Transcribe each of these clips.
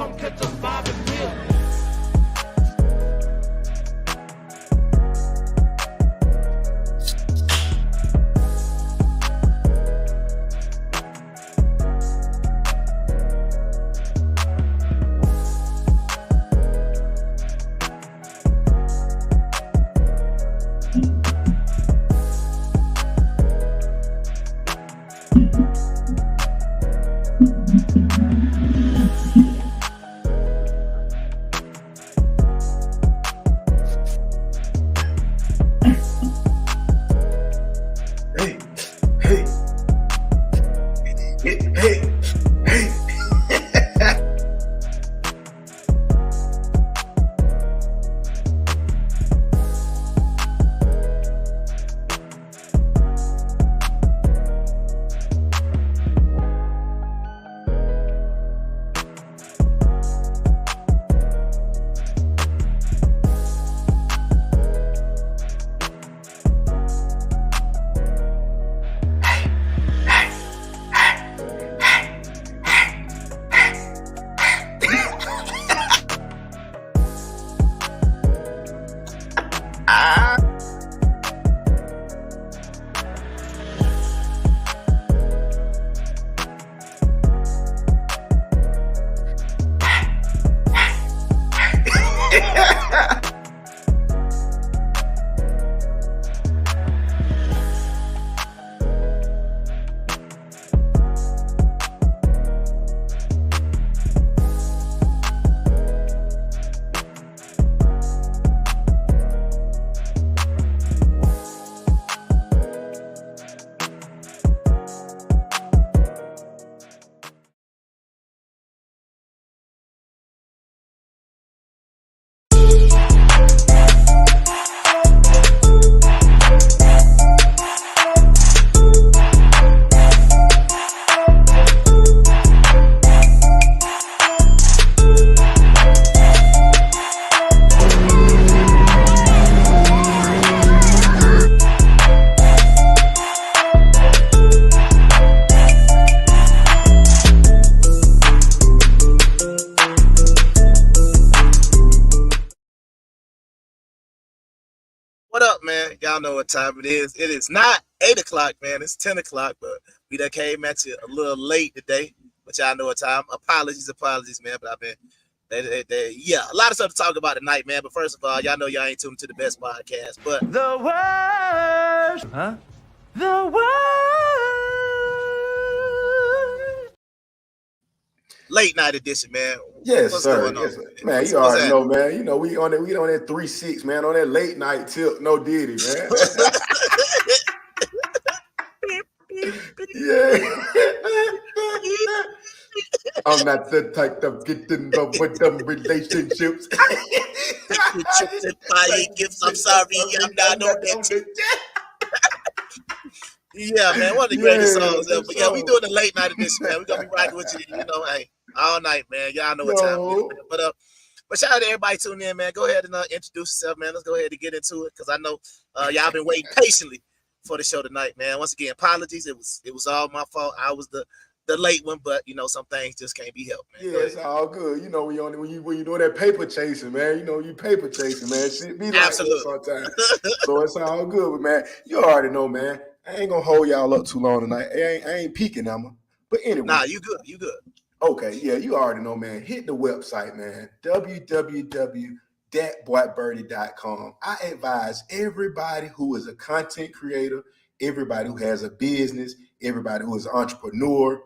come catch us bobbing pill. What up, man? Y'all know what time it is. It is not 8 o'clock, man. It's 10 o'clock, but we done came at you a little late today. But y'all know what time. Apologies, man. But I've been, yeah, a lot of stuff to talk about tonight, man. But first of all, y'all know y'all ain't tuned to the best podcast. But The worst, huh? The worst. Late night edition, man. Yes, What's sir. going on? Yes, sir. Man, you already know, man. You know, we on that 3-6, man, on that late night tip, no Diddy, man. Yeah. I'm not the type of get involved with them relationships. Fire gifts. I'm sorry, I'm not on that. Yeah, man, one of the greatest songs ever. But yeah, we doing the late night edition, man. We're gonna be rocking with you, you know, hey, all night, man. Y'all know what time it is, man. But shout out to everybody tuning in, man. Go ahead and introduce yourself, man. Let's go ahead and get into it, because I know y'all been waiting patiently for the show tonight, man. Once again, apologies. It was all my fault. I was the late one, but you know, some things just can't be helped, man. Yeah, it's all good. You know, when you doing that paper chasing, man. You know, you paper chasing, man. Shit be like that sometimes. So it's all good, but man, you already know, man. I ain't gonna hold y'all up too long tonight. I ain't peeking, Emma. But anyway. Nah, you good. You good. Okay, yeah, you already know, man. Hit the website, man. www.thatboybirdy.com. I advise everybody who is a content creator, everybody who has a business, everybody who is an entrepreneur,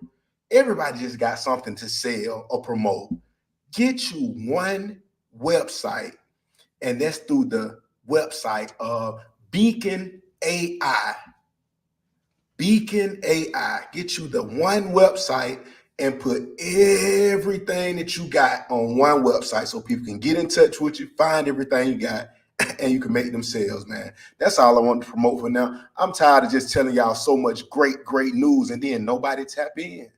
everybody just got something to sell or promote. Get you one website, and that's through the website of Beacon AI. Beacon AI. Get you the one website and put everything that you got on one website so people can get in touch with you, find everything you got, and you can make them sales, man. That's all I want to promote for now. I'm tired of just telling y'all so much great news and then nobody tap in.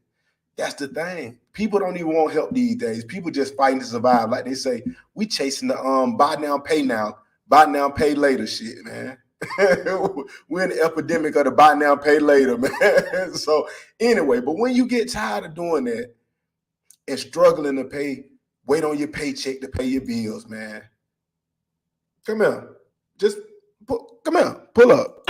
That's the thing. People don't even want help these days. People just fighting to survive. Like they say, we chasing the buy now, pay later shit, man. We're in the epidemic of the buy now, pay later, man. So anyway, but when you get tired of doing that and struggling to pay wait on your paycheck to pay your bills, man. Come here. Come here. Pull up.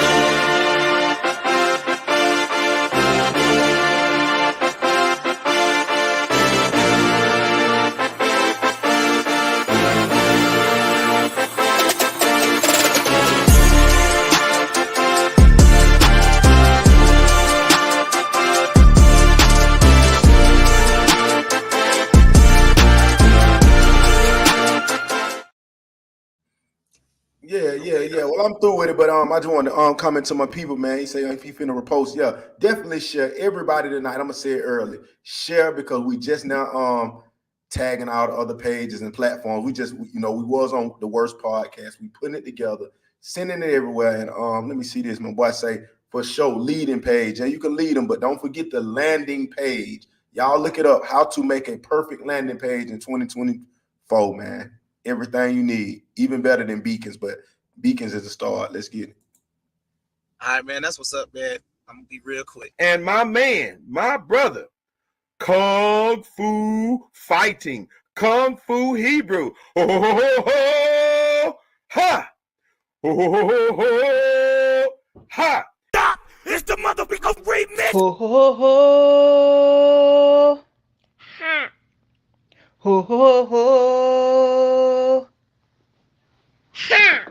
Yeah. Well, I'm through with it, but I just want to comment to my people, man. He say if he finna repost, yeah, definitely share. Everybody tonight, I'm gonna say it early. Share because we just now tagging out other pages and platforms. We was on the Worst podcast. We putting it together, sending it everywhere. And let me see this. My boy say for sure leading page. Yeah, you can lead them, but don't forget the landing page. Y'all look it up. How to make a perfect landing page in 2024, man. Everything you need, even better than Beacons, but Beacons is a start. Let's get it. All right, man. That's what's up, man. I'm gonna be real quick. And my man, my brother, Kung Fu Fighting, Kung Fu Hebrew. Ho, ho, ho, ho, ha! Ho, ho, ho, ho, ha! Stop! It's the motherfucker remix! Ho ho ho! Ha! Ho ho ho! Ha!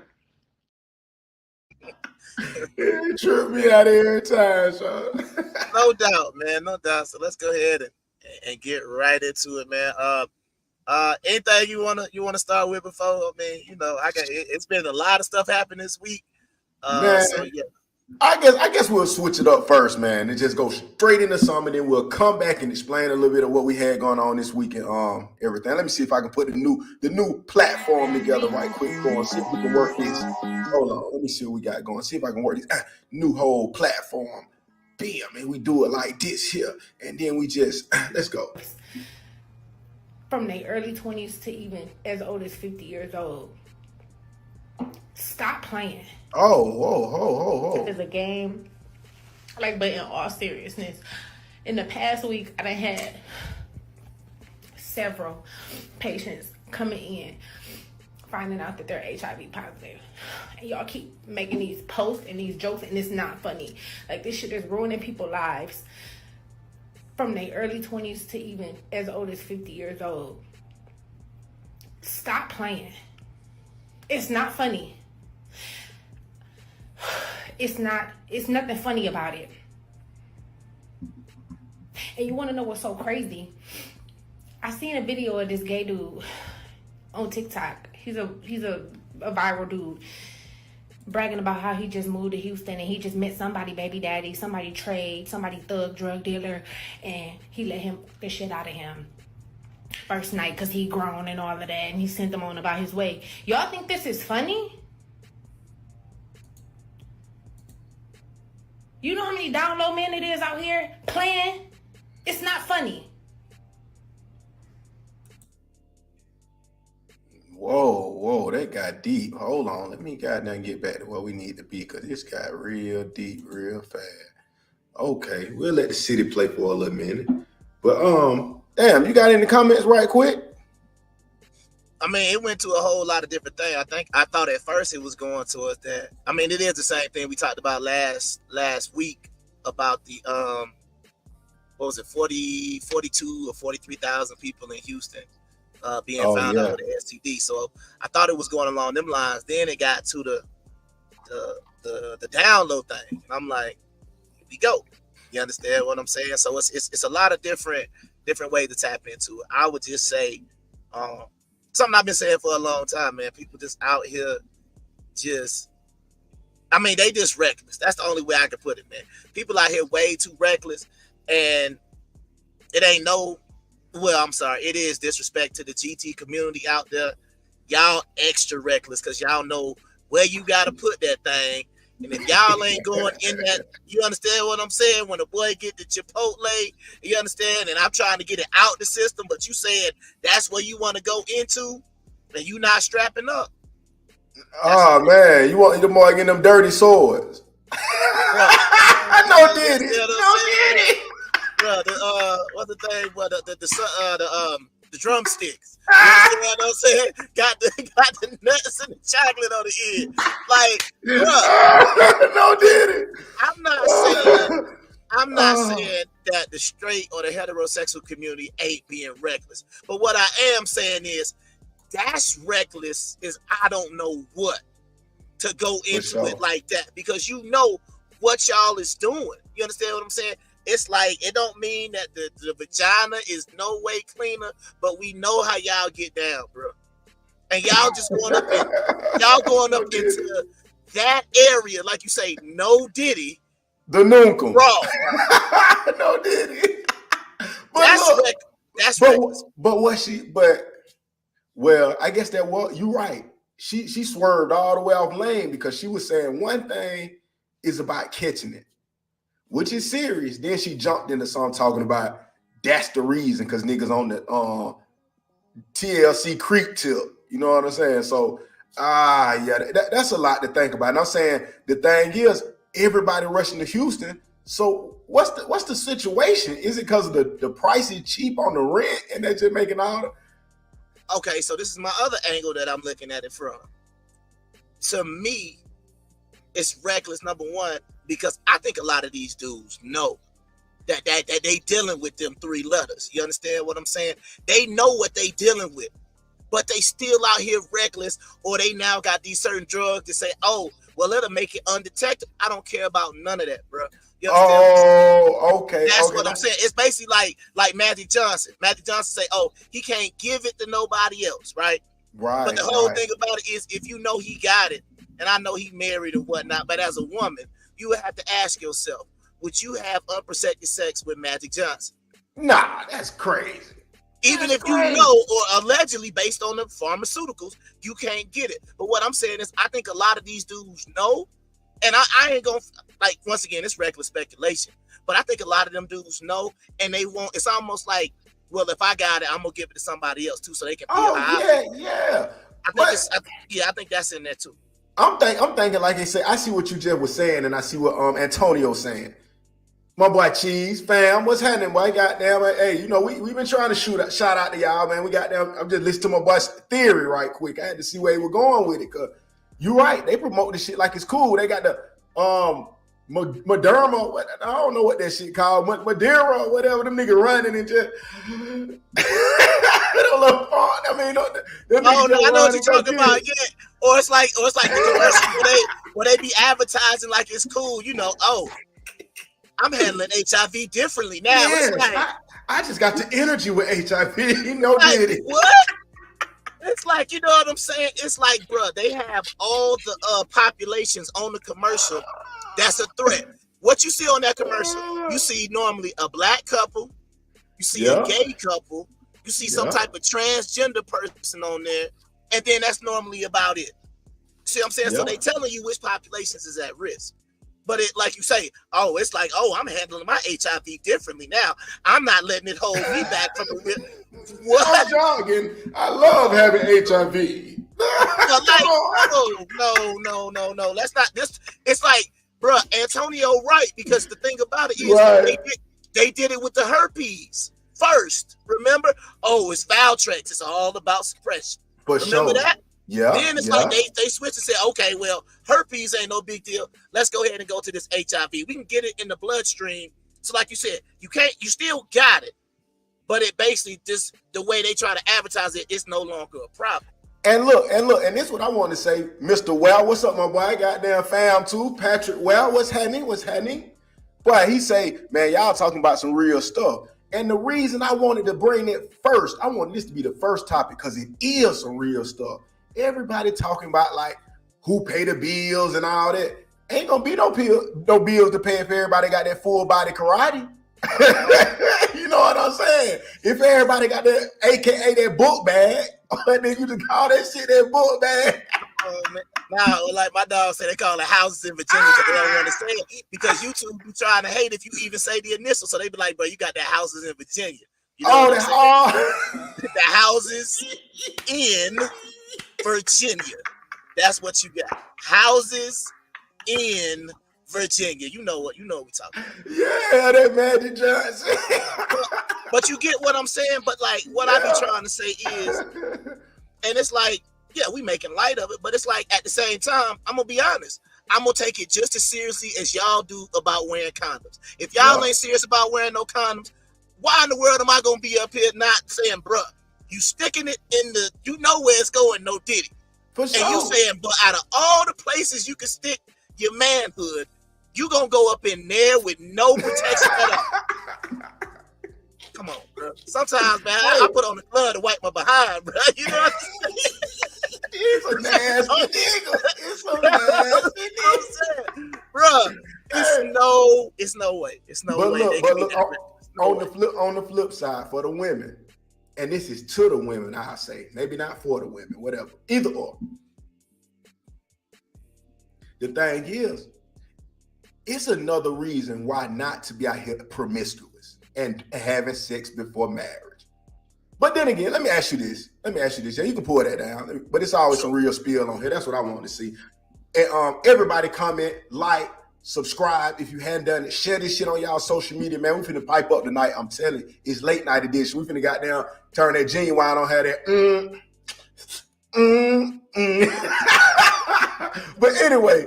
It tripped me out every time, son. No doubt, man. No doubt. So let's go ahead and get right into it, man. Anything you wanna start with before? I mean, it's been a lot of stuff happening this week. Man, So yeah. I guess we'll switch it up first, man, and just go straight into something, and then we'll come back and explain a little bit of what we had going on this week and everything. Let me see if I can put the new platform together right quick. Go and see if we can work this. Hold on, let me see what we got going. See if I can work this new whole platform. Bam, man, we do it like this here, and then we just let's go. From their early 20s to even as old as 50 years old. Stop playing. Oh, whoa. It's a game. But in all seriousness, in the past week, I done had several patients coming in finding out that they're HIV positive. And y'all keep making these posts and these jokes, and it's not funny. This shit is ruining people's lives. From their early 20s to even as old as 50 years old. Stop playing. It's not funny. It's nothing funny about it. And you want to know what's so crazy? I seen a video of this gay dude on TikTok. He's a viral dude bragging about how he just moved to Houston and he just met somebody baby daddy, somebody trade, somebody thug drug dealer, and he let him the shit out of him first night because he grown and all of that, and he sent him on about his way. Y'all think this is funny? You know how many download men it is out here playing? It's not funny. Whoa, that got deep. Hold on, let me goddamn get back to where we need to be because this got real deep, real fast. Okay, we'll let the city play for a little minute. But damn, you got any comments right quick? I mean, it went to a whole lot of different things. I thought at first it was going towards that. I mean, it is the same thing we talked about last week about the 42 or 43,000 people in Houston being found out with the STD. So I thought it was going along them lines. Then it got to the download thing, and I'm like, here we go. You understand what I'm saying? So it's a lot of different ways to tap into it. I would just say something I've been saying for a long time, man. People just out here they just reckless. That's the only way I can put it, man. People out here way too reckless, and it ain't it is disrespect to the GT community out there. Y'all extra reckless because y'all know where you got to put that thing. And if y'all ain't going in that, you understand what I'm saying? When a boy get the Chipotle, you understand? And I'm trying to get it out the system, but you said that's where you want to go into, and you not strapping up. Man, you want the boy getting them dirty swords? No did it. Bro, what's the thing? Well, the drumsticks. You understand what I'm saying? Got the nuts and the chocolate on the end. Like, bro, No, did it? I'm not saying I'm not Oh, saying that the straight or the heterosexual community ain't being reckless. But what I am saying is that's reckless is I don't know what to go for into sure. it like that because you know what y'all is doing. You understand what I'm saying? It's like it don't mean that the vagina is no way cleaner, but we know how y'all get down, bro. And y'all just going up in y'all going No, up did into it? that area, like you say, no diddy, The Nunkum. raw. No, did it? But That's look, that's reckless. but what she? But well, I guess that was you right. She swerved all the way off lane because she was saying one thing is about catching it, which is serious. Then she jumped into something talking about that's the reason because niggas on the TLC creep tip. You know what I'm saying? So yeah, that's a lot to think about. And I'm saying the thing is everybody rushing to Houston. So what's the situation? Is it because of the price is cheap on the rent and they're just making all the Okay, so this is my other angle that I'm looking at it from. To me, it's reckless, number one, because I think a lot of these dudes know that they dealing with them three letters. You understand what I'm saying? They know what they dealing with, but they still out here reckless, or they now got these certain drugs to say, oh, well, it'll make it undetected. I don't care about none of that, bro. You understand what I'm saying? Oh, okay. That's Okay. what I'm saying. It's basically like Matthew Johnson. Matthew Johnson say, oh, he can't give it to nobody else, right? Right. But the whole Right. thing about it is if you know he got it, and I know he married or whatnot, but as a woman, you would have to ask yourself, would you have unprotected sex with Magic Johnson? Nah, that's crazy. Even That's if you crazy. know, or allegedly based on the pharmaceuticals, you can't get it. But what I'm saying is, I think a lot of these dudes know, and I ain't gonna, like, once again, it's reckless speculation, but I think a lot of them dudes know, and they won't. It's almost like, well, if I got it, I'm gonna give it to somebody else too, so they can feel Oh how I yeah, feel. yeah. I think But it's, I think that's in there too. I'm thinking like they say. I see what you just was saying, and I see what Antonio's saying. My boy Cheese, fam, what's happening, boy? Goddamn, hey, you know we been trying to shout out to y'all, man. We got them. I'm just listening to my boy's theory right quick. I had to see where he was going with it, cause you right. They promote this shit like it's cool. They got the Moderna. I don't know what that shit called, Madeira or whatever. Them niggas running and just I don't know. I mean, them niggas Oh no, just I know what running. you're Go talking get about. it. Yeah, or it's like the commercial where they be advertising like it's cool. You know, oh, I'm handling HIV differently now. It's Yes, I just got the energy with HIV. No, like did it? what? It's like, you know what I'm saying? It's like, bro, they have all the populations on the commercial. That's a threat. What you see on that commercial, you see normally a black couple, you see a Yeah, gay couple, you see some yeah, type of transgender person on there, and then that's normally about it. See what I'm saying? So yeah. they telling you which populations is at risk. But it, like you say, oh, it's like, oh, I'm handling my HIV differently now. I'm not letting it hold me back from the real. I'm What? jogging. I love having HIV. But Come like, on. no. That's not this. It's like, bro, Antonio right, because the thing about it is Right. they did it with the herpes first. Remember? Oh, it's foul tracks. It's all about suppression. For Remember sure. that? Yeah, Then it's like yeah, they switched and said, okay, well, herpes ain't no big deal. Let's go ahead and go to this HIV. We can get it in the bloodstream. So, like you said, you still got it, but it basically just the way they try to advertise it, it's no longer a problem. And look, and this is what I want to say, Mr. Well, what's up, my boy? Goddamn fam too, Patrick. Well, what's happening? What's happening? Boy, he say, man, y'all talking about some real stuff. And the reason I wanted to bring it first, I wanted this to be the first topic because it is some real stuff. Everybody talking about like who pay the bills and all that. Ain't gonna be no bills to pay if everybody got that full body karate. You know what I'm saying? If everybody got that, aka that book bag, then you just call that shit that book bag. Now, like my dog said, they call it houses in Virginia because they don't want to say it because YouTube be trying to hate if you even say the initial. So they be like, bro, you got that houses in Virginia. You know what I'm saying? The houses in Virginia. That's what you got. Houses in Virginia. You know what we talking about. Yeah, that Magic Johnson. But you get what I'm saying. But like, what I be trying to say is, and it's like, yeah, we making light of it, but it's like at the same time, I'm gonna be honest. I'm gonna take it just as seriously as y'all do about wearing condoms. If y'all ain't serious about wearing no condoms, why in the world am I gonna be up here not saying, bruh, you sticking it in the, you know where it's going, no diddy. For sure. And you saying, but out of all the places you can stick your manhood, you gonna go up in there with no protection at all. Come on, bro. Sometimes, man, I put on the glove to wipe my behind, bro. You know what I'm saying? It's a nasty nigga. It's a nasty nigga. Bro, it's no way. It's no way. Look, on the flip side, for the women, and this is to the women, I say, maybe not for the women, whatever, either or. The thing is, it's another reason why not to be out here promiscuous and having sex before marriage. But then again, let me ask you this. Yeah, you can pull that down, but it's always some real spill on here. That's what I want to see. And everybody comment, like, subscribe if you hadn't done it. Share this shit on y'all social media, man. We finna pipe up tonight. I'm telling you, it's late night edition. We finna goddamn turn that genuine on, have that But anyway,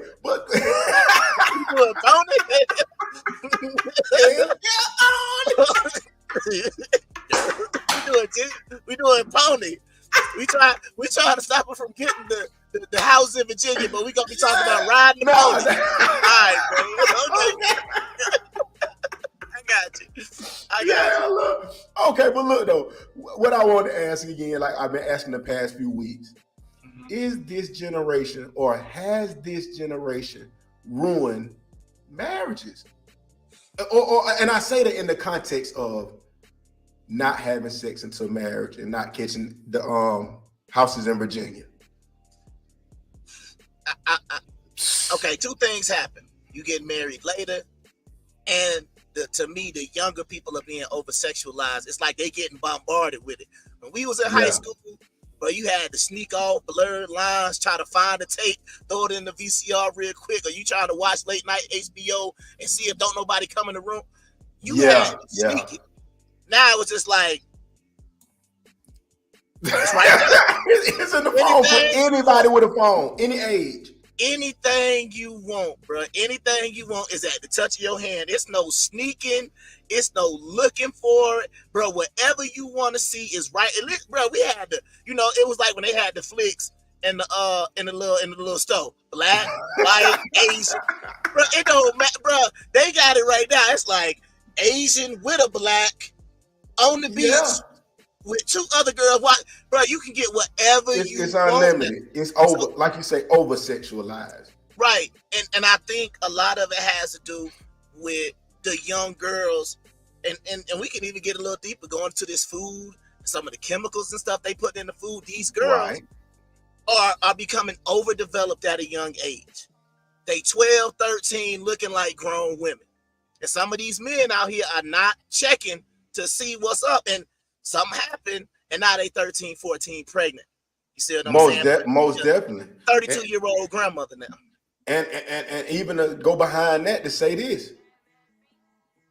we doing pony. We trying to stop her from getting the house in Virginia, but we gonna be talking about riding the pony. All right, bro. Okay. I got you. Look. Okay, but look though, what I want to ask again, like I've been asking the past few weeks, is this generation or has this generation ruined marriages? And I say that in the context of not having sex until marriage and not catching the houses in Virginia. Okay, two things happen. You get married later, and to me, the younger people are being over-sexualized. It's like they getting bombarded with it. When we was in high school, but you had to sneak off, blurred lines, try to find the tape, throw it in the VCR real quick, or you trying to watch late night HBO and see if don't nobody come in the room. You had to sneak it. Now it's just like, it's right there. It's in the phone for anybody with a phone, any age. Anything you want, bro. Anything you want is at the touch of your hand. It's no sneaking. It's no looking for it, bro. Whatever you want to see is right. Bro, we had the, it was like when they had the flicks in the little stove, black, white, Asian. Bro, it don't matter, bro. They got it right now. It's like Asian with a black on the beach. With two other girls, bro, you can get whatever you want. It's unlimited. It's over, like you say, over sexualized. Right, and I think a lot of it has to do with the young girls, and we can even get a little deeper going to this food, some of the chemicals and stuff they put in the food. These girls are becoming overdeveloped at a young age. They 12, 13, looking like grown women, and some of these men out here are not checking to see what's up, and something happened, and now they 13, 14 pregnant. You see what I'm saying? Most definitely. 32-year-old grandmother now. And even to go behind that to say this,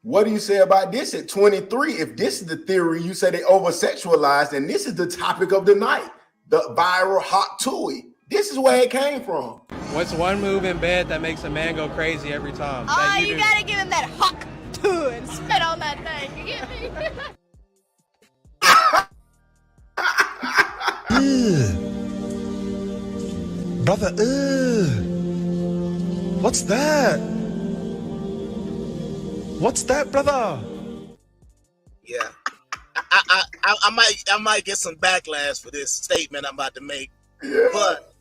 what do you say about this at 23? If this is the theory, you say they over-sexualized, and this is the topic of the night, the viral hot tui. This is where it came from. What's one move in bed that makes a man go crazy every time? Oh, you gotta give him that hawk tui and spit on that thing. You get me? Brother, what's that? What's that, brother? Yeah, I might get some backlash for this statement I'm about to make, but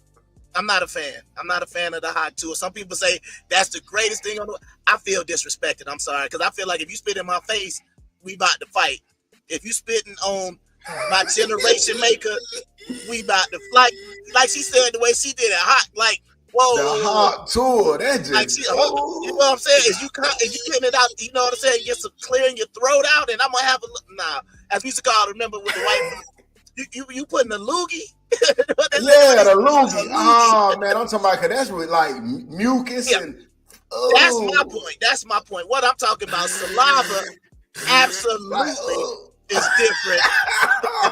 I'm not a fan. I'm not a fan of the hot tour. Some people say that's the greatest thing on the. I feel disrespected. I'm sorry, because I feel like if you spit in my face, we about to fight. If you spitting on my generation maker, we about to like she said the way she did it hot, like whoa, the hot tour. That just like you know what I'm saying? Is you getting it out? You know what I'm saying? Get some clearing your throat out, and I'm gonna have as we used to call it, remember with the white you putting the loogie. The loogie. Oh man, I'm talking about because that's with like mucus and. That's my point. What I'm talking about, saliva. Absolutely. is different than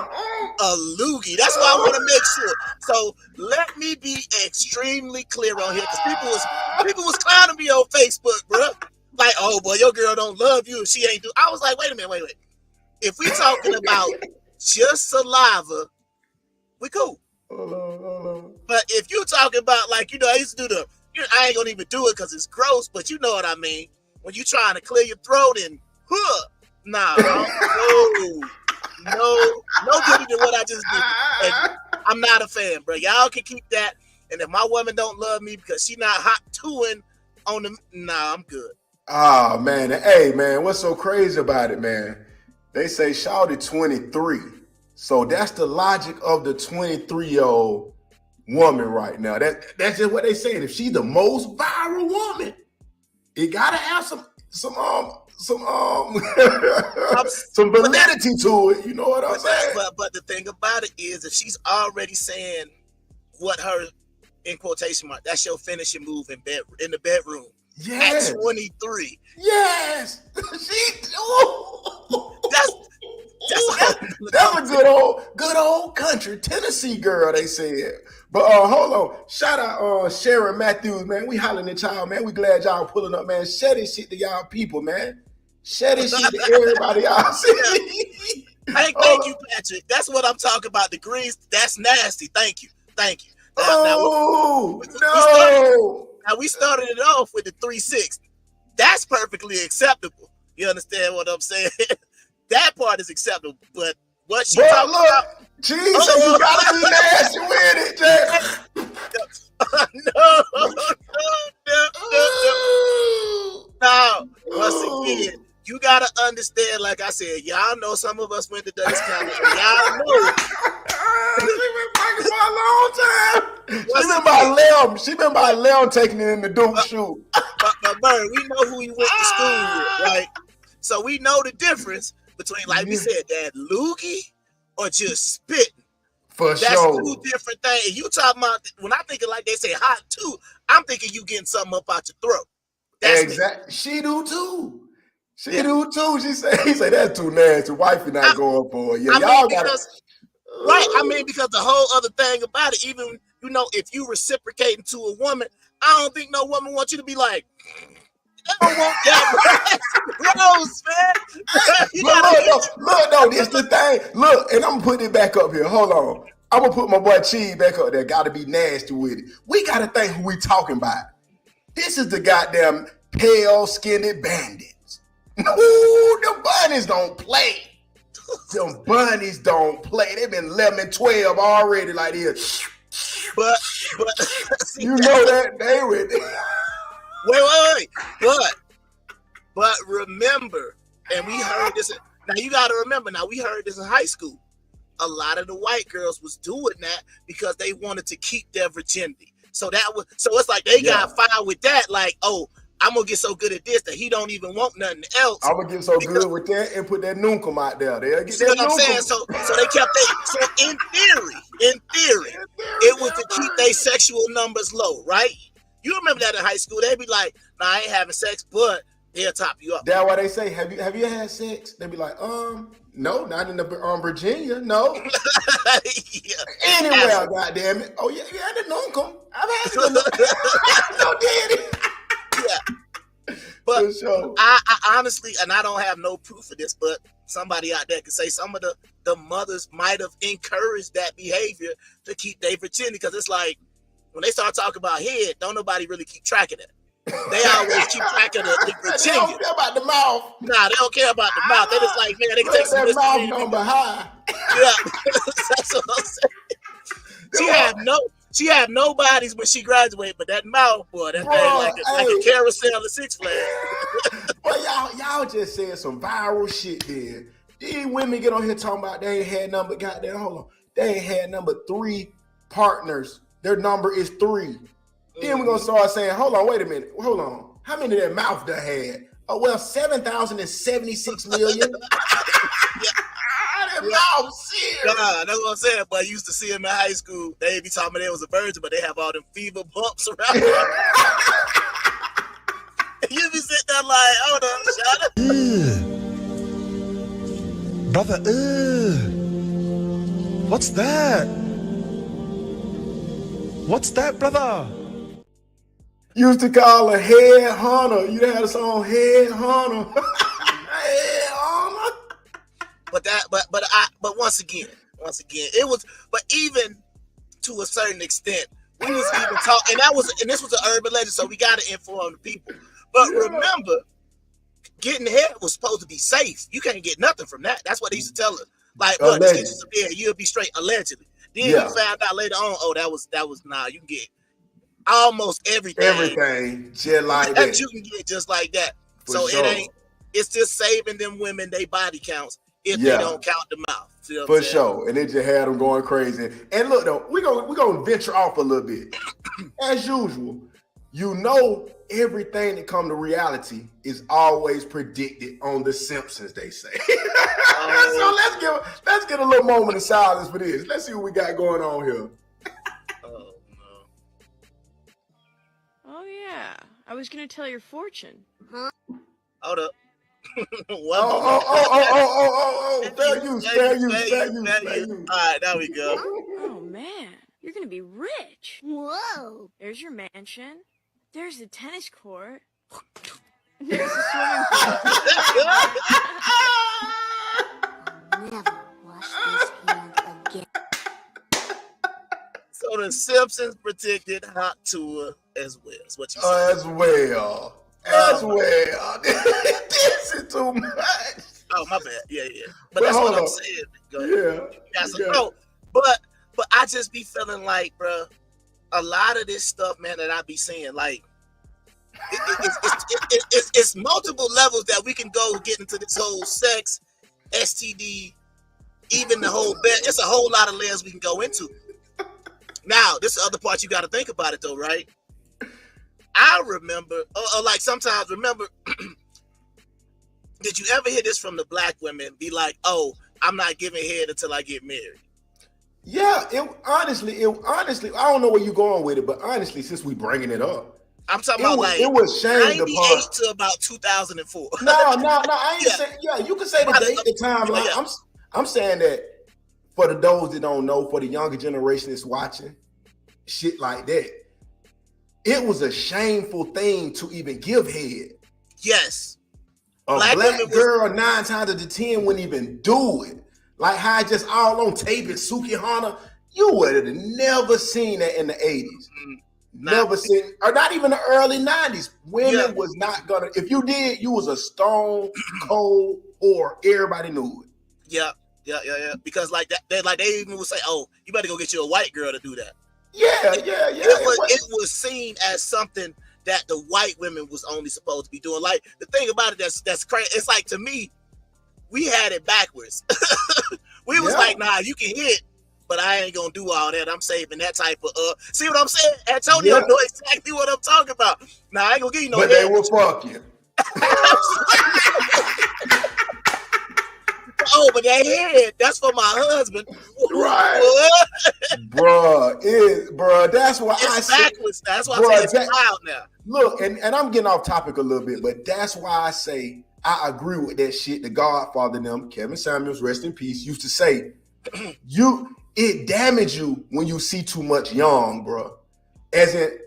a loogie. That's why I want to make sure. So let me be extremely clear on here, because people was clowning me on Facebook, bro. Like, oh boy, your girl don't love you if she ain't do. I was like, wait a minute. If we talking about just saliva, we cool. But if you talking about, like, I used to do I ain't gonna even do it because it's gross, but you know what I mean. When you trying to clear your throat and nah, no different than what I just did. And I'm not a fan, bro. Y'all can keep that. And if my woman don't love me because she not hot tooing on the, nah, I'm good. Oh man, hey man, what's so crazy about it, man? They say shawty 23. So that's the logic of the 23-year-old woman right now. That's just what they saying. If she's the most viral woman, it gotta have some validity to it. You know what I'm saying? But the thing about it is, if she's already saying what her, in quotation mark, that's your finishing move in the bedroom. Yes. At 23. Yes. That's a good old country Tennessee girl, they said. But hold on. Shout out Sharon Matthews, man. We hollering at y'all, man. We glad y'all pulling up, man. Share this shit to y'all people, man. Share this shit to everybody y'all see. Hey, thank you, Patrick. That's what I'm talking about. Degrees, that's nasty. Thank you. Now we started it off with the 3-6. That's perfectly acceptable. You understand what I'm saying? That part is acceptable. But what she talking about? Jesus, you gotta be nasty with it, Jay. No. Once again, you gotta understand, like I said, y'all know some of us went to Dutch College. Y'all know. She been fucking for a long time. She been by Leon taking it in the Duke shoe. But Bird, we know who he went to school with, right? So we know the difference between, like we said, that loogie or just spitting. That's two different things. You talking about, when I think of, like they say, hot too, I'm thinking you getting something up out your throat. That's exactly. She do too. She say that's too nasty. Wifey not going for it. Yeah, y'all got it. Right. I mean, because the whole other thing about it, even, if you reciprocating to a woman, I don't think no woman wants you to be like, I don't want that. Gross, man. Look, this the thing. Look, and I'm putting it back up here. Hold on. I'm going to put my boy Cheese back up there. Got to be nasty with it. We got to think who we talking about. This is the goddamn pale-skinned bandits. Ooh, the bunnies don't play. Them bunnies don't play. They've been 11 and 12 already like this. But you know that they would. Wait. But remember, and we heard this. Now you got to remember. Now we heard this in high school. A lot of the white girls was doing that because they wanted to keep their virginity. So it's like they got filed with that. Like, oh, I'm gonna get so good at this that he don't even want nothing else. I'm gonna get so good with that and put that nunkum out there. They'll get see that what I'm saying? So they kept that. So in theory, it was to keep their sexual numbers low, right? You remember that in high school? They'd be like, "Nah, I ain't having sex, but they'll top you up." That's why they say, "Have you had sex?" They be like, no, not in the Virginia, no." Yeah. Anywhere, goddamn it. Oh yeah, you had the nunkum. I've had the no daddy. Yeah. But sure. I honestly, and I don't have no proof of this, but somebody out there could say some of the mothers might have encouraged that behavior to keep their virginity, because it's like when they start talking about head, don't nobody really keep track of that. They always keep track of the virginity. They don't care about the mouth. Nah, they don't care about the mouth. They just like, man, they can take some that mouth number high. Yeah, that's what I'm saying. She had no bodies when she graduated, but that mouth, boy, that thing like a carousel at Six Flags. Well, y'all just said some viral shit there. These women get on here talking about they ain't had number, goddamn, hold on. They ain't had number 3 partners. Their number is 3. Then we're gonna start saying, hold on, wait a minute, hold on. How many of that mouth done had? Oh, well, 7,076 million. Mouth serious. Nah, that's what I'm saying. But I used to see them in high school. They be talking they was a virgin, but they have all them fever bumps around. You be sitting there like, hold on, shut up. Brother, what's that? What's that, brother? Used to call her Head Hunter. You had a song Head Hunter. Head Hunter. But once again, it was. But even to a certain extent, we was even talking, and this was an urban legend, so we got to inform the people. But remember, getting head was supposed to be safe. You can't get nothing from that. That's what they used to tell us. Like, look, just get you some head, you'll be straight. Allegedly. Then we found out later on, oh, that was nah. You can get almost everything. Everything just like that. You can get just like that. For sure. It's just saving them women they body counts if they don't count them out. For sure. And it just had them going crazy. And look though, we're gonna venture off a little bit. As usual, you know everything that come to reality is always predicted on The Simpsons, they say. So let's get a little moment of silence for this. Let's see what we got going on here. Oh yeah, I was gonna tell your fortune. Huh? Hold up. Fair use. All right, there we go. Oh man, you're gonna be rich. Whoa. There's your mansion. There's the tennis court. There's the swimming pool. I'll never wash this hand again. So The Simpsons predicted hot tour as well. Is what you said. As well. This is too much. Oh, my bad. Yeah. But that's what I'm saying. Go ahead. Yeah. But I just be feeling like, bro, a lot of this stuff, man, that I be seeing, like, it's multiple levels that we can go get into this whole sex, STD, even the whole bed. It's a whole lot of layers we can go into. Now, this is the other part you got to think about it, though, right? I remember, or like sometimes remember, did you ever hear this from the black women? Be like, oh, I'm not giving head until I get married. Yeah, honestly, I don't know where you're going with it, but honestly, since we bringing it up, I'm talking about like it was shame 98 to about 2004. No, I ain't saying. Yeah, you can say the date, the timeline. Yeah. I'm saying that for those that don't know, for the younger generation that's watching, shit like that, it was a shameful thing to even give head. Yes, a black girl 9 times out of 10 wouldn't even do it. Like how I just all on tape and Suki Hana, you would have never seen that in the 80s. Never seen, or not even the early 90s. Women was not gonna, if you did, you was a stone cold or everybody knew it. Yeah. Because like that, they even would say, oh, you better go get you a white girl to do that. Yeah. It was seen as something that the white women was only supposed to be doing. Like the thing about it that's crazy. It's like, to me, we had it backwards. We was like, nah, you can hit, but I ain't gonna do all that. I'm saving that type of see what I'm saying? Antonio know exactly what I'm talking about. Nah, I ain't gonna give you no but head. They will fuck you. Oh, but that head, that's for my husband. Right. Bruh, that's why it's backwards. That's why I say it's wild now. Look, and I'm getting off topic a little bit, but that's why I say I agree with that shit. The Godfather them, Kevin Samuels, rest in peace, used to say, it damage you when you see too much young, bro. As in,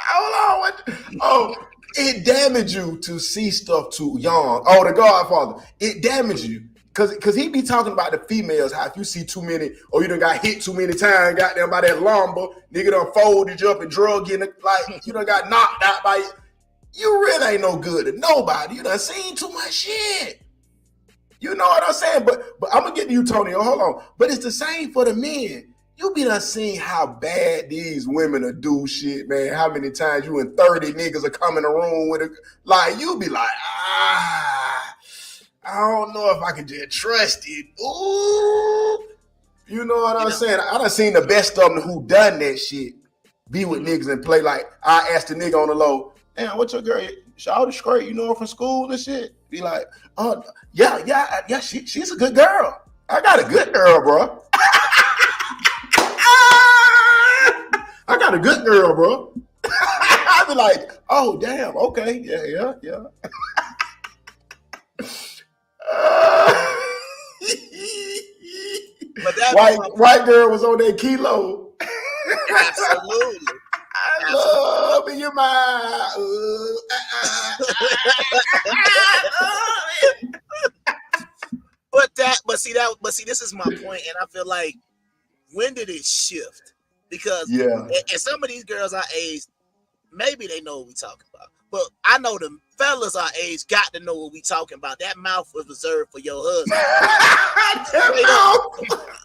hold on, it damage you to see stuff too young. Oh, the Godfather, it damage you. Cause he be talking about the females, how if you see too many, or you done got hit too many times, goddamn by that lumber, nigga done folded you up and drug you, like you done got knocked out by it. You really ain't no good to nobody. You done seen too much shit. You know what I'm saying? But I'm gonna get to you, Tony. Hold on. But it's the same for the men. You be done seeing how bad these women are do shit, man. How many times you and 30 niggas are come in the room with like you be like, I don't know if I can just trust it. Ooh. You know what I'm saying? I done seen the best of them who done that shit be with niggas and play like, I asked the nigga on the low, damn, what's your girl? Shout straight, you know her from school and shit. Be like, oh, yeah, she's a good girl. I got a good girl, bro. I got a good girl, bro. I be like, oh, damn, okay, yeah. But that white girl was on that kilo. absolutely. I love in your mind. But see, this is my point, and I feel like when did it shift? Because and some of these girls our age, maybe they know what we talking about, but I know the fellas our age got to know what we talking about. That mouth was reserved for your husband.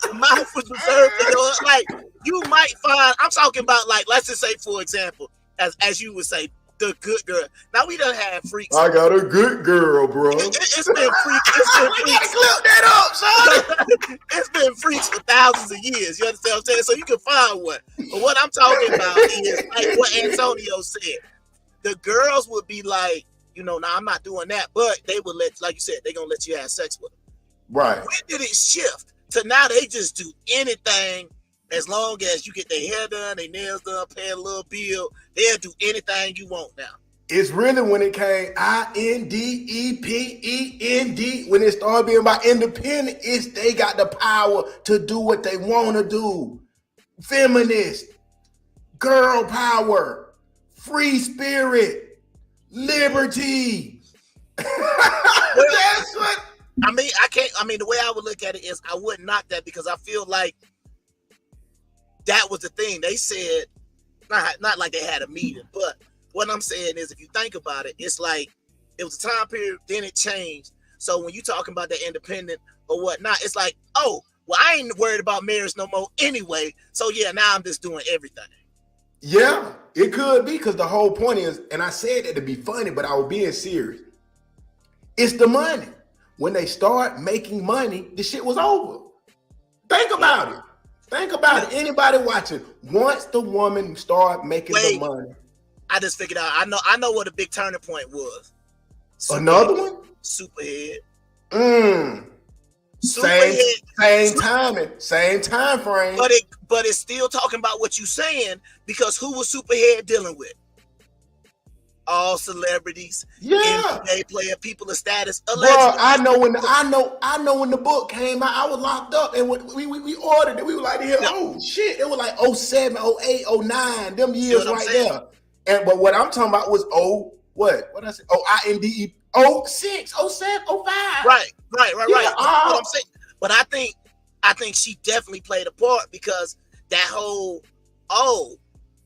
The mouth was reserved for your husband. Like you might find, I'm talking about like, let's just say for example, as you would say, the good girl. Now we done had freaks. I got a good girl, bro. It's been freaks. Clip that up, son. It's been freaks for thousands of years. You understand what I'm saying? So you can find one. But what I'm talking about is like what Antonio said. The girls would be like, now I'm not doing that, but they would like you said, they're gonna let you have sex with them. Right. When did it shift to now they just do anything as long as you get their hair done, their nails done, pay a little bill, they'll do anything you want now. It's really when it came INDEPEND, when it started being about independent, they got the power to do what they want to do. Feminist, girl power, free spirit, liberty. That's what the way I would look at it is I wouldn't knock that because I feel like that was the thing. They said, not like they had a meeting, but what I'm saying is if you think about it, it's like it was a time period, then it changed. So when you talking about the independent or whatnot, it's like, oh, well, I ain't worried about marriage no more anyway. So yeah, now I'm just doing everything. Yeah, it could be because the whole point is, and I said that to be funny, but I was being serious. It's the money. When they start making money, the shit was over. Think about it. Think about it. Anybody watching, once the woman start making the money. I just figured out. I know what a big turning point was. Another one? Superhead. Same timing, same time frame. But it's still talking about what you saying because who was Superhead dealing with? All celebrities, NBA player, people of status. Allegedly. Bro, I know when the book came out, I was locked up and we ordered it. We were like, oh shit, it was like 07, 08, 09, them years right there. But what I'm talking about was what I said? INDE 06, 07, 05. Right. That's what I'm saying. But I think she definitely played a part because that whole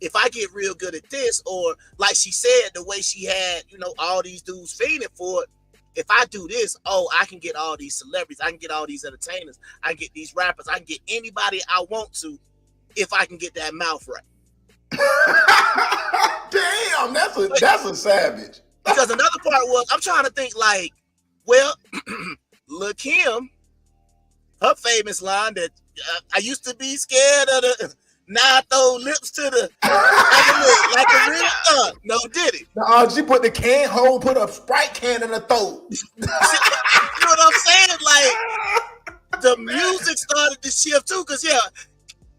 if I get real good at this, or like she said, the way she had, all these dudes feeding for it. If I do this, I can get all these celebrities, I can get all these entertainers, I can get these rappers, I can get anybody I want to if I can get that mouth right. Damn, that's a savage. Because another part was, I'm trying to think like, well, Lil' Kim, her famous line that I used to be scared of the. Now I throw lips to the like a real thug. No, did it? She put the can hole, put a Sprite can in her throat. You know what I'm saying? Like the music started to shift too, because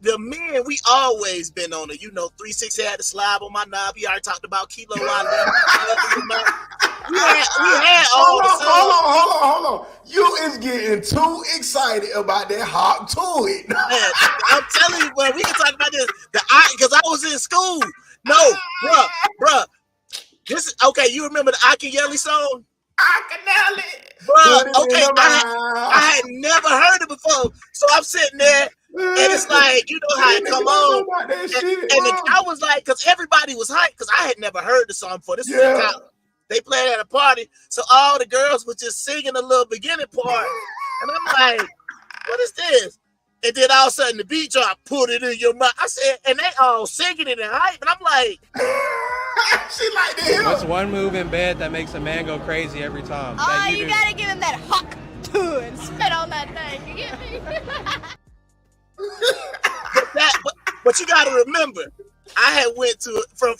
the men we always been on it. 360 had to slide on my knob. He already talked about Kilo. We had all the songs. Hold on. You is getting too excited about that hop to it. Man, I'm telling you, bro, we can talk about this. Because I was in school. No, bruh. This is okay. You remember the Akinyele song? Akinyele. Bro, okay. I had never heard it before. So I'm sitting there. And it's like, you know how it come on. I was like, because everybody was hyped, because I had never heard the song before. This was in college. They played at a party, so all the girls were just singing a little beginning part. And I'm like, what is this? And then all of a sudden the beat drop, put it in your mouth. I said, and they all singing it and hype. And I'm like, she like that. What's one move in bed that makes a man go crazy every time? You gotta give him that hawk to and spit on that thing. You get me? but you got to remember, I had went to from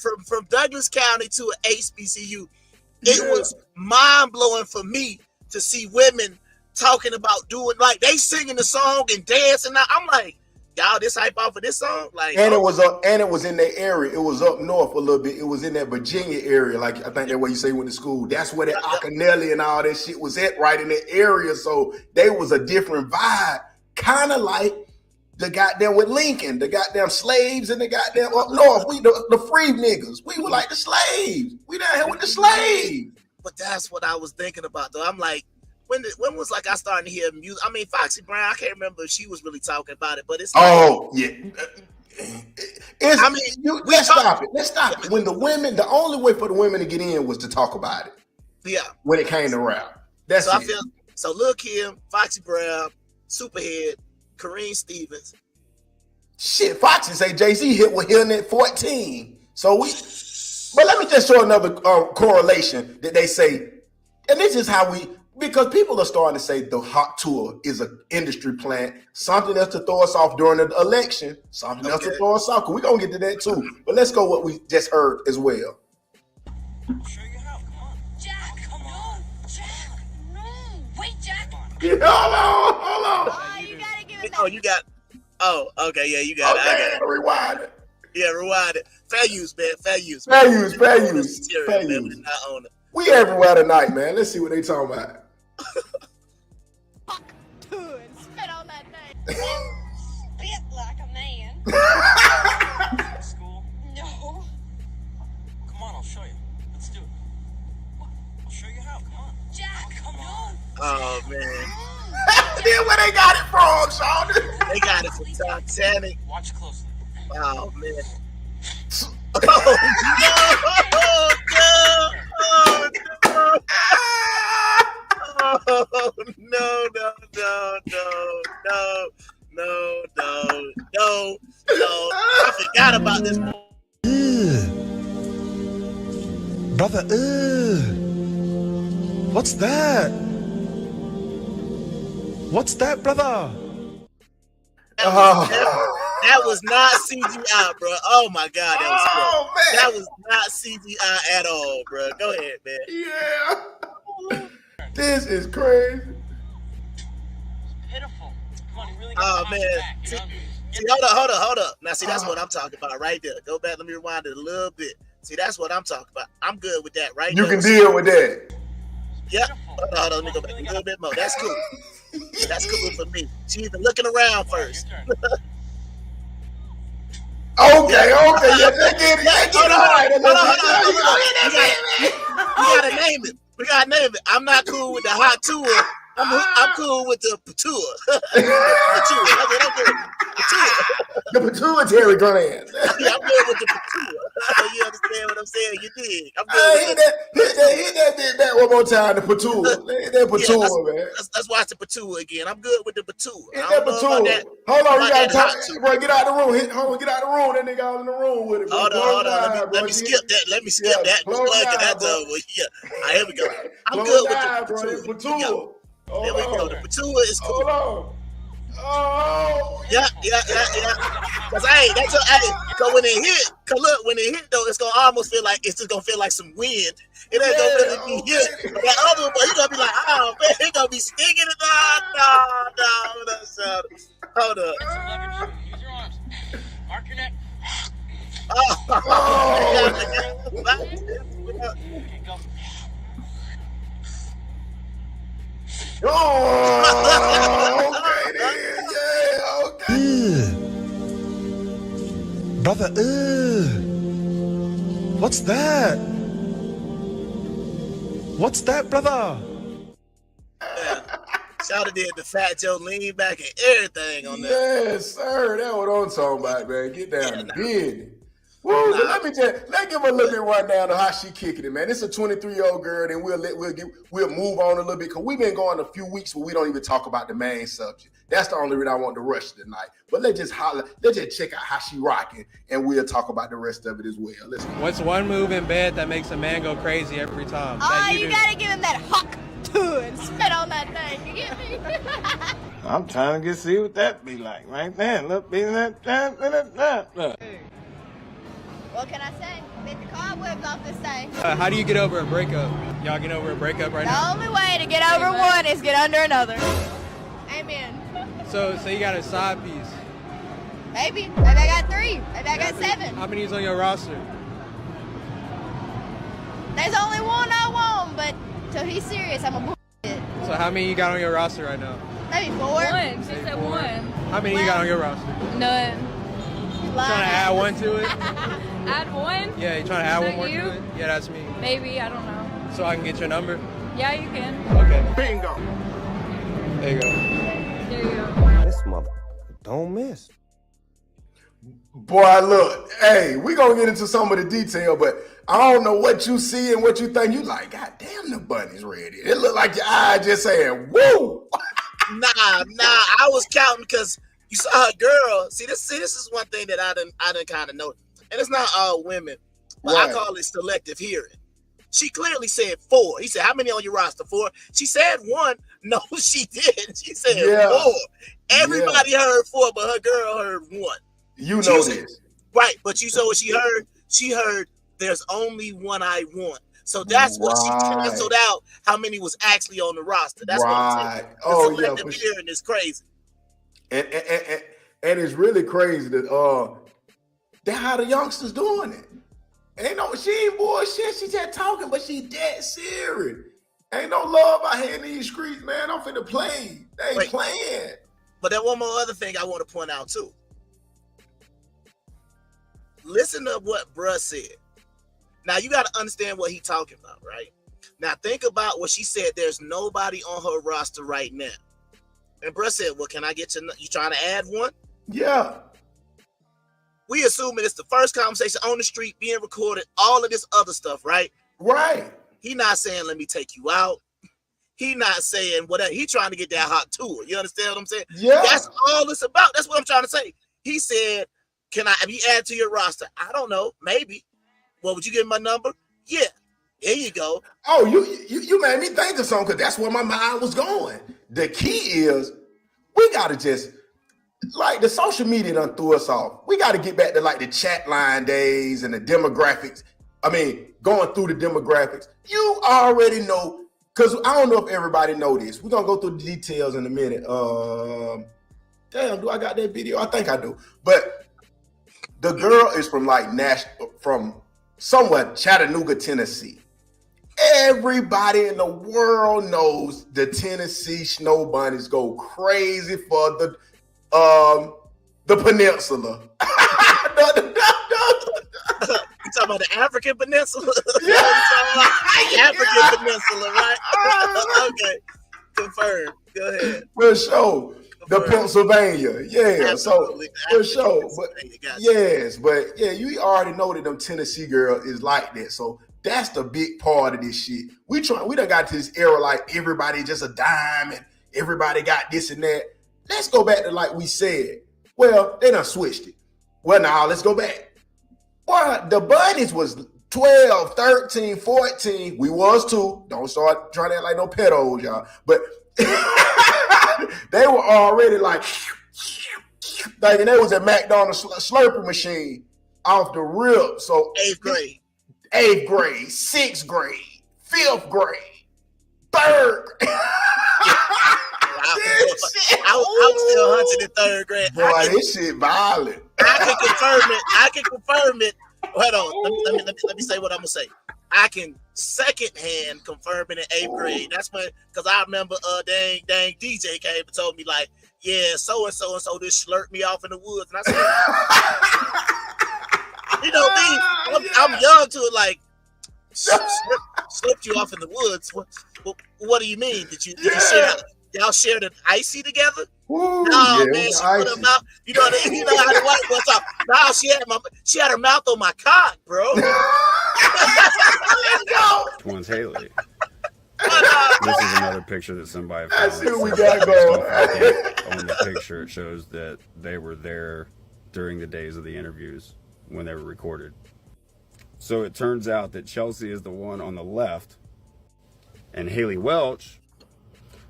Douglas County to an HBCU. It was mind blowing for me to see women talking about doing like they singing the song and dancing. I'm like, y'all this hype off of this song, like. And it was in that area. It was up north a little bit. It was in that Virginia area, like I think that way you say you went to school. That's where that Akinyele and all that shit was at, right in that area. So they was a different vibe, kind of like the goddamn with Lincoln, the goddamn slaves and the goddamn up north. We the free niggas. We were like the slaves. We down here with the slaves. But that's what I was thinking about, though. I'm like, when was like I started to hear music? I mean, Foxy Brown. I can't remember if she was really talking about it, but it's like, I mean, let's stop it. Let's stop it. When the only way for the women to get in was to talk about it. Yeah. When it came to rap, that's so it. I feel so. Lil' Kim, Foxy Brown, Superhead, Kareem Stevens. Shit, Foxy say Jay-Z hit with him at 14. So but let me just show another correlation that they say, and this is how because people are starting to say the hot tour is an industry plant, something else to throw us off during the election, something else to throw us off. We're going to get to that too. But let's go what we just heard as well. I'll show you how. Come on. Jack, come on. Jack, no. Wait, Jack. Yeah, hold on. Oh, you gotta give it Oh, you got. Oh, okay, yeah, you got it. I got it. Rewind it. Yeah, rewind it. Fair use, man. Fair use. Fair use. Fair man. use. We not own it. We everywhere tonight, man. Let's see what they talking about. fuck to and spit on that thing. Spit like a man. School? No. Come on, I'll show you. Let's do it. I'll show you how. Come on. Jack, come on. Oh, man. Then where they got it from, Sean? They got it from Titanic. Watch closely. Oh, man. Oh, no. I forgot about this. Brother, what's that? What's that, brother? That was not CGI, bro. Oh my God, that was crazy. Man. That was not CGI at all, bro. Go ahead, man. Yeah. This is crazy. Pitiful. Come on, you really Oh got man. back, you know? See, hold up. Now, see, that's what I'm talking about right there. Go back. Let me rewind it a little bit. See, that's what I'm talking about. I'm good with that, right? You there. can deal with that. Yep. Hold on. Let me go back a little bit more. That's cool. That's cool for me. She even looking around first. Okay. Yeah, they get it. Hold on. We gotta name it. I'm not cool with the hot tour. I'm cool with the patua. The pituitary gland. Yeah, I'm good with the patua. You understand what I'm saying? You dig? I'm good Hit with that bit back one more time. The patua. Hit that patua, man. Let's watch the patua again. I'm good with the patua. Hit that patua. Hold on, you gotta talk. Bro, get out the room. Get out the room. That nigga out in the room with it. Bro. Hold on. Let me skip that. Let me skip that. Just plug it. That's over. Yeah. All right, here we go. I'm good with the patua. There we go. The patua is cool. Hold on. Oh. Yeah. Cause that's cause when it hit, when it hit though, it's gonna almost feel like it's just gonna feel like some wind. It ain't gonna really be hit. But that other one, you gonna be like, oh man, it gonna be stinging it. No. Hold up. Use your arms. Mark your neck. Okay. Brother, what's that? What's that, brother? Yeah. Shouta did the Fat Joe lean back and everything on that. Yes, sir. That's what I'm talking about, man. Get down to business. Woo, but let's give her a little bit rundown of how she kicking it, man. It's a 23-year-old girl, and we'll move on a little bit because we've been going a few weeks where we don't even talk about the main subject. That's the only reason I want to rush tonight. But let's just check out how she rocking, and we'll talk about the rest of it as well. Let's go. What's one move in bed that makes a man go crazy every time? Oh, you gotta give him that huck to and spit on that thing. You get me? I'm trying to see what that be like right there. Look, be that. What can I say? Get the cobwebs off this thing. How do you get over a breakup? Y'all get over a breakup right now? The only way to get over one is get under another. Amen. So you got a side piece. Maybe I got 3. Maybe I got 7. How many is on your roster? There's only one I want, but till he's serious, I'm a bullshit. So how many you got on your roster right now? Maybe 4. 1. She said 1. How many you got on your roster? None. You trying to add one to it? Add 1? Yeah, you trying to add one more you? to it? Yeah, that's me. Maybe, I don't know. So I can get your number? Yeah, you can. Okay. Bingo. There you go. There you go. This mother don't miss. Boy, look, hey, we gonna get into some of the detail, but I don't know what you see and what you think. You like, God damn, the bunny's ready. It look like your eye just saying, woo. Nah, I was counting because you saw a girl. See, this is one thing that I didn't kind of know, and it's not all women, but Right. I call it selective hearing. She clearly said 4. He said, "How many on your roster?" 4. She said 1. No, she didn't. She said 4. Everybody heard 4, but her girl heard 1. You know this. Right, but you saw what she heard? She heard there's only one I want. So that's what she canceled out how many was actually on the roster. That's what I'm saying. Oh, yeah. The hearing is crazy. And it's really crazy that that's how the youngsters doing it. She ain't bullshit. She just talking, but she dead serious. Ain't no love out here in these streets, man. I'm finna play. They ain't playing. But then one more other thing I want to point out too. Listen to what bruh said. Now you got to understand what he talking about, right? Now think about what she said. There's nobody on her roster right now. And bruh said, well, can I get you trying to add one? Yeah. We assuming it's the first conversation on the street being recorded, all of this other stuff, right? Right. He not saying, let me take you out. He not saying whatever. He trying to get that hot tour. You understand what I'm saying? Yeah. That's all it's about. That's what I'm trying to say. He said, can I be added to your roster? I don't know. Maybe. Well, would you give me my number? Yeah. There you go. Oh, you made me think of something because that's where my mind was going. The key is we got to just, like, the social media done threw us off. We got to get back to like the chat line days and the demographics. I mean, going through the demographics. You already know, because I don't know if everybody know this. We're going to go through the details in a minute. Damn, do I got that video? I think I do. But the girl is from from somewhere, Chattanooga, Tennessee. Everybody in the world knows the Tennessee snow bunnies go crazy for the peninsula. You talking about the African peninsula? Yeah. African peninsula, right? Okay. Confirmed. Go ahead. For sure. The Pennsylvania. Yeah. Absolutely. So for sure. But gotcha. yes, but yeah, you already know that them Tennessee girl is like that. So that's the big part of this shit. We done got to this era like everybody just a dime and everybody got this and that. Let's go back to like we said. Well, they done switched it. Well, now let's go back. Boy, the bunnies was 12, 13, 14. We was too. Don't start trying to act like no pedos, y'all. But they were already like thinking they was a McDonald's slurping machine off the rip. So 8th grade. 8th grade, 6th grade, 5th grade, 3rd grade. I was still hunting in 3rd grade. Boy, this shit violent. I can confirm it. Hold on. Let me say what I'm gonna say. I can secondhand confirm it in 8th grade. That's when, because I remember dang DJ came and told me like, yeah, so and so just slurped me off in the woods. And I said, you know me, I'm young to it, like slipped you off in the woods. What do you mean? Did you share? Y'all shared an icy together? Ooh, no, yeah, man, she put her mouth. You know how the white boy talk. No, she had her mouth on my cock, bro. Let's go. One's Haley. This is another picture that somebody found. That's who we got going. On the picture, it shows that they were there during the days of the interviews when they were recorded. So it turns out that Chelsea is the one on the left, and Haley Welch.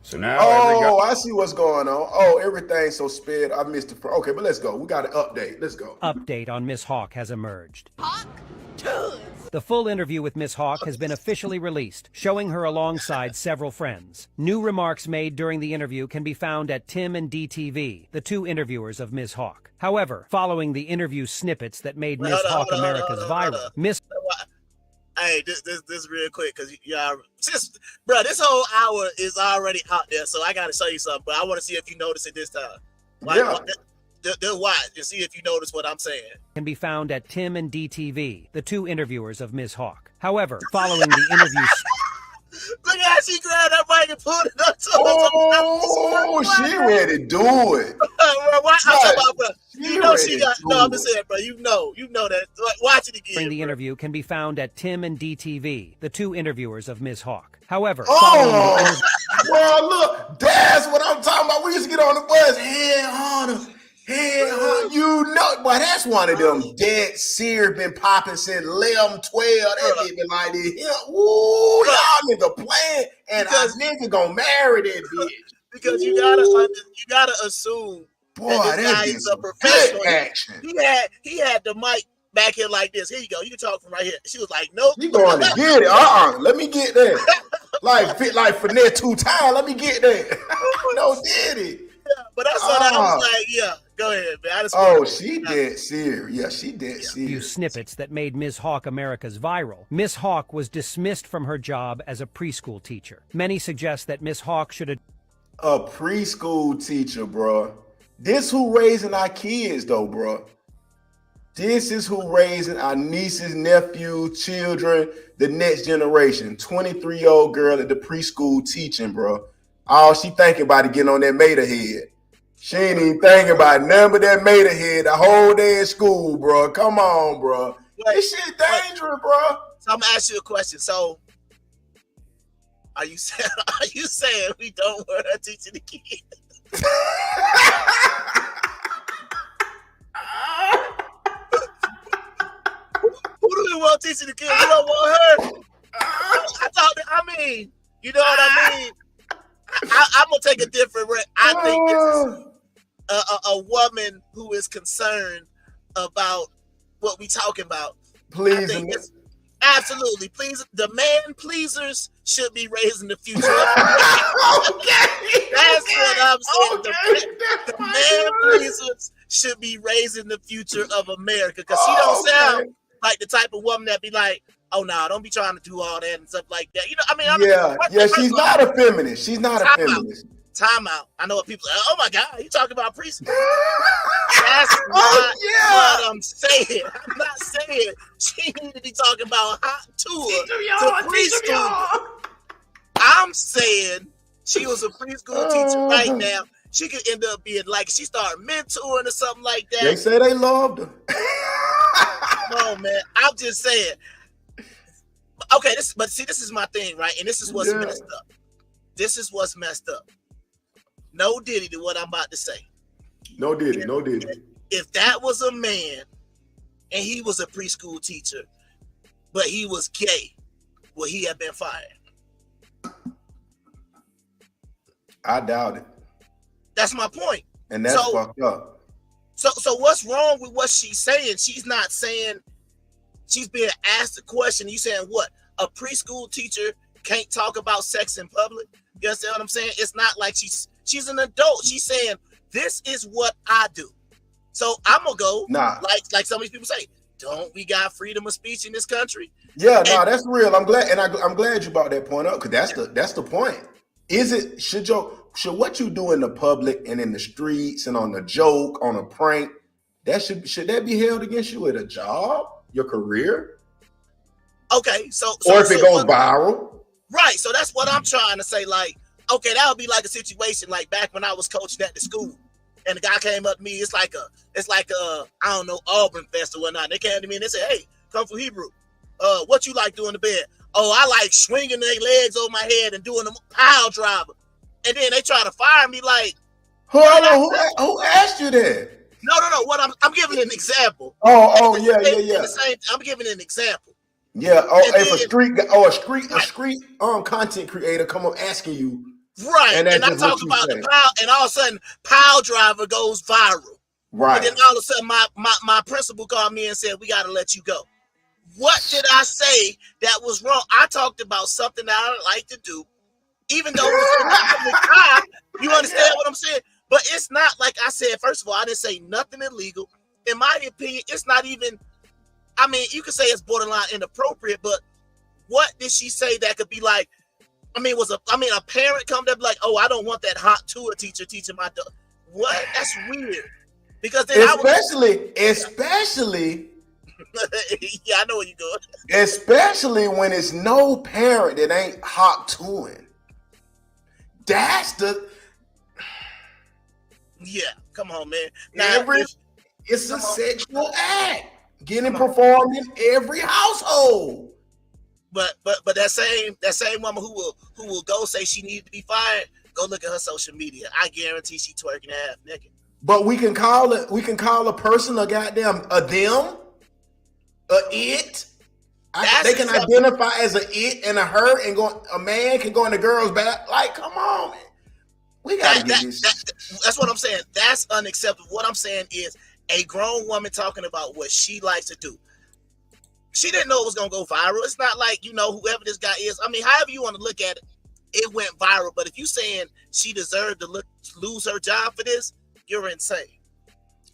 So now, I see what's going on. Oh, everything's so sped. I missed it. Okay, but let's go. We got an update. Let's go. Update on Miss Hawk has emerged. The full interview with Miss Hawk has been officially released, showing her alongside several friends. New remarks made during the interview can be found at Tim and DTV, the two interviewers of Miss Hawk. However, following the interview snippets that made Miss Hawk America's viral, Miss... Hey, this real quick because y'all just, bro, this whole hour is already out there, so I gotta show you something. But I want to see if you notice it this time. Like, watch and see if you notice what I'm saying. Can be found at Tim and DTV, the two interviewers of Ms. Hawk. However, following the interview. Look at how she grabbed that mic and pulled it up to Oh, she ready to do it. You know she got. No, I'm just saying, bro. You know that. Watch it again. The interview can be found at Tim and DTV, the two interviewers of Ms. Hawk. However, well, look, that's what I'm talking about. We used to get on the bus. You know, boy, that's one of them dead series been popping since 11, 12. That bitch been like this. Ooh, y'all nigga playing, and a nigga gonna marry that bitch. Because you gotta assume boy, that this guy is a professional. Action. He had the mic back here like this. Here you go. You can talk from right here. She was like, nope. You going to get it? Let me get that. like finesse 2 times. Let me get that. No, did it? Yeah, but I saw that. I was like, yeah. Go ahead, man. She dead serious. Yeah, she dead serious. Few snippets that made Ms. Hawk America's viral. Ms. Hawk was dismissed from her job as a preschool teacher. Many suggest that Ms. Hawk should have... A preschool teacher, bro. This who raising our kids, though, bro. This is who raising our nieces, nephews, children, the next generation. 23-year-old girl at the preschool teaching, bro. All she thinking about is getting on that mater head. She ain't even thinking about nothing but that mater head the whole day in school, bro. Come on, bro. This shit dangerous, bro. So I'm gonna ask you a question. So, are you saying we don't want her teaching the kids? Who do we want teaching the kids? We don't want her. You know what I mean? I'm gonna take a different route. I think this is a woman who is concerned about what we talking about. Please, absolutely. Please, the man pleasers should be raising the future. That's what I'm saying. The man pleasers should be raising the future of America because she don't sound like the type of woman that be like, oh no, don't be trying to do all that and stuff like that. You know, I mean, she's not a feminist. She's not a feminist. Time out. I know what people say. Oh my God, you talking about preschool? That's not what I'm saying. I'm not saying she need to be talking about hot tour to preschool. I'm saying she was a preschool teacher right now. She could end up being like she started mentoring or something like that. They say they loved her. No, man. I'm just saying. Okay, this is my thing, right? And this is what's messed up. This is what's messed up. No diddy to what I'm about to say. No diddy. If that was a man and he was a preschool teacher, but he was gay, would he have been fired? I doubt it. That's my point. And that's fucked up. So what's wrong with what she's saying? She's not saying, she's being asked a question. You saying what? A preschool teacher can't talk about sex in public? You understand what I'm saying? It's not like she's an adult. She's saying, this is what I do. So I'm gonna go like some of these people say, don't we got freedom of speech in this country? Yeah, that's real. I'm glad, and I'm glad you brought that point up because that's the point. Should what you do in the public and in the streets and on a joke, on a prank, should that be held against you at a job, your career? Okay, or if it goes viral. Right. So that's what I'm trying to say. Like, okay, that would be like a situation like back when I was coaching at the school and the guy came up to me. It's like I don't know, Auburn Fest or whatnot. They came to me and they said, hey, Kung Fu Hebrew, what you like doing in bed? Oh, I like swinging their legs over my head and doing a pile driver. And then they try to fire me like, who asked you that? No. What I'm giving an example. Yeah. I'm giving an example. Yeah. If a street content creator come up asking you, right? And I talk about the pile, and all of a sudden, pile driver goes viral. Right. And then all of a sudden, my principal called me and said, "We got to let you go." What did I say that was wrong? I talked about something that I like to do, even though it was in the public eye. You understand what I'm saying? But it's not like I said. First of all, I didn't say nothing illegal. In my opinion, it's not even. I mean, you could say it's borderline inappropriate, but what did she say that could be like? I mean, a parent come to be like, oh, I don't want that hot tour teacher teaching my daughter. What? That's weird. Because then especially, yeah, I know where you're going. Especially when it's no parent that ain't hot touring. That's the. Yeah, come on, man. Now, it's a sexual act getting performed in every household. But that same woman who will go say she needed to be fired, go look at her social media. I guarantee she twerking half naked. But we can call a person a goddamn a them, a it. They can identify as a it and a her, and a man can go in the girl's back. Like, come on, man. We gotta get this. That's what I'm saying. That's unacceptable. What I'm saying is a grown woman talking about what she likes to do. She didn't know it was gonna go viral. It's not like, whoever this guy is. I mean, however you want to look at it, it went viral. But if you're saying she deserved to lose her job for this, you're insane.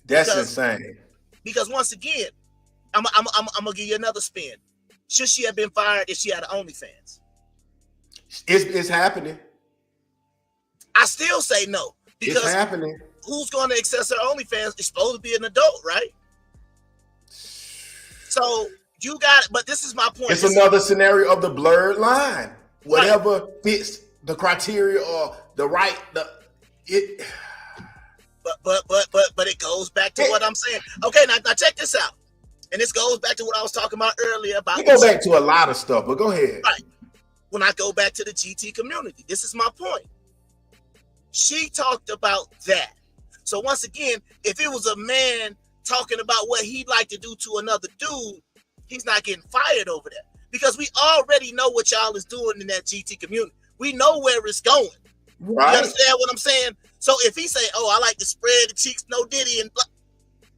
That's insane. Because once again, I'm gonna give you another spin. Should she have been fired if she had an OnlyFans? It's happening. I still say no. Because it's happening. Who's going to access her OnlyFans? It's supposed to be an adult, right? So you got it. But this is my point. It's another scenario of the blurred line. Whatever fits the criteria or the right. But it goes back to what I'm saying. Okay, now check this out. And this goes back to what I was talking about earlier about. We go back to a lot of stuff, but go ahead. Right. When I go back to the GT community, this is my point. She talked about that. So once again, if it was a man talking about what he'd like to do to another dude, he's not getting fired over that. Because we already know what y'all is doing in that GT community. We know where it's going. Right. You understand what I'm saying? So if he say, oh, I like to spread the cheeks, no diddy, and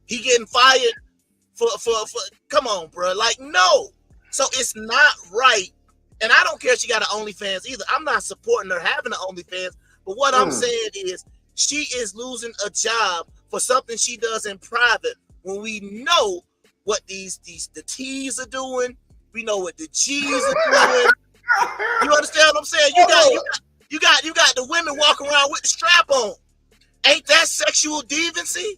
he getting fired for come on, bro. Like, no. So it's not right. And I don't care if she got an OnlyFans either. I'm not supporting her having an OnlyFans. But what I'm saying is she is losing a job for something she does in private when we know what the T's are doing. We know what the G's are doing. You understand what I'm saying? You got the women walking around with the strap on. Ain't that sexual deviancy?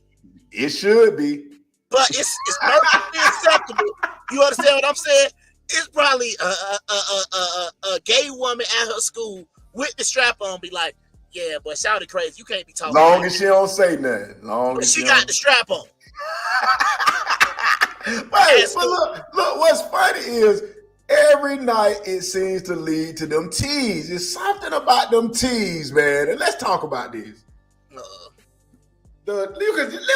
It should be. But it's perfectly acceptable. You understand what I'm saying? It's probably a gay woman at her school with the strap on be like, yeah, but shout it crazy. You can't be talking. Long as she don't say nothing. She got the strap on. Wait, but look, what's funny is every night it seems to lead to them teas. It's something about them teas, man. And let's talk about this. You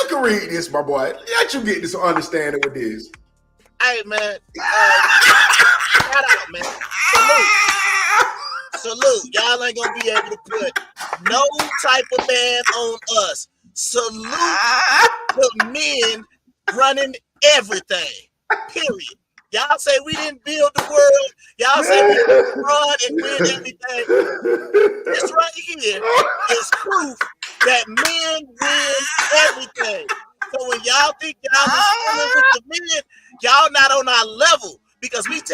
can read this, my boy. Let you get this understanding with this. Hey, man. Shout out, man. Salute. Y'all ain't gonna be able to put no type of ban on us. Salute the men running everything. Period. Y'all say we didn't build the world. Y'all say we didn't run and win everything. This right here is proof that men win everything. So when y'all think y'all is dealing with the men, y'all not on our level because it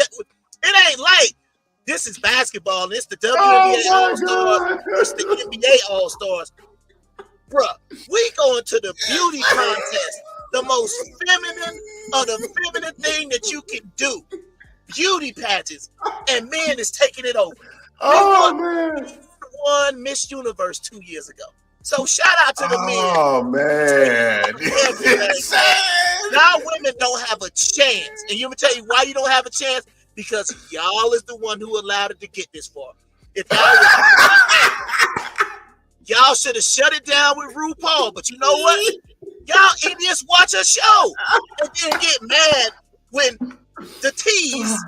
ain't like this is basketball and it's the WNBA All-Stars versus the NBA All-Stars. Bruh, we going to the beauty contest, the most feminine of the feminine thing that you can do. Beauty pageants, and men is taking it over. Man. Won Miss Universe 2 years ago. So shout out to the men. Oh, man. Y'all women don't have a chance. And you me tell you why you don't have a chance? Because y'all is the one who allowed it to get this far. If y'all should have shut it down with RuPaul. But you know what? Y'all idiots watch a show and then get mad when the T's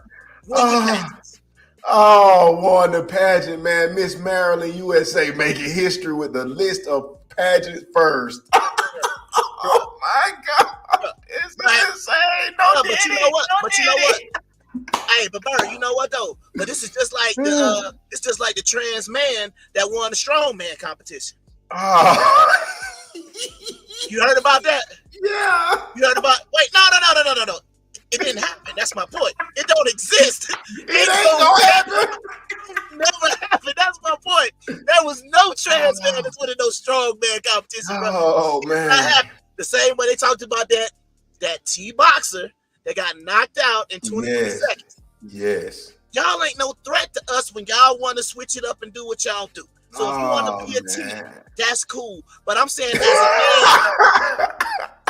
win the pageants. Won the pageant, man. Miss Maryland, USA, making history with the list of pageants first. Oh my God, it's insane. But you know what? Hey, but Bird, you know what though? But this is just like the trans man that won the strongman competition. Oh. You heard about that? Yeah. You heard about? Wait, no. It didn't happen. That's my point. It don't exist. It ain't bro. Oh It's not man. happening. The same way they talked about that T boxer that got knocked out in 23 seconds. Yes. Y'all ain't no threat to us when y'all want to switch it up and do what y'all do. So if you want to be a T, that's cool. But I'm saying as a man,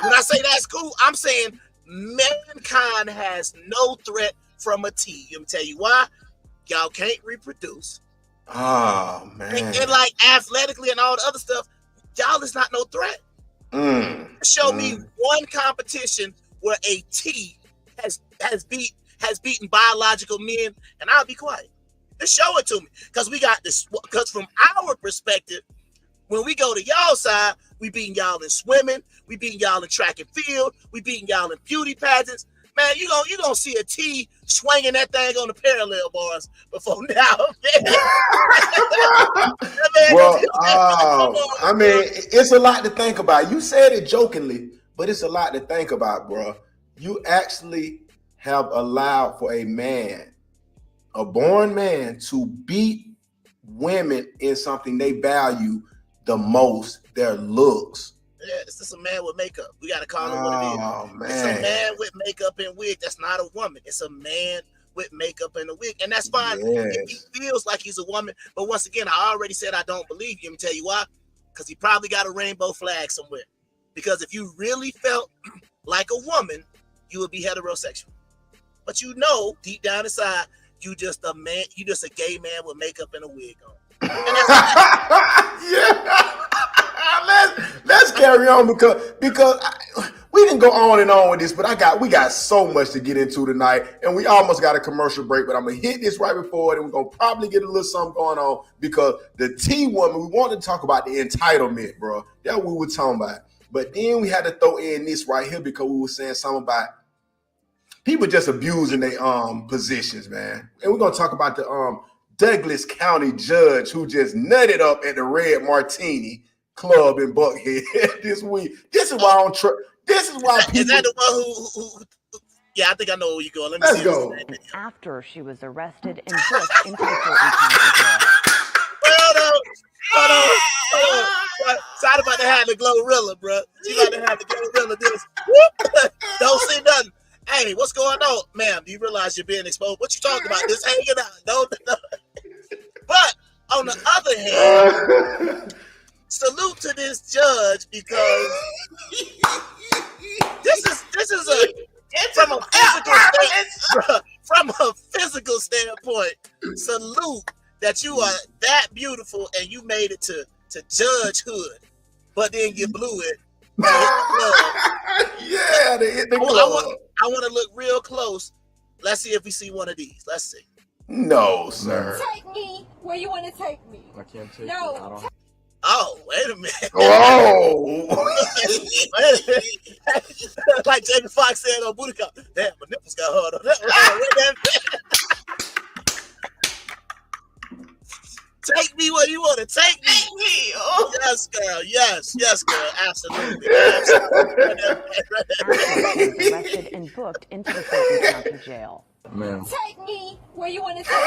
when I say that's cool, I'm saying mankind has no threat from a T. Let me tell you why. Y'all can't reproduce. Oh man. And like athletically and all the other stuff, y'all is not no threat. Show me one competition where a T has beaten biological men, and I'll be quiet. Just show it to me, because we got this. Because from our perspective, when we go to y'all side, we beating y'all in swimming, we beating y'all in track and field, we beating y'all in beauty pageants. Man, you gonna see a T swinging that thing on the parallel bars before now. Well, I mean, it's a lot to think about. You said it jokingly, but it's a lot to think about, bro. You actually have allowed for a man, a born man, to beat women in something they value the most, their looks. Yeah, it's just a man with makeup. We got to call it what it is. Man. It's a man with makeup and wig. That's not a woman. It's a man with makeup and a wig. And that's fine if he feels like he's a woman. But once again, I already said I don't believe you. Let me tell you why. Because he probably got a rainbow flag somewhere. Because if you really felt like a woman, you would be heterosexual. But you know, deep down inside, you just a man, you just a gay man with makeup and a wig on. And yeah. Let's carry on because we can go on and on with this, but we got so much to get into tonight, and we almost got a commercial break. But I'm gonna hit this right before it, and we're gonna probably get a little something going on because the T woman. We want to talk about the entitlement, bro. That's what we were talking about. But then we had to throw in this right here because we were saying something about people just abusing their positions, man. And we're gonna talk about the Douglas County judge who just nutted up at the Red Martini Club in Buckhead this week. This is why this is why people. Is that the one who yeah, I think I know where you're going. Let's go. After she was arrested and booked into the Fulton County Jail. Hold on. Sorry about to have the Glorilla, bro. She about to have the Glorilla this. Whoop. Don't see nothing. Hey, what's going on? Ma'am, do you realize you're being exposed? What you talking about? Just hanging out. No. But on the other hand, salute to this judge because this is from a physical standpoint, salute that you are that beautiful and you made it to judgehood, but then you blew it. Yeah, they hit the club. I want to look real close. Let's see if we see one of these. Let's see. No, sir. Take me where you want to take me. I can't take no. you. Oh, wait a minute. Oh. Like Jamie Foxx said on Booty Call. Damn, my nipples got hard on that. Take me where you want to take me. Take me. Oh. Yes, girl. Yes, girl. Absolutely. Arrested and booked into the Fulton County Jail. Ma'am. Take me where you want to take me.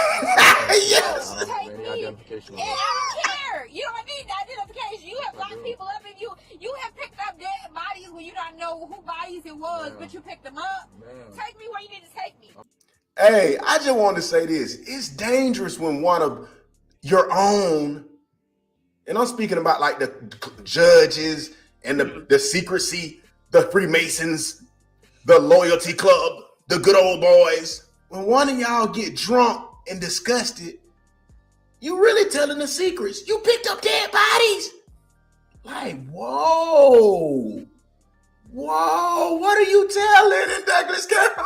Yes. Take me. Identification. And I don't care. You don't need identification. You have locked people up and you have picked up dead bodies when you don't know who bodies it was, but you picked them up. Take me where you need to take me. Hey, I just want to say this. It's dangerous when one of your own, and I'm speaking about like the judges and the secrecy, the Freemasons, the loyalty club, the good old boys. When one of y'all get drunk and disgusted, you really telling the secrets. You picked up dead bodies. Like, whoa, what are you telling in Douglas County?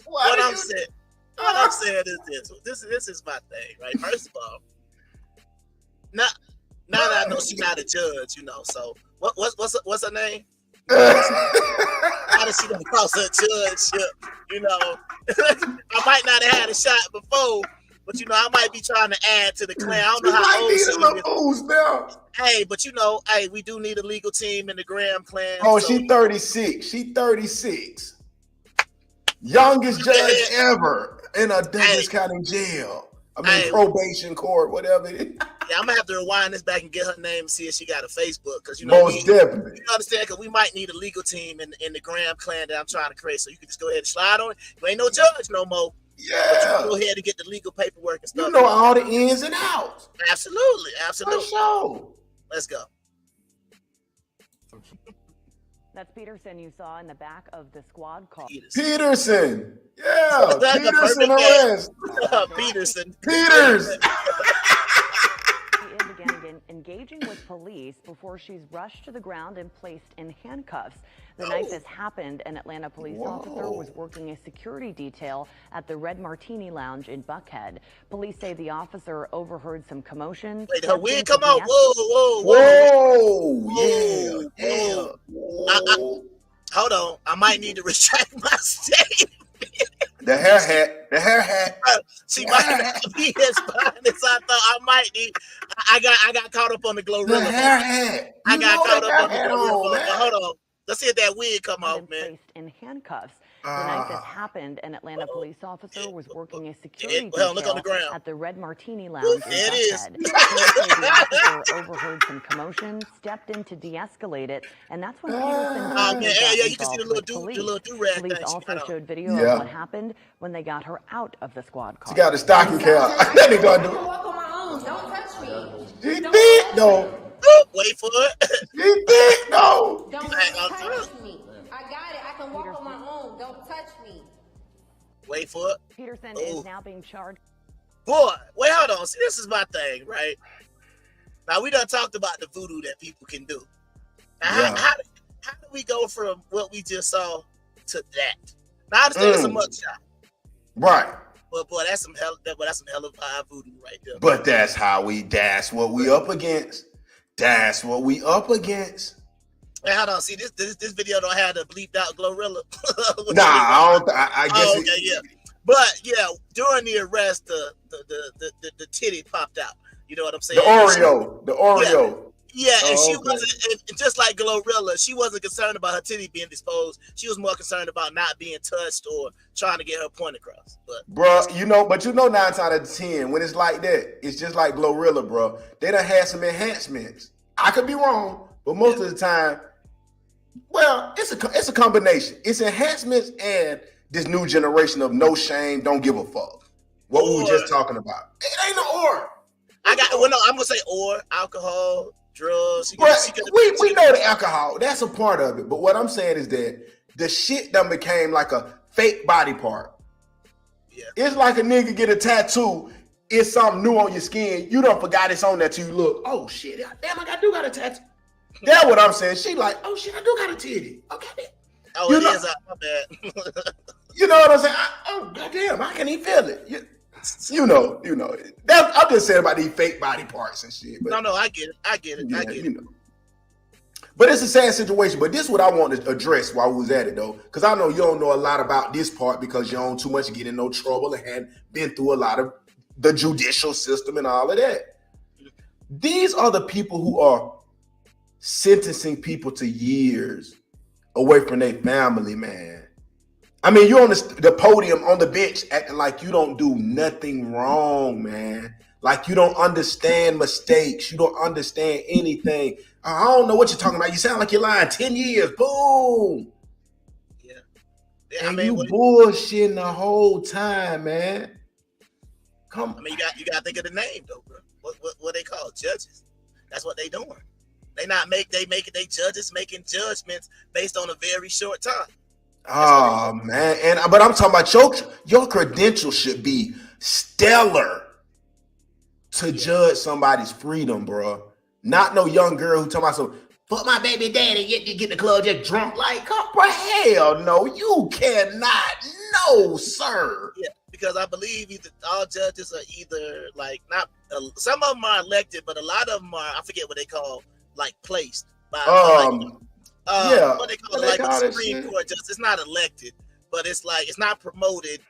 What I'm saying is this is my thing, right? First of all, now that I know she's not a judge, you know. So what's her name? How did she not cross her judgeship? You know, I might not have had a shot before, but you know, I might be trying to add to the clan. I don't know how old she is now. Hey, but you know, hey, we do need a legal team in the Graham clan. Oh, so. She's 36. She's 36. Youngest judge ever in a Douglas County jail. probation court, whatever it is. Yeah, I'm gonna have to rewind this back and get her name and see if she got a Facebook, because Most definitely. You understand? Because we might need a legal team in the Graham clan that I'm trying to create. So you can just go ahead and slide on it. You ain't no judge no more. Yeah. But you can go ahead and get the legal paperwork and stuff. You know all the ins and outs. Absolutely. For sure. Let's go. That's Peterson you saw in the back of the squad car. Peterson. Yeah. Peterson arrest. Peterson. Peters. She began engaging with police before she's rushed to the ground and placed in handcuffs. The night this happened, an Atlanta police officer was working a security detail at the Red Martini Lounge in Buckhead. Police say the officer overheard some commotion. Wait, her wig come out? Whoa. Hold on. I might need to retract my statement. The hair hat. She might not be as fine as I thought. I might need. I got caught up on the GloRilla. The hair hat. I got caught up on the GloRilla. Hold on. Let's see if that wig come off, man. Placed in handcuffs. The night this happened, an Atlanta police officer was working a security detail look on the ground. at the Red Martini Lounge in There it is. Buckhead. The officer overheard some commotion, stepped in to de-escalate it, and that's when Peterson you can see the little do-rag Police thing. also showed video of what happened when they got her out of the squad car. She got a stocking cap. That ain't gonna do. Walk on my own. Don't touch me. She big though. Wait for it. She big though. Don't touch me. I got it. I can walk on my own. Don't touch me. Wait for it. Peterson is now being charged. Boy, wait, hold on. See, this is my thing, right? Now, we done talked about the voodoo that people can do. Now, how do we go from what we just saw to that? Now, I understand it's a mugshot. Right. But boy, that's some hell of voodoo right there. But that's what we up against. That's what we up against. Hey, hold on. See, this video don't have the bleeped out GloRilla. Nah, I guess. Okay, yeah. But yeah, during the arrest, the titty popped out. You know what I'm saying? The Oreo. Yeah, and she wasn't, and just like GloRilla, she wasn't concerned about her titty being exposed. She was more concerned about not being touched or trying to get her point across. But bro, you know 9 out of 10 when it's like that, it's just like GloRilla, bro. They done had some enhancements. I could be wrong, but most of the time, well, it's a combination. It's enhancements and this new generation of no shame, don't give a fuck. What we were just talking about. It ain't no or. I'm gonna say alcohol, drugs. We know the alcohol. That's a part of it. But what I'm saying is that the shit done became like a fake body part. Yeah. It's like a nigga get a tattoo. It's something new on your skin. You don't forgot it's on there till you look. Oh shit! Damn, I do got a tattoo. That's what I'm saying. She like, oh shit, I do got a titty. Okay. Oh, it is. My bad. You know what I'm saying? Oh goddamn, I can't even feel it. You know. I'm just saying about these fake body parts and shit. But, no, I get it. I get it. You know. But it's a sad situation. But this is what I want to address while we was at it, though. Because I know you don't know a lot about this part because you don't too much get in no trouble and hadn't been through a lot of the judicial system and all of that. These are the people who are sentencing people to years away from their family, man. I mean, you're on the podium, on the bench, acting like you don't do nothing wrong, man. Like you don't understand mistakes. You don't understand anything. I don't know what you're talking about. You sound like you're lying. 10 years, boom. Yeah. And you bullshitting the whole time, man. Come on. I mean, you got to think of the name, though, bro. What they call judges. That's what they doing. They judges making judgments based on a very short time. Oh man, but I'm talking about your credentials should be stellar to judge somebody's freedom, bro. Not no young girl who talking about some fuck my baby daddy, get the club just drunk like, oh, bro, hell no, you cannot, no sir. Yeah, because I believe all judges are either like not. Some of them are elected, but a lot of them are, I forget what they call, like placed by. What they call it, like a Supreme Court justice. It's not elected, but it's like it's not promoted.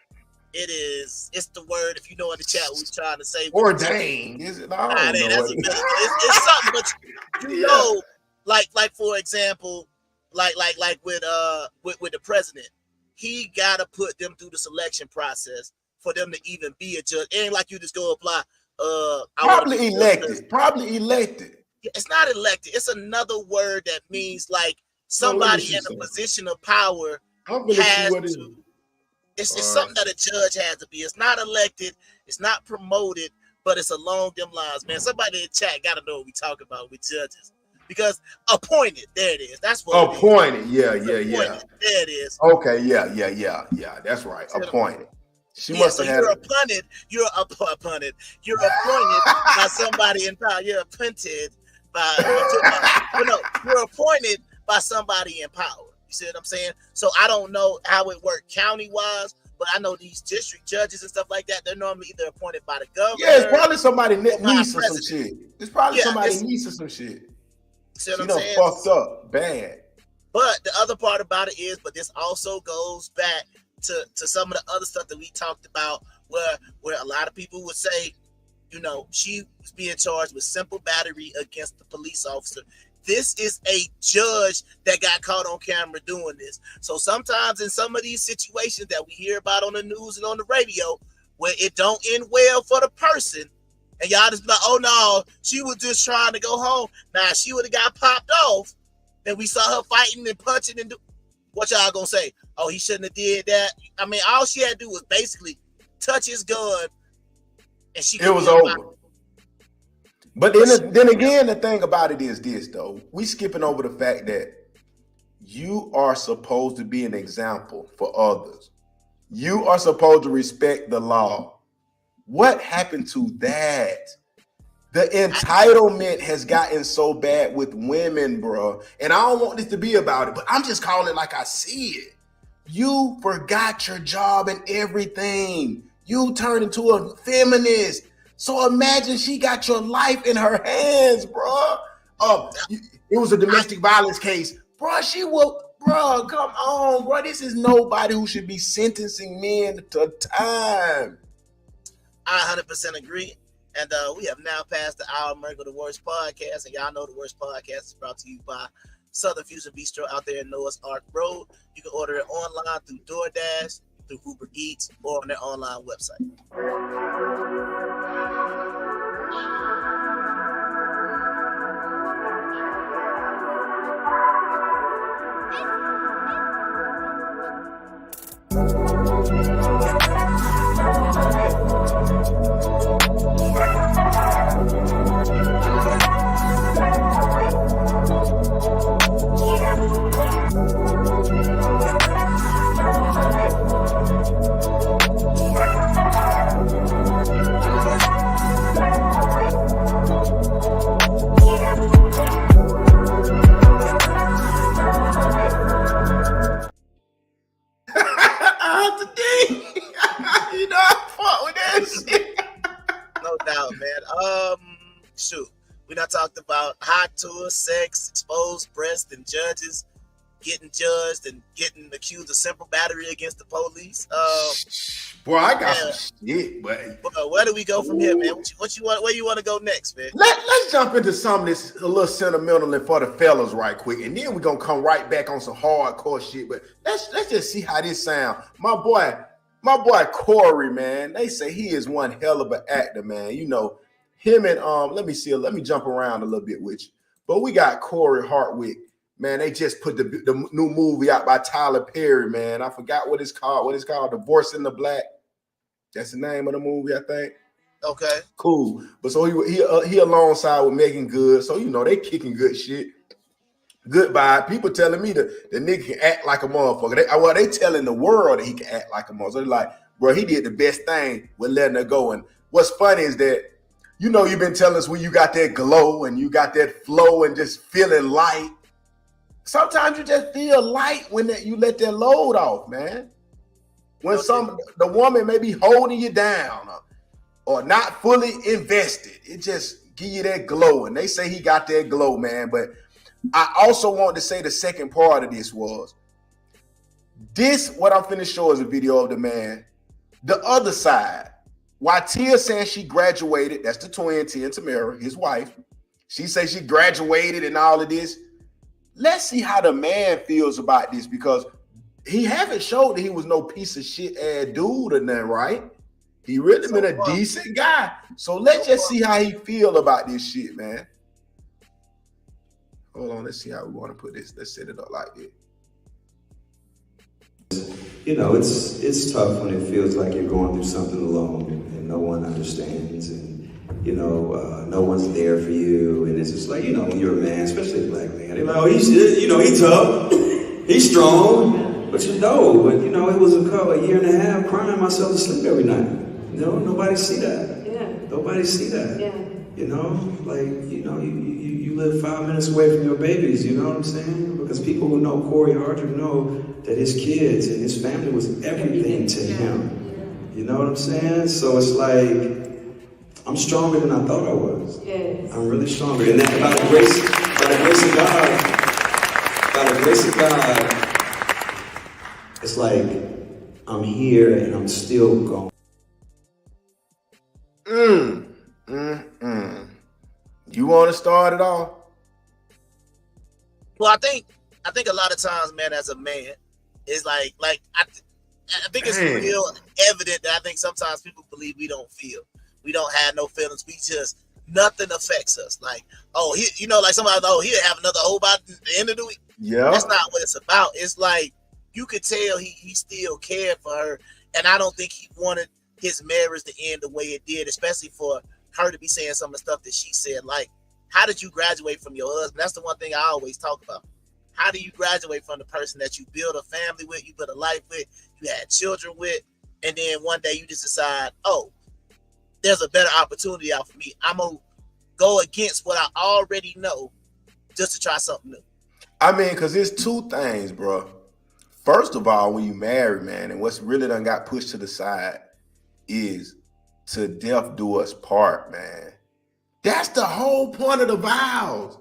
It's the word, if you know in the chat who's trying to say ordained. Is it? I don't know. It's something, but you know, like for example, like with the president, he gotta put them through the selection process for them to even be a judge. It ain't like you just go apply. Probably elected. It's not elected. It's another word that means like Well, let me somebody see in a something. position of power I'm gonna see has what it is. to. It's something that a judge has to be. It's not elected. It's not promoted, but it's along them lines, man. Somebody in the chat got to know what we talk about with judges, because appointed. There it is. That's what Appointed. Yeah. There it is. Okay. Yeah. That's right. Appointed. She must have had. You're appointed. You're appointed. You're appointed by somebody in power. You're appointed by. No, you're appointed by somebody in power. You see what I'm saying? So I don't know how it worked county wise, but I know these district judges and stuff like that, they're normally either appointed by the governor. Yeah, it's probably somebody niece or some shit. It's probably somebody niece or some shit. See what she I'm done saying? Fucked up bad. But the other part about it is, but this also goes back to some of the other stuff that we talked about, where a lot of people would say, you know, she was being charged with simple battery against the police officer. This is a judge that got caught on camera doing this. So sometimes in some of these situations that we hear about on the news and on the radio, where it don't end well for the person, and y'all just be like, oh no, she was just trying to go home. Now, she would have got popped off, and we saw her fighting and punching and do. What y'all gonna say? Oh, he shouldn't have did that. I mean, all she had to do was basically touch his gun, and it was over. But then again, the thing about it is this, though. We skipping over the fact that you are supposed to be an example for others. You are supposed to respect the law. What happened to that? The entitlement has gotten so bad with women, bro. And I don't want this to be about it, but I'm just calling it like I see it. You forgot your job and everything. You turned into a feminist. So imagine she got your life in her hands, bro. It was a domestic violence case. Bro, come on, bro. This is nobody who should be sentencing men to time. I 100% agree. And we have now passed the hour mark of the W.O.R.S.E podcast. And y'all know the W.O.R.S.E podcast is brought to you by Southern Fusion Bistro out there in Noah's Ark Road. You can order it online through DoorDash, through Uber Eats, or on their online website. You know, I fuck with that shit. No doubt, man. Shoot. We done talked about hot tours, sex, exposed breasts, and judges getting judged and getting accused of simple battery against the police. Boy, I got some shit, but where do we go from here, man? What you want? Where you want to go next, man? Let's jump into some of this a little sentimental and for the fellas right quick, and then we're gonna come right back on some hardcore shit. But let's just see how this sound. My boy Corey, man. They say he is one hell of an actor, man. You know him and let me jump around a little bit with you. But we got Corey Hartwick. Man, they just put the new movie out by Tyler Perry, man. I forgot what it's called. What it's called? Divorcing the Black. That's the name of the movie, I think. Okay. Cool. But so he alongside with Megan Good. So, you know, they kicking good shit. Good vibe. People telling me the nigga can act like a motherfucker. They telling the world that he can act like a motherfucker. So they're like, bro, he did the best thing with letting her go. And what's funny is that, you know, you've been telling us when you got that glow and you got that flow and just feeling light. Sometimes you just feel light when you let that load off, man. When the woman may be holding you down or not fully invested, it just give you that glow. And they say he got that glow, man. But I also want to say the second part of this was what I'm finna show is a video of the man. The other side, while Tia saying she graduated, that's the twin, Tia and Tamara, his wife. She says she graduated and all of this. Let's see how the man feels about this, because he haven't showed that he was no piece of shit ass dude or nothing, right? He really been a decent guy. So let's just see how he feel about this shit, man. Hold on, let's see how we want to put this. Let's set it up like this. You know, it's tough when it feels like you're going through something alone and no one understands, and you know, no one's there for you, and it's just like, you know, when you're a man, especially a black man, they're like, oh, he's tough, he's strong, but you know, it was a year and a half crying myself to sleep every night. You know, nobody see that. Yeah. Nobody see that. Yeah. You know, like, you know, you live 5 minutes away from your babies, you know what I'm saying? Because people who know Corey Hardrick know that his kids and his family was everything to him. You know what I'm saying? So it's like, I'm stronger than I thought I was. Yes. I'm really stronger. And that by the grace of God, it's like, I'm here and I'm still going. You want to start it off? Well, I think a lot of times, man, as a man, is like I think it's real evident that I think sometimes people believe we don't feel, we don't have no feelings, we just nothing affects us. Like, oh, you know, like somebody, oh, he'll have another whole by the end of the week. Yeah, that's not what it's about. It's like you could tell he still cared for her, and I don't think he wanted his marriage to end the way it did, especially for her to be saying some of the stuff that she said. Like, how did you graduate from your husband? That's the one thing I always talk about. How do you graduate from the person that you build a family with, you build a life with, you had children with, and then one day you just decide, oh, there's a better opportunity out for me. I'm going to go against what I already know just to try something new. I mean, because it's two things, bro. First of all, when you marry, man, and what's really done got pushed to the side is to death do us part, man. That's the whole point of the vows.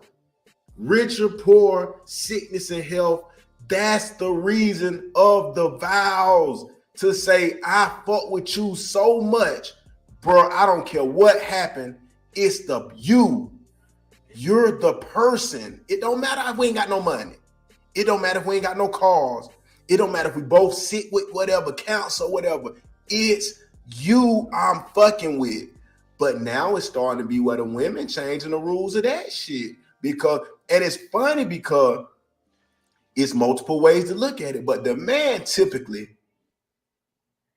Rich or poor, sickness and health. That's the reason of the vows. To say, I fuck with you so much, bro, I don't care what happened. It's the you. You're the person. It don't matter if we ain't got no money. It don't matter if we ain't got no cars. It don't matter if we both sit with whatever counts or whatever. It's you I'm fucking with. But now it's starting to be where the women changing the rules of that shit. Because, and it's funny because it's multiple ways to look at it. But the man typically,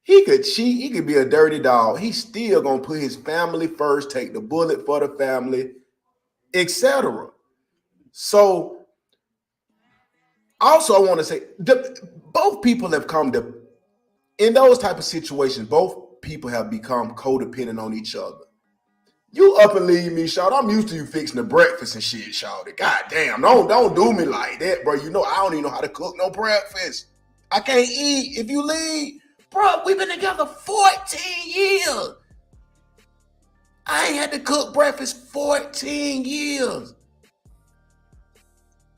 he could cheat, he could be a dirty dog. He's still gonna put his family first, take the bullet for the family, etc. So also I want to say, both people have come to, in those type of situations, both people have become codependent on each other. You up and leave me, shout. I'm used to you fixing the breakfast and shit, shout. God damn, don't do me like that, bro. You know I don't even know how to cook no breakfast. I can't eat if you leave. Bro, we've been together 14 years. I ain't had to cook breakfast 14 years.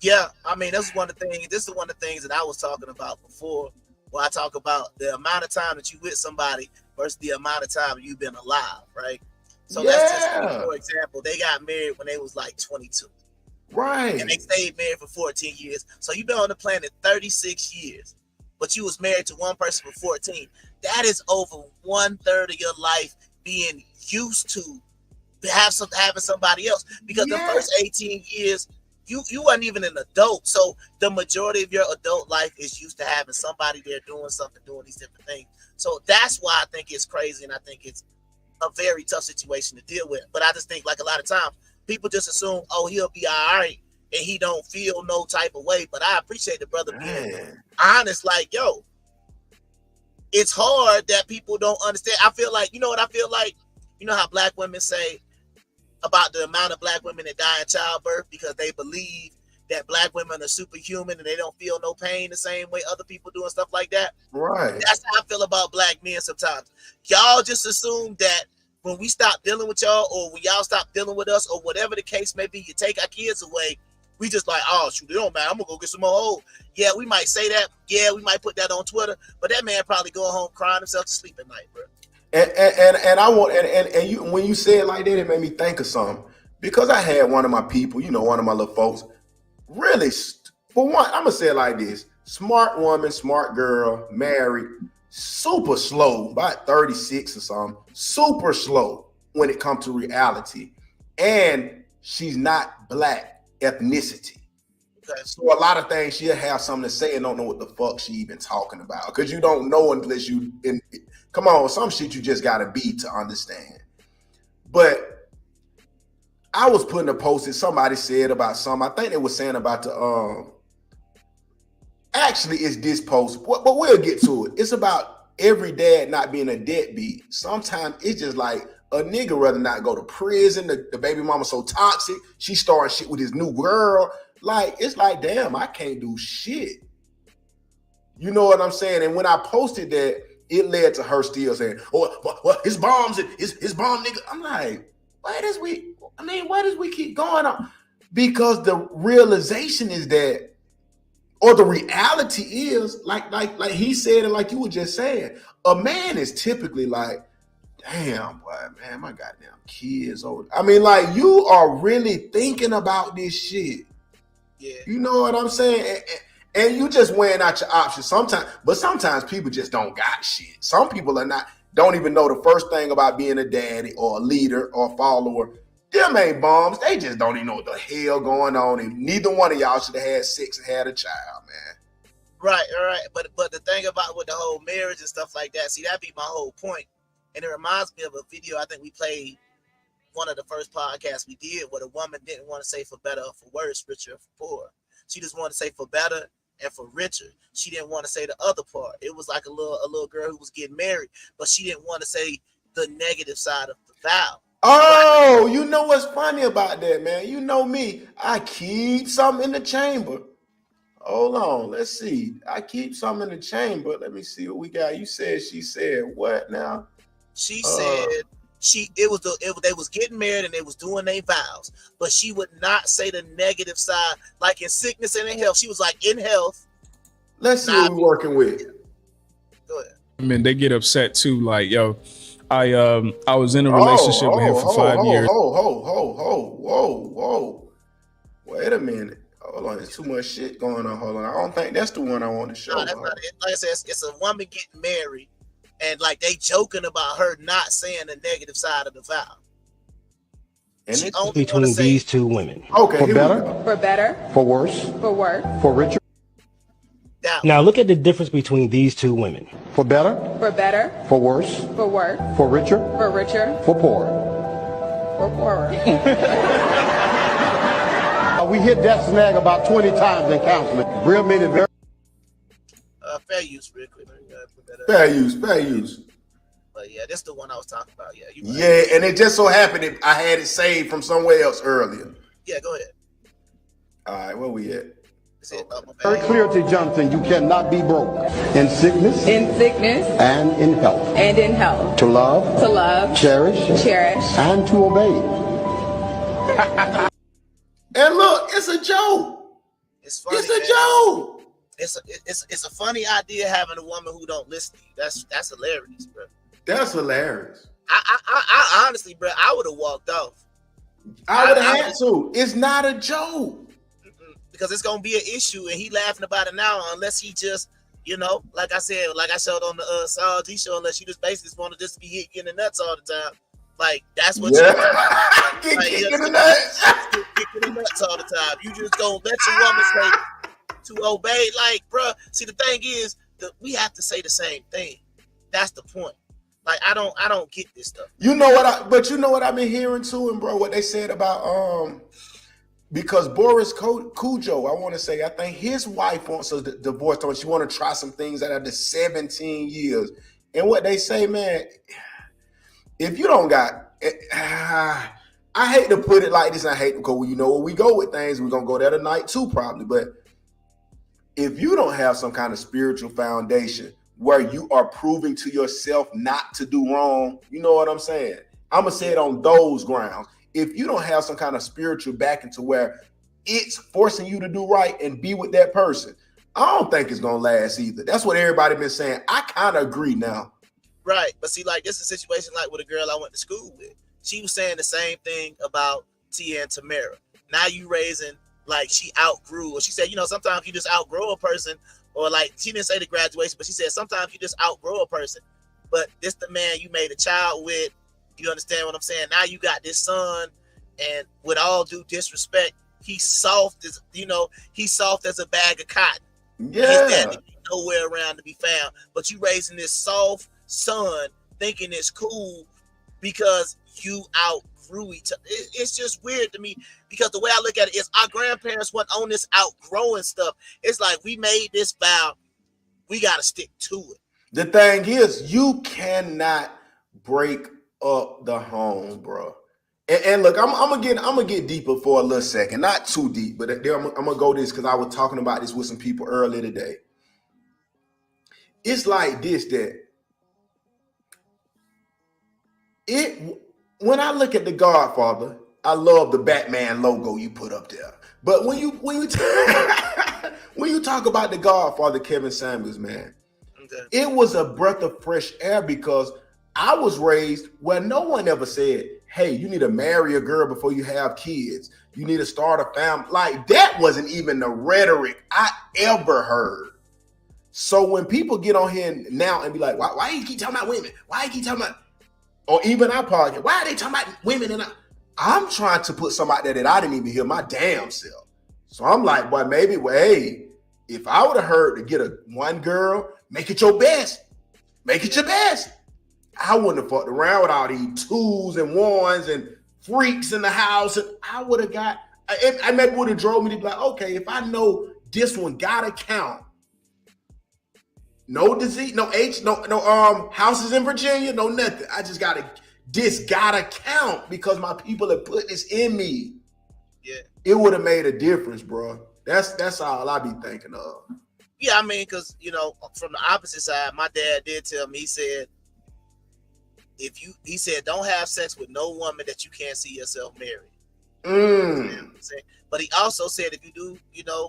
Yeah, I mean, this is one of the things that I was talking about before, where I talk about the amount of time that you with somebody versus the amount of time you've been alive, right? So let's just say, for example, they got married when they was like 22. Right. And they stayed married for 14 years. So you've been on the planet 36 years, but you was married to one person for 14. That is over 1/3 of your life being used to having somebody else. Because the first 18 years, you wasn't even an adult. So the majority of your adult life is used to having somebody there doing something, doing these different things. So that's why I think it's crazy, and I think it's a very tough situation to deal with. But I just think, like, a lot of times people just assume, oh, he'll be all right and he don't feel no type of way. But I appreciate the brother being honest. Like, yo, it's hard that people don't understand. I feel like, you know what I feel like? You know how black women say about the amount of black women that die in childbirth because they believe that black women are superhuman and they don't feel no pain the same way other people do and stuff like that. Right. That's how I feel about black men sometimes. Y'all just assume that when we stop dealing with y'all, or when y'all stop dealing with us, or whatever the case may be, you take our kids away, we just like, oh, shoot, it don't matter. I'm going to go get some more old. Yeah, we might say that. Yeah, we might put that on Twitter. But that man probably going home crying himself to sleep at night, bro. And I want, and you, when you say it like that, it made me think of something. Because I had one of my people, you know, one of my little folks, really, for one, I'm going to say it like this. Smart woman, smart girl, married, super slow, about 36 or something, super slow when it comes to reality. And she's not black ethnicity. Okay. So a lot of things she'll have something to say and don't know what the fuck she even talking about. Because you don't know unless you come on, some shit you just gotta be to understand. But I was putting a post that somebody said about something. I think they were saying about the actually it's this post, but we'll get to it. It's about every dad not being a deadbeat. Sometimes it's just like a nigga rather not go to prison. The baby mama so toxic. She starting shit with his new girl. Like, it's like, damn, I can't do shit. You know what I'm saying? And when I posted that, it led to her still saying, oh, well, his bombs, his bomb nigga. I'm like, why does we keep going on? Because the realization is that, or the reality is, like he said, and like you were just saying, a man is typically like, damn, boy, man, my goddamn kids over. I mean, like, you are really thinking about this shit. Yeah. You know what I'm saying? And you just weighing out your options sometimes people just don't got shit. Some people don't even know the first thing about being a daddy or a leader or a follower. Them ain't bombs. They just don't even know what the hell going on. And neither one of y'all should have had sex and had a child, man. Right. But the thing about with the whole marriage and stuff like that, see, that be my whole point. And it reminds me of a video I think we played one of the first podcasts we did where the woman didn't want to say for better or for worse, richer or for poor. She just wanted to say for better and for richer. She didn't want to say the other part. It was like a little girl who was getting married, but she didn't want to say the negative side of the vow. Oh, you know what's funny about that, man? You know me. I keep something in the chamber. Hold on. Let's see. I keep something in the chamber. Let me see what we got. You said she said what now? She said they was getting married and they was doing their vows, but she would not say the negative side, like in sickness and in health. She was like, in health. Let's see what we're working with. Go ahead. I mean, they get upset too. Like, yo, I was in a relationship with him for 5 years. Whoa. Wait a minute. Hold on, there's too much shit going on. Hold on. I don't think that's the one I want to show. No, that's not it. Like I said, it's a woman getting married, and like they joking about her not saying the negative side of the vow. And she it's between these two women. Okay, for better, for worse, for richer. Now look at the difference between these two women. For better, for worse, for richer, for poorer. We hit that snag about 20 times in counseling. Real men and very. Fair use, real quick. Fair use. But yeah, that's the one I was talking about. Yeah, you. Yeah, and it just so happened I had it saved from somewhere else earlier. Yeah, go ahead. All right, where we at? Very clear to Johnson, you cannot be broke in sickness, and in health. To love, cherish, and to obey. And look, it's a joke. It's funny. It's a joke. It's a funny idea having a woman who don't listen to you. That's hilarious, bro. That's hilarious. I honestly, bro, I would have walked off. I would have had to. It's not a joke. Because it's gonna be an issue, and he laughing about it now, unless he just, like I said, like I showed on the Saul D show, unless you just basically want to just be hitting the nuts all the time. Like that's what you get kicked in the nuts. Get kicked in the nuts all the time. You just gonna let your woman say to obey, like, bro. See, the thing is that we have to say the same thing. That's the point. Like, I don't get this stuff. You know what I've been hearing too, and bro, what they said about because Boris Cujo, I want to say, I think his wife wants a divorce. She want to try some things out after 17 years. And what they say, man, if you don't got, I hate to put it like this. I hate to go, when we go with things, we're going to go there tonight too, probably. But if you don't have some kind of spiritual foundation where you are proving to yourself not to do wrong, you know what I'm saying? I'm going to say it on those grounds. If you don't have some kind of spiritual backing to where it's forcing you to do right and be with that person, I don't think it's going to last either. That's what everybody been saying. I kind of agree now. Right. But see, like, this is a situation like with a girl I went to school with. She was saying the same thing about Tia and Tamara. Now you raising like she outgrew, or she said, sometimes you just outgrow a person, or like she didn't say the graduation, but she said sometimes you just outgrow a person. But this the man you made a child with. You understand what I'm saying? Now you got this son, and with all due disrespect, he's soft as a bag of cotton. Yeah. His daddy be nowhere around to be found. But you raising this soft son, thinking it's cool because you outgrew each other. It's just weird to me, because the way I look at it is our grandparents went on this outgrowing stuff. It's like we made this vow, we got to stick to it. The thing is, you cannot break up the home, bro. And look, I'm gonna get deeper for a little second, not too deep, but I'm gonna go this because I was talking about this with some people earlier today. It's like this, that when I look at The Godfather, I love the Batman logo you put up there. But when you when you talk about The Godfather, Kevin Samuels, man, it was a breath of fresh air, because I was raised where no one ever said, hey, you need to marry a girl before you have kids. You need to start a family. Like, that wasn't even the rhetoric I ever heard. So when people get on here now and be like, why you keep talking about women? Why you keep talking about, or even our podcast, why are they talking about women? And I'm trying to put something out there that I didn't even hear my damn self. So I'm like, boy, maybe, hey, if I would have heard to get one girl, make it your best. Make it your best. I wouldn't have fucked around with all these twos and ones and freaks in the house. And I would have I maybe would have drove me to be like, okay, if I know this one gotta count. No disease, no no houses in Virginia, no nothing. I just this gotta count because my people have put this in me. Yeah. It would have made a difference, bro. That's all I be thinking of. Yeah, I mean, because from the opposite side, my dad did tell me, he said, don't have sex with no woman that you can't see yourself married. But he also said, if you do,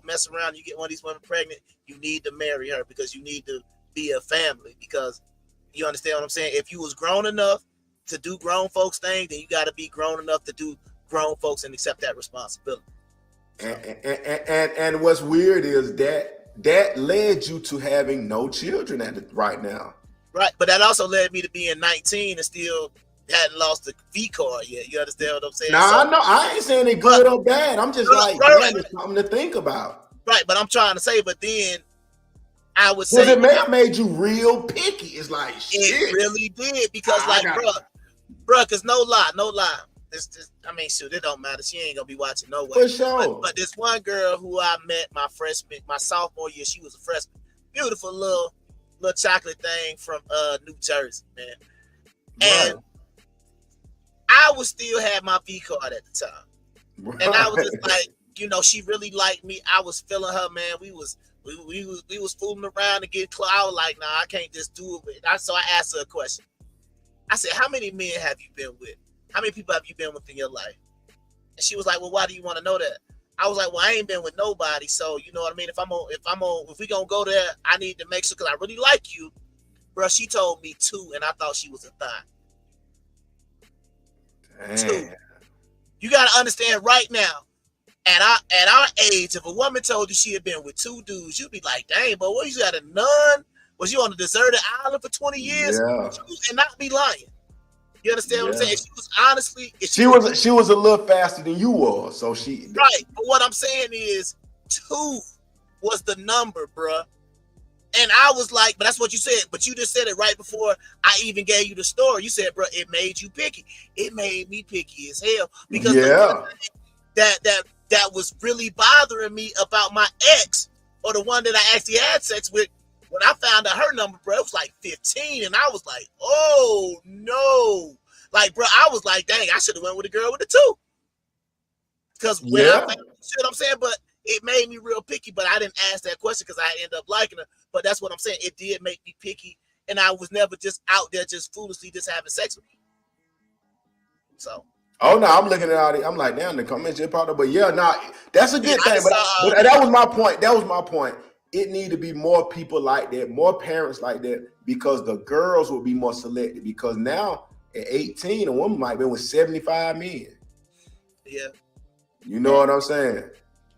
mess around, you get one of these women pregnant, you need to marry her because you need to be a family. Because you understand what I'm saying? If you was grown enough to do grown folks thing, then you got to be grown enough to do grown folks and accept that responsibility. And what's weird is that led you to having no children right now. Right, but that also led me to being 19 and still hadn't lost the V card yet. You understand what I'm saying? I know. I ain't saying it good or bad. I'm just it's something to think about. Right, but I'm trying to say, but then I would say... Because it may have made you real picky. It's like, shit. It really did, because bro, because no lie. It's just, I mean, shoot, it don't matter. She ain't gonna be watching no way. For sure. But this one girl who I met my sophomore year, she was a freshman. Beautiful little chocolate thing from New Jersey, man. And I would still have my V card at the time. Right. And I was just like, she really liked me. I was feeling her, man. We was fooling around to get close. I was like, nah, I can't just do it. So I asked her a question. I said, how many men have you been with? How many people have you been with in your life? And she was like, well, why do you want to know that? I was like, well, I ain't been with nobody, so you know what I mean. If we gonna go there, I need to make sure, because I really like you, bro. She told me 2, and I thought she was a thigh. Damn. 2. You gotta understand right now, at our age, if a woman told you she had been with 2 dudes, you'd be like, dang, but what, you got a nun? Was you on a deserted island for 20 years? Yeah. And not be lying. You understand what I'm saying? If she was honestly, she was a little faster than you were, so she right. But what I'm saying is 2 was the number, bruh. And I was like, but that's what you said. But you just said it right before I even gave you the story. You said, bruh, it made you picky. It made me picky as hell, because the that was really bothering me about my ex, or the one that I actually had sex with. When I found out her number, bro, it was like 15, and I was like, oh no. Like, bro, I was like, dang, I should have went with a girl with a 2. Because when I found, you see what I'm saying? But it made me real picky, but I didn't ask that question because I ended up liking her. But that's what I'm saying. It did make me picky, and I was never just out there just foolishly just having sex with me. So. Oh no, I'm looking at all the, I'm like, damn, the comments probably, but yeah, no, that's a good thing. But that was my point. That was my point. It need to be more people like that, more parents like that, because the girls will be more selective. Because now at 18, a woman might be with 75 men. Yeah. You know what I'm saying?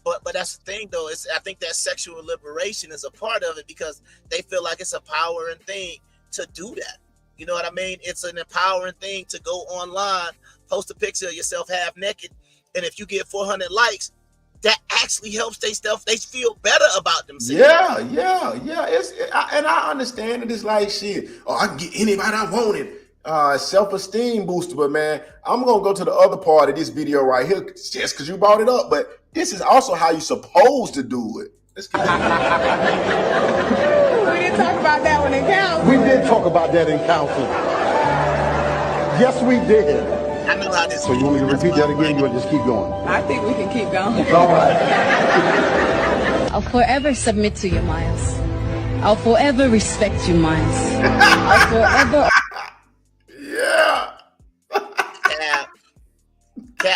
But that's the thing though. I think that sexual liberation is a part of it because they feel like it's a empowering thing to do that. You know what I mean? It's an empowering thing to go online, post a picture of yourself half naked, and if you get 400 likes, that actually helps they feel better about themselves. Yeah. And I understand it. It's like shit. Oh, I can get anybody I wanted. Self-esteem booster, but man, I'm gonna go to the other part of this video right here just because you brought it up. But this is also how you're supposed to do it. Let's get We didn't talk about that one in council. We did talk about that in council. Yes, we did. I know how this. So you want me to repeat that again? You want to just keep going? I think we can keep going. All right. I'll forever submit to you, Miles. I'll forever respect you, Miles. I'll forever. Yeah. Cap.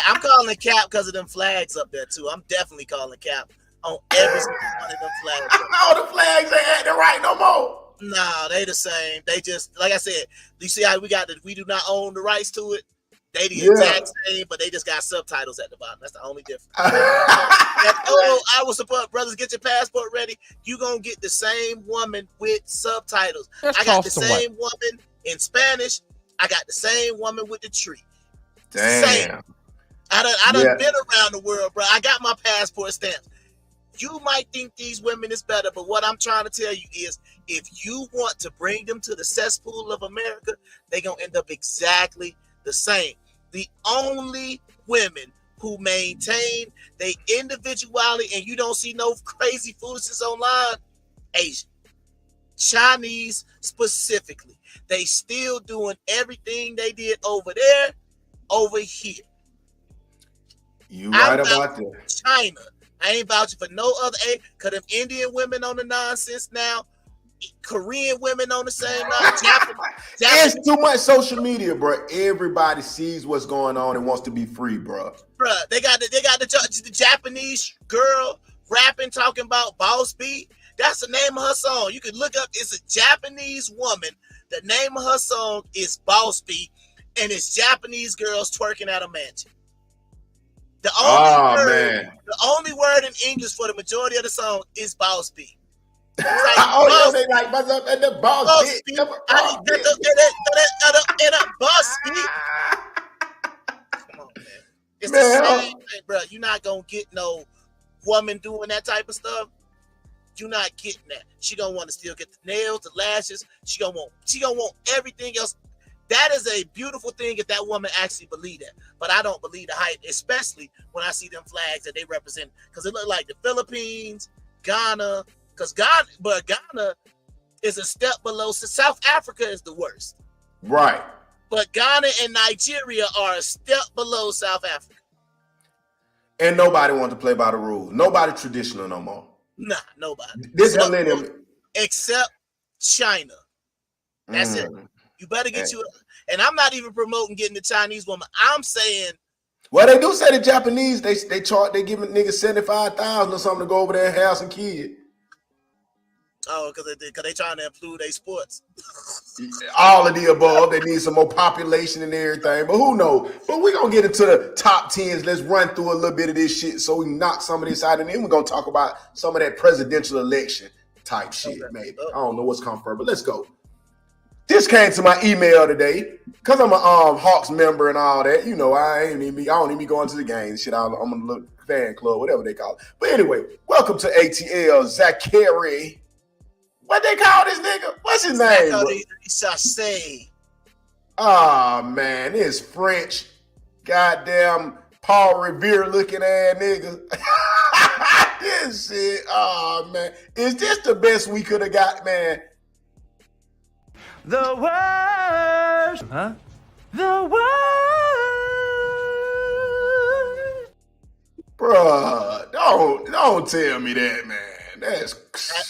I'm calling Cap because of them flags up there too. I'm definitely calling Cap on every single one of them flags. All the flags ain't acting right no more. Nah, they the same. They just, like I said, you see how we do not own the rights to it. They the exact same, but they just got subtitles at the bottom. That's the only difference. I will support brothers. Get your passport ready. You gonna get the same woman with subtitles. I got the same woman in Spanish. I got the same woman with the tree. Damn. Same. I done been around the world, bro. I got my passport stamps. You might think these women is better, but what I'm trying to tell you is if you want to bring them to the cesspool of America, they're going to end up exactly the same. The only women who maintain their individuality and you don't see no crazy foolishness online, Asian. Chinese specifically. They still doing everything they did over there, over here. You right about that. China. I ain't vouching for no other because them Indian women on the nonsense now, Korean women on the same Japanese. It's too much social media, bro. Everybody sees what's going on and wants to be free, bro. Bro, they got the Japanese girl rapping, talking about Boss B. That's the name of her song. You can look up. It's a Japanese woman. The name of her song is Boss B, and it's Japanese girls twerking at a mansion. The only word in English for the majority of the song is Boss B. Like, they like buzz up at the boss B. Boss B. Come on, man. It's the same thing, bro. You're not gonna get no woman doing that type of stuff. You're not getting that. She gonna want to still get the nails, the lashes. She gonna want everything else. That is a beautiful thing if that woman actually believe that. But I don't believe the hype, especially when I see them flags that they represent. Because it look like the Philippines, Ghana. Because Ghana is a step below. South Africa is the worst. Right. But Ghana and Nigeria are a step below South Africa. And nobody wants to play by the rules. Nobody traditional no more. Nah, nobody. This millennium. Except China. That's it. You better get and I'm not even promoting getting the Chinese woman. I'm saying. Well, they do say the Japanese, they giving niggas 75,000 or something to go over there and have some kids. Oh, because they trying to improve their sports. All of the above. They need some more population and everything. But who knows? But we're going to get into the top 10s. Let's run through a little bit of this shit so we can knock some of this out. And then we're going to talk about some of that presidential election type shit, maybe. I don't know what's coming first, but let's go. This came to my email today because I'm a Hawks member and all that. You know, I don't even be going to the games. Shit, I'm a little fan club, whatever they call it. But anyway, welcome to ATL, Zachary. What they call this nigga? What's his name? Zachary. Oh, man, it's French. Goddamn Paul Revere looking ass nigga. This shit, oh, man. Is this the best we could have got, man? The worst, huh? The worst. Bruh, don't tell me that, man.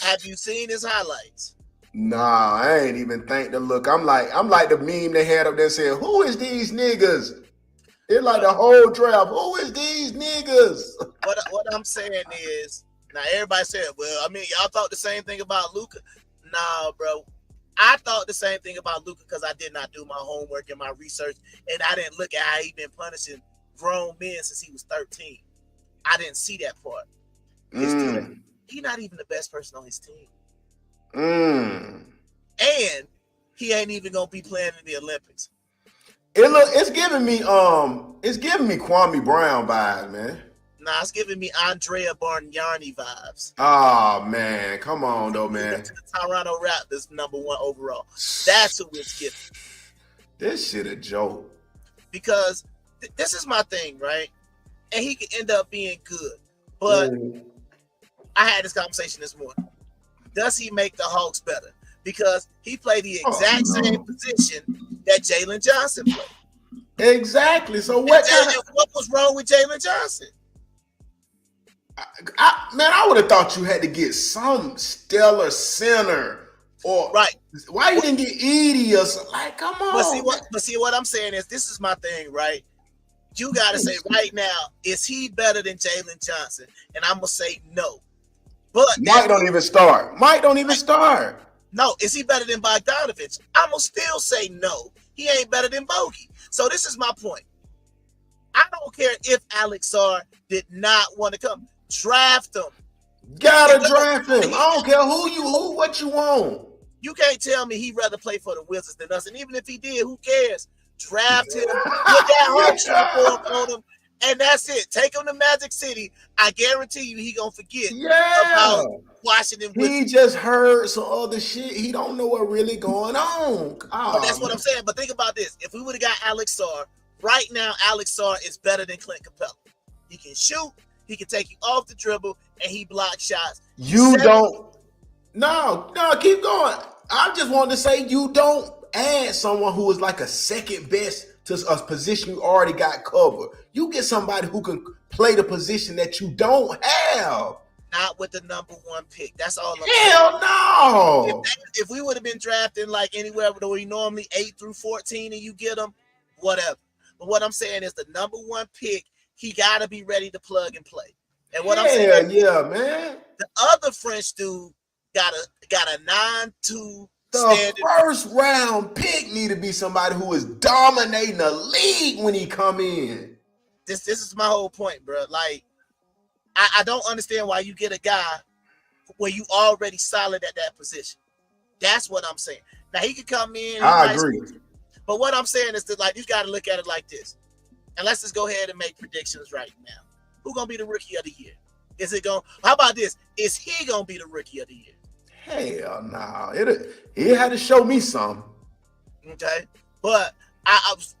Have you seen his highlights? Nah, I ain't even think to look. I'm like the meme they had up there saying, "Who is these niggas?" It's like the whole draft. Who is these niggas? What I'm saying is, now everybody said, "Well, I mean, y'all thought the same thing about Luka." Nah, bro. I thought the same thing about Luka because I did not do my homework and my research, and I didn't look at how he been punishing grown men since he was 13. I didn't see that part. His threat, he's not even the best person on his team. And he ain't even gonna be playing in the Olympics. It's giving me Kwame Brown vibes, man. Nah, it's giving me Andrea Bargnani vibes. Oh man, come on though, man. To the Toronto Raptors, #1 overall. That's who it's giving. This shit a joke. Because this is my thing, right? And he could end up being good. But I had this conversation this morning. Does he make the Hawks better? Because he played the exact same position that Jalen Johnson played. Exactly. So what was wrong with Jalen Johnson? I would have thought you had to get some stellar center or why you didn't get Edie or something? Like, come on. But see what I'm saying is this is my thing, right? You gotta say right now, is he better than Jalen Johnson? And I'm gonna say no. But Mike don't even start. No, is he better than Bogdanovich? I'm gonna still say no. He ain't better than Bogey. So this is my point. I don't care if Alex Sarr did not want to come. Draft him. Gotta draft him. I don't care what you want. You can't tell me he'd rather play for the Wizards than us. And even if he did, who cares? Draft him. Put that Hawks uniform on him. And that's it. Take him to Magic City. I guarantee you he gonna forget about Washington Wizards. He just heard some other shit. He don't know what really going on. But that's what I'm saying. But think about this. If we would have got Alex Sarr, right now Alex Sarr is better than Clint Capella. He can shoot. He can take you off the dribble, and he blocks shots. You don't. No, keep going. I just wanted to say you don't add someone who is like a second best to a position you already got covered. You get somebody who can play the position that you don't have. Not with the #1 pick. That's all I'm saying. No. If we would have been drafting like anywhere where we normally 8 through 14 and you get them, whatever. But what I'm saying is the #1 pick, he got to be ready to plug and play. And what I'm saying, man. The other French dude got a 9-2 the standard. First round pick need to be somebody who is dominating the league when he come in. This is my whole point, bro. Like, I don't understand why you get a guy where you already solid at that position. That's what I'm saying. Now he could come in. I agree. But what I'm saying is that, like, you got to look at it like this. And let's just go ahead and make predictions right now. Who's gonna be the rookie of the year? Is it going? How about this? Is he gonna be the rookie of the year? Hell no. It had to show me some. Okay, but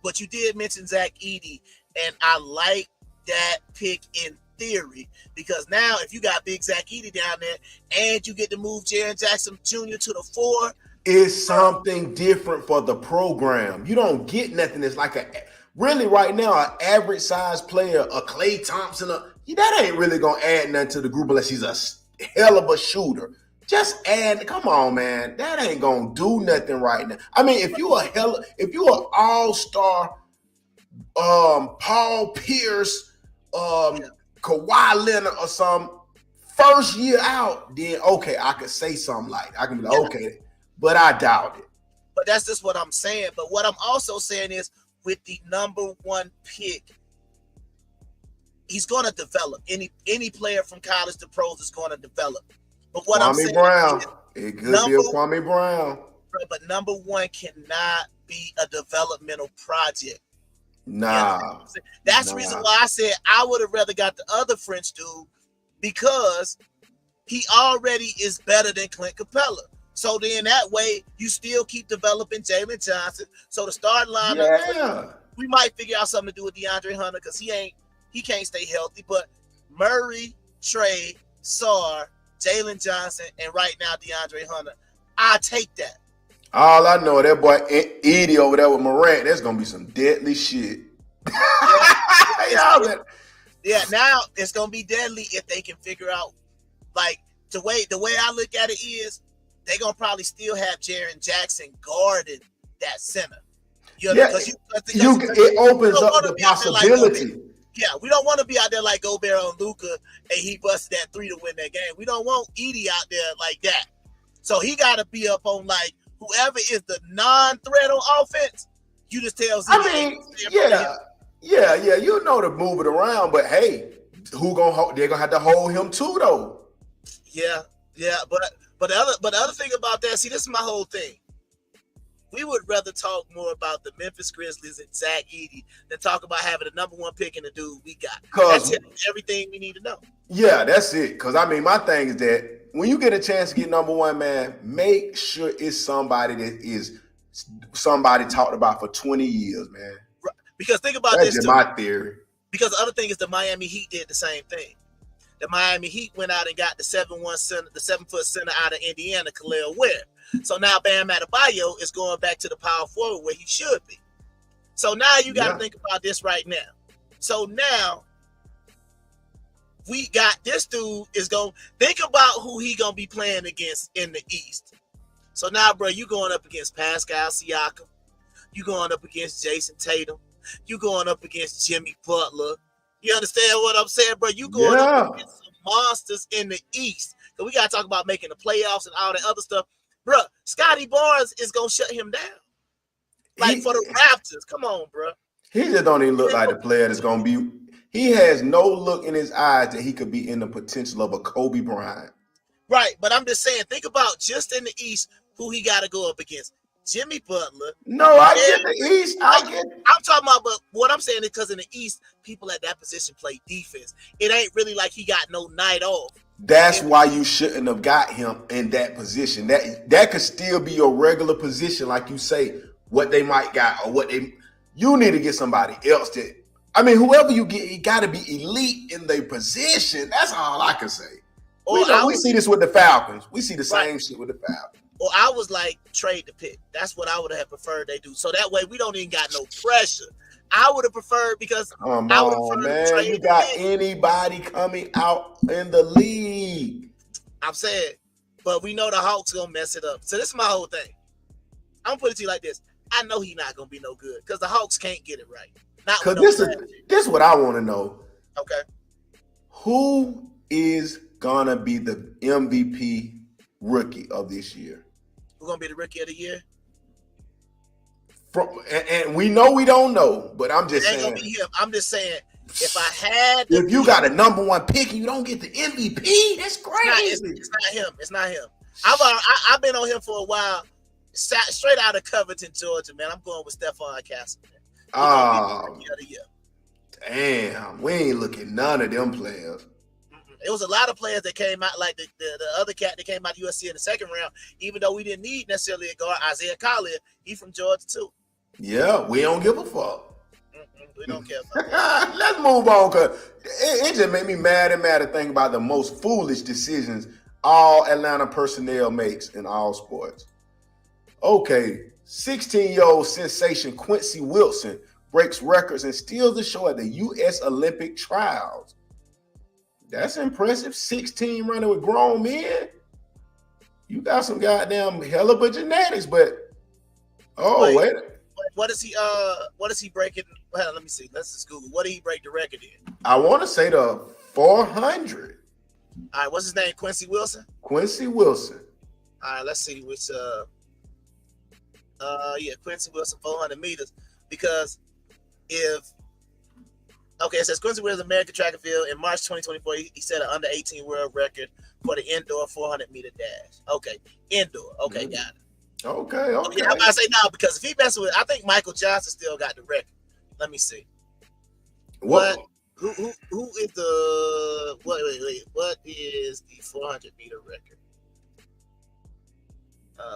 but you did mention Zach Edey, and I like that pick in theory because now if you got big Zach Edey down there and you get to move Jaren Jackson Jr. to the 4, it's something different for the program. You don't get nothing that's like really right now an average size player, a Klay Thompson. That ain't really gonna add nothing to the group unless he's a hell of a shooter. Just add, come on, man. That ain't gonna do nothing right now. I mean, if you an all-star, Paul Pierce, Kawhi Leonard or some first year out, then okay, I could say something like that. I can be like, okay, but I doubt it. But that's just what I'm saying. But what I'm also saying is with the #1 pick, he's gonna develop. Any player from college to pros is gonna develop. But what I'm saying Brown. Is, it could be a Kwame Brown. But #1 cannot be a developmental project. Nah. That's the reason why I said I would have rather got the other French dude because he already is better than Clint Capella. So then that way you still keep developing Jalen Johnson. So the starting lineup, we might figure out something to do with DeAndre Hunter because he can't stay healthy. But Murray, Trey, Sarr, Jalen Johnson, and right now DeAndre Hunter, I take that. All I know, that boy Edie over there with Morant, there's gonna be some deadly shit. Yeah, now it's gonna be deadly if they can figure out, like, the way I look at it is they're gonna probably still have Jaren Jackson guarding that center. You know, it opens up the possibility. We don't want to be out there like Gobert on Luka and he busted that 3 to win that game. We don't want Edie out there like that. So he got to be up on like whoever is the non-threat on offense. You just tell Z. I mean, yeah, you know to move it around, but hey, They're gonna have to hold him too, though. Yeah, but the other thing about that, see, this is my whole thing. We would rather talk more about the Memphis Grizzlies and Zach Edey than talk about having the #1 pick and the dude we got. That's everything we need to know. Yeah, that's it. Because I mean, my thing is that when you get a chance to get #1, man, make sure it's somebody that is somebody talked about for 20 years, man. Because think about that's this just too. my theory. Because the other thing is the Miami Heat did the same thing. The Miami Heat went out and got the 7'1" center, the 7-foot center out of Indiana, Khalil Ware. So now Bam Adebayo is going back to the power forward where he should be. So now you got to think about this right now. So now we got this dude is going to think about who he going to be playing against in the East. So now, bro, you going up against Pascal Siakam. You going up against Jason Tatum. You going up against Jimmy Butler. You understand what I'm saying, bro? You going up against some monsters in the East. So we got to talk about making the playoffs and all that other stuff. Bro, Scotty Barnes is going to shut him down. Like for the Raptors. Come on, bro. He just don't even look like the player that's going to be. He has no look in his eyes that he could be in the potential of a Kobe Bryant. Right, but I'm just saying, think about just in the East who he got to go up against. Jimmy Butler. No, I get the East. I'm talking about, but what I'm saying is because in the East, people at that position play defense. It ain't really like he got no night off. That's why you shouldn't have got him in that position. That could still be your regular position, like you say, what they might got or what they. You need to get somebody else that. I mean, whoever you get, you got to be elite in their position. That's all I can say. We see this with the Falcons. We see the same shit with the Falcons. Or I was like, trade the pick. That's what I would have preferred they do. So that way we don't even got no pressure. I would have preferred because come I would on, have man. You got anybody coming out in the league. I'm saying, but we know the Hawks gonna mess it up. So this is my whole thing. I'm gonna put it to you like this. I know he's not gonna be no good because the Hawks can't get it right. Not because this is what I want to know. Okay. Who is gonna be the MVP rookie of this year? Who's gonna be the rookie of the year? And we know we don't know, but I'm just saying. It ain't gonna be him. I'm just saying, if I had, if you got a #1 pick and you don't get the MVP, that's crazy. It's not him. It's not him. I've been on him for a while. Straight out of Covington, Georgia, man. I'm going with Stephon Castle. Oh, damn. We ain't looking none of them players. It was a lot of players that came out, like the other cat that came out of USC in the second round, even though we didn't need necessarily a guard. Isaiah Collier, he from Georgia too. Yeah, we don't give a fuck. We don't care about that. Let's move on, because it just made me mad to think about the most foolish decisions all Atlanta personnel makes in all sports. Okay, 16-year-old sensation Quincy Wilson breaks records and steals the show at the U.S. Olympic trials. That's impressive. 16 running with grown men. You got some goddamn hell of a genetics, but wait. What is he breaking? Well, let me see. Let's just Google. What did he break the record in? I want to say the 400. All right, what's his name? Quincy Wilson? Quincy Wilson. All right, let's see which Quincy Wilson 400 meters. Because it says Quincy Wilson American track and field in March 2024. He set an under 18 world record for the indoor 400 meter dash. Okay, indoor. Okay, got it. Okay. I'm about to say now because if he messes with, I think Michael Johnson still got the record. Let me see. What? Who is the wait? What is the 400 meter record?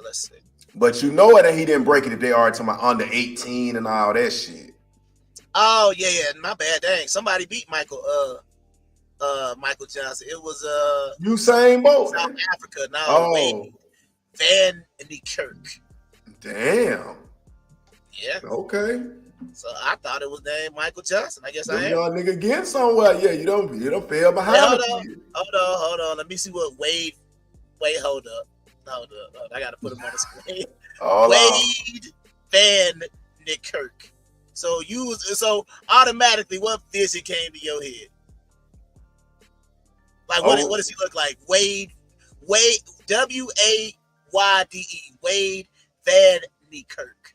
Let's see. But you know that he didn't break it if they are talking about under 18 and all that shit. Oh yeah, my bad. Dang, somebody beat Michael Johnson. It was Usain Bolt, South Africa. No, Wade Van Niekerk. Damn. Yeah. Okay. So I thought it was named Michael Johnson. I guess I am. Y'all nigga getting somewhere. Yeah, you don't fail behind. Hey, hold on. Let me see what Wade. Wait, hold up. I gotta put him on the screen. Wade Van Niekerk. So automatically, what vision came to your head? Like what does he look like? Wade WAYDE. Wade Van Niekerk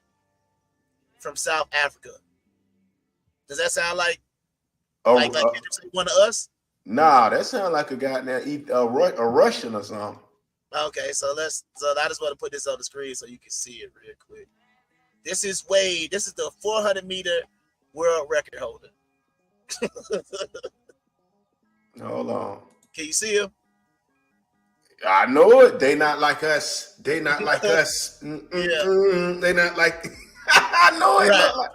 from South Africa. Does that sound like one of us? Nah, that sounds like a goddamn a Russian or something. Okay, so I just want to put this on the screen so you can see it real quick. This is Wade. This is the 400-meter world record holder. Hold on. Can you see him? I know it. They not like us. They not like us. They not like. I know it. Right. Like,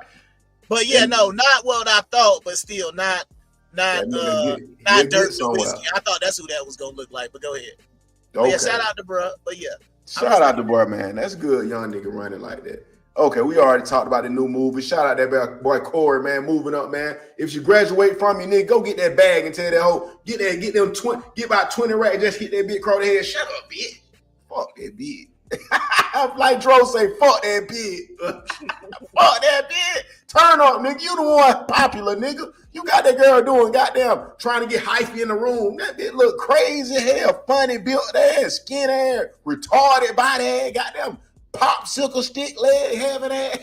but yeah, no, not what I thought, but still not Dirk Nowitzki. I thought that's who that was gonna look like. But go ahead. Okay. Yeah, shout out to bruh. But yeah, shout out to bruh, man. That's good, young nigga running like that. Okay, we already talked about the new movie. Shout out that boy Corey, man, moving up, man. If you graduate from me, nigga, go get that bag and tell that hoe, get about 20 racks, just hit that bitch across the head. Shut up, bitch. Fuck that bitch. Like Dro say, fuck that bitch. Fuck that bitch. Turn up, nigga. You the one popular, nigga. You got that girl doing goddamn trying to get hyphy in the room. That bitch look crazy hell, funny built ass, skin ass, retarded body ass, goddamn popsicle stick leg having ass.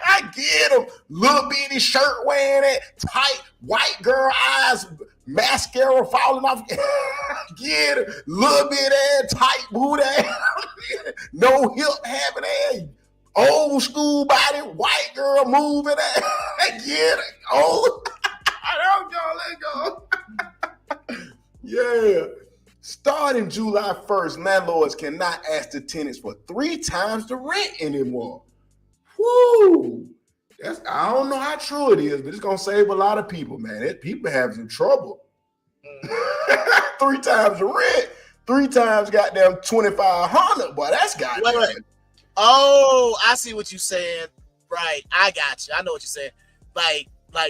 I get him. Little bitty shirt wearing it, tight white girl eyes, mascara falling off. Get him. Little bit ass, tight boot ass, no hip having ass, old school body, white girl moving ass. Get it. Oh, let's go. Yeah. Starting July 1st, landlords cannot ask the tenants for 3 times the rent anymore. Woo! I don't know how true it is, but it's gonna save a lot of people, man. People having some trouble. 3 times the rent, 3 times goddamn 2,500. Boy, that's goddamn. Wait. Oh, I see what you're saying. Right, I got you. I know what you're saying. Like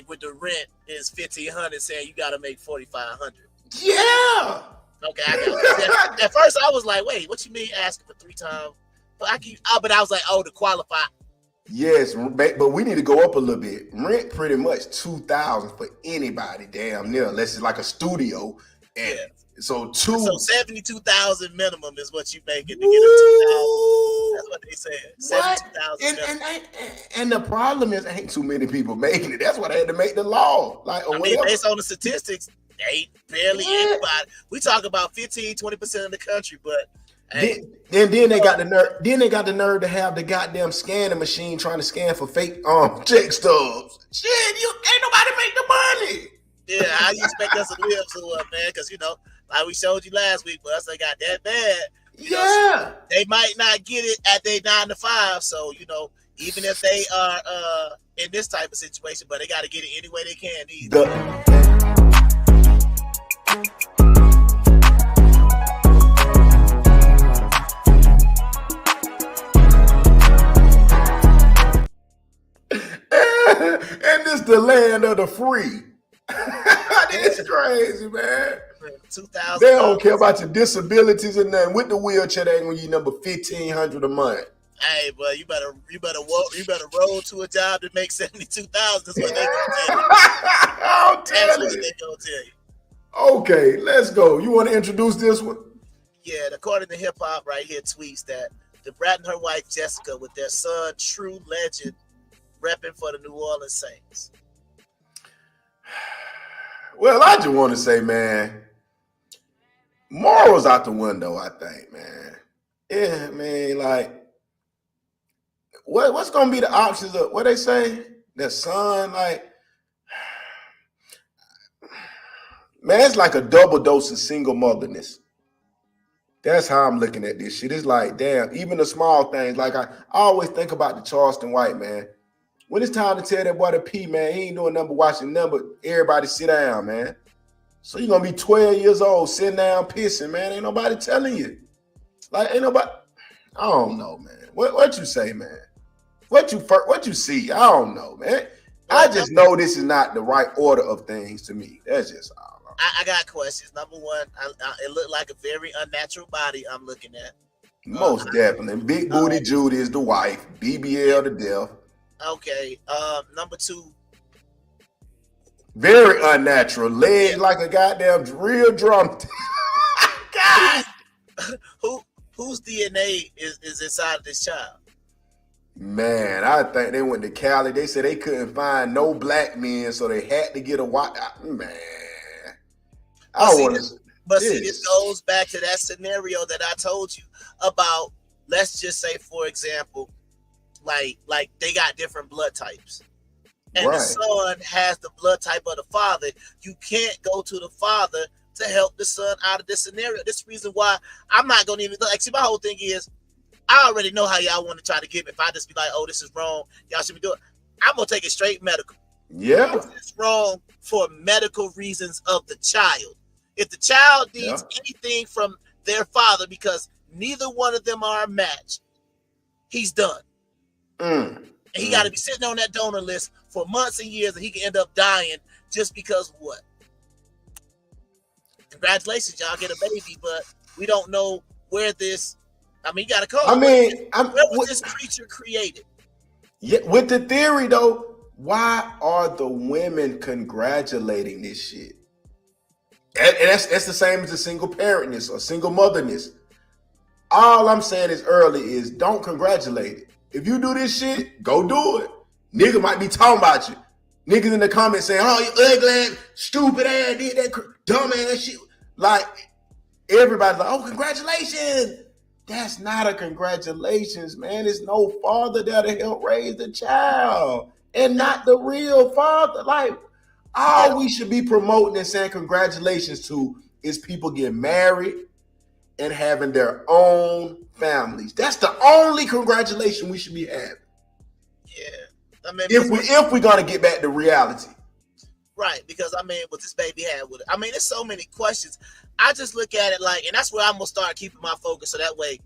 with the rent is 1,500, saying you got to make 4,500. Yeah. Okay, I got it. At first, I was like, "Wait, what you mean asking for 3 times?" But I was like, "Oh, to qualify." Yes, but we need to go up a little bit. Rent pretty much 2,000 for anybody, damn near, unless it's like a studio. And yeah. So 72,000 minimum is what you make it to get a 2,000. That's what they said. 72,000. And the problem is, ain't too many people making it. That's why they had to make the law. Based on the statistics, ain't barely anybody. We talk about 15-20% of the country, but then they got the nerve. Then they got the nerve to have the goddamn scanning machine trying to scan for fake check stubs. Shit, ain't nobody make the money. Yeah, how you expect us to live so up, man? Because like we showed you last week, but us they got that bad. Yeah, they might not get it at their 9 to 5. So even if they are in this type of situation, but they got to get it any way they can. And this the land of the free. It's crazy, man. 2,000. They don't care about your disabilities and nothing. With the wheelchair, they gonna give you number 1,500 a month. Hey, but you better roll to a job to make 72,000. That's what they gonna tell you. That's what they gonna tell you. Okay, let's go. You want to introduce this one? Yeah, according to Hip Hop, right here tweets that the Brat and her wife Jessica with their son True Legend repping for the New Orleans Saints. Well, I just want to say, man, morals out the window, I think, man. Yeah, man, like, what's going to be the options of what they say? Their son, like, man, it's like a double dose of single motherness. That's how I'm looking at this shit. It's like, damn, even the small things. Like, I always think about the Charleston White, man. When it's time to tell that boy to pee, man, he ain't doing nothing but watching nothing but everybody sit down, man. So you're going to be 12 years old, sitting down, pissing, man. Ain't nobody telling you. Like, ain't nobody. I don't know, man. What you say, man? What you see? I don't know, man. I just know this is not the right order of things to me. That's just all. I got questions. Number one, it looked like a very unnatural body I'm looking at. Most definitely. Big Booty Judy is the wife. BBL to death. Okay. Number two. Very unnatural. Leg like a goddamn real drum. God. Whose DNA is inside of this child? Man, I think they went to Cali. They said they couldn't find no black men, so they had to get a white man. This goes back to that scenario that I told you about. Let's just say, for example, like they got different blood types, and the son has the blood type of the father. You can't go to the father to help the son out of this scenario. This is the reason why I'm not gonna even like. See, my whole thing is, I already know how y'all want to try to give it. If I just be like, oh, this is wrong, y'all should be doing it. I'm gonna take it straight medical. Yeah. It's wrong for medical reasons of the child. If the child needs anything from their father because neither one of them are a match, he's done. And he got to be sitting on that donor list for months and years, and he can end up dying just because of what? Congratulations, y'all get a baby, but we don't know where this. I mean, you got to call. Where was this creature created? Yeah, with the theory though, why are the women congratulating this shit? And that's the same as a single parentness or single motherness. All I'm saying is early is don't congratulate it. If you do this shit, go do it. Nigga might be talking about you. Niggas in the comments saying, oh, you ugly ass, stupid ass, did that dumb ass shit. Like, everybody's like, oh, congratulations. That's not a congratulations, man. There's no father there to help raise the child and not the real father. Like, all we should be promoting and saying congratulations to is people getting married and having their own families. That's the only congratulation we should be having. Yeah. I mean, if we're gonna get back to reality. Right, because I mean, what this baby had with it. I mean, there's so many questions. I just look at it like, and that's where I'm gonna start keeping my focus, so that way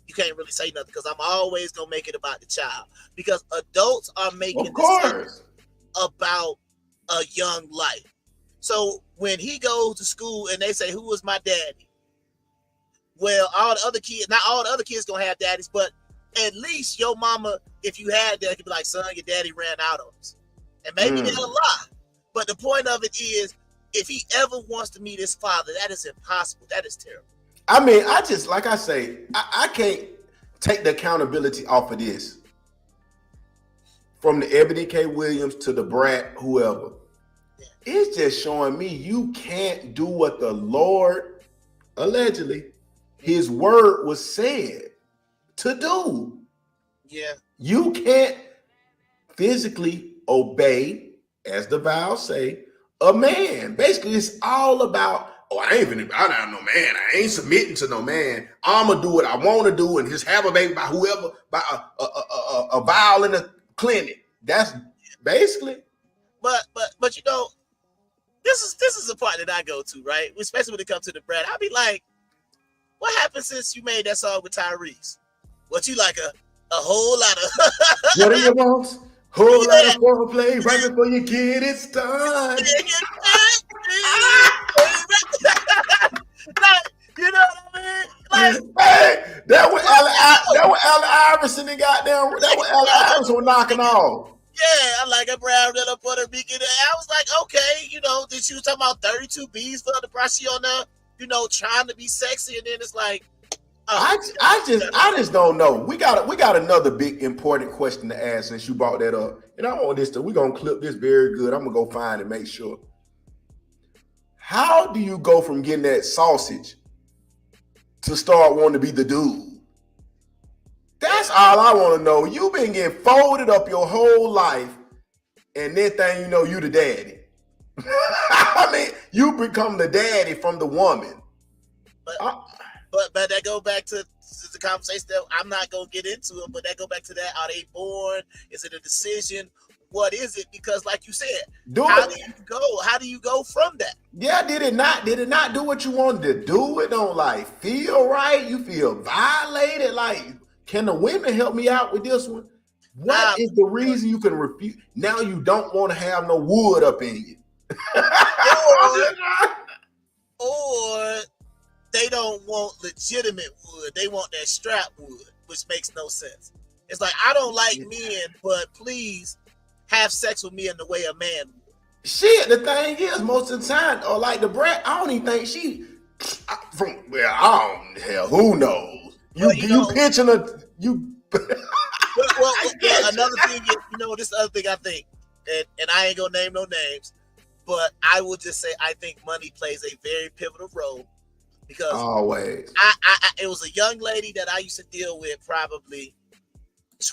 you can't really say nothing, because I'm always gonna make it about the child. Because adults are making decisions about a young life. So when he goes to school and they say, "Who was my daddy?" Well, all the other kids, not all the other kids gonna have daddies, but at least your mama, if you had that, could be like, "Son, your daddy ran out on us," and maybe they'll lie. But the point of it is, if he ever wants to meet his father, that is impossible. That is terrible. I mean, I just, like I say, I can't take the accountability off of this. From the Ebony K. Williams to the Brat, whoever. Yeah. It's just showing me you can't do what the Lord, allegedly, his word was said to do. Yeah. You can't physically obey, as the vows say, a man. Basically, it's all about, oh, I ain't no man. I ain't submitting to no man. I'm going to do what I want to do and just have a baby by whoever, by a vow in a clinic. That's basically. But you know, this is the part that I go to, right? Especially when it comes to the Brad. I'll be like, what happened since you made that song with Tyrese? What, you like a whole lot of what do you want? Whole lot of foreplay right before you get it started. Like, you know what I mean? Like, hey, that was Allen Iverson and goddamn. That was Allen Iverson was knocking off. Yeah, I like a brown little Puerto Rican. I was like, okay, you know, that she was talking about 32 B's for the Prasiona, you know, trying to be sexy, and then it's like, I just don't know. We got another big important question to ask since you brought that up, and I want this. We're gonna clip this very good. I'm gonna go find and make sure. How do you go from getting that sausage to start wanting to be the dude? That's all I want to know. You've been getting folded up your whole life, and then thing you know, you the daddy. I mean, you become the daddy from the woman. But that go back to the conversation that I'm not gonna get into it. But that go back to that: are they born? Is it a decision? What is it? Because, like you said, how do you go from that? Yeah, did it not do what you wanted to do? It don't like feel right. You feel violated. Like, can the women help me out with this one? What is the reason you can refuse? Now you don't want to have no wood up in you. or they don't want legitimate wood. They want that strap wood, which makes no sense. It's like, I don't like men, but please have sex with me in the way a man would. Shit, the thing is, most of the time, or like the Brat, I don't even think she who knows? You pitching a you. well, another thing is, you know, this other thing I think, and I ain't gonna name no names, But I will just say I think money plays a very pivotal role because always. It was a young lady that I used to deal with probably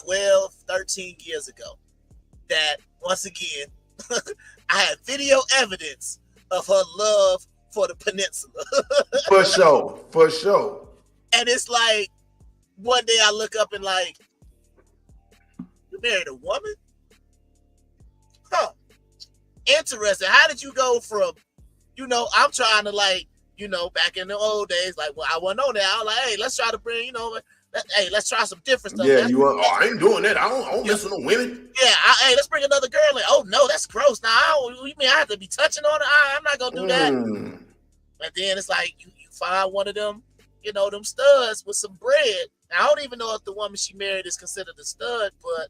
12, 13 years ago that once again I had video evidence of her love for the peninsula. For sure. And it's like one day I look up and like, you married a woman? Huh. Interesting. How did you go from, I'm trying to like, back in the old days, like, well, I wasn't on that. I was like, hey, let's try to bring, let's try some different stuff. Yeah, I ain't doing that. I don't mess with no women. Yeah, hey, let's bring another girl in. Oh no, that's gross. Now, you mean I have to be touching on her? I'm not gonna do that. And then it's like you find one of them, them studs with some bread. Now, I don't even know if the woman she married is considered a stud, but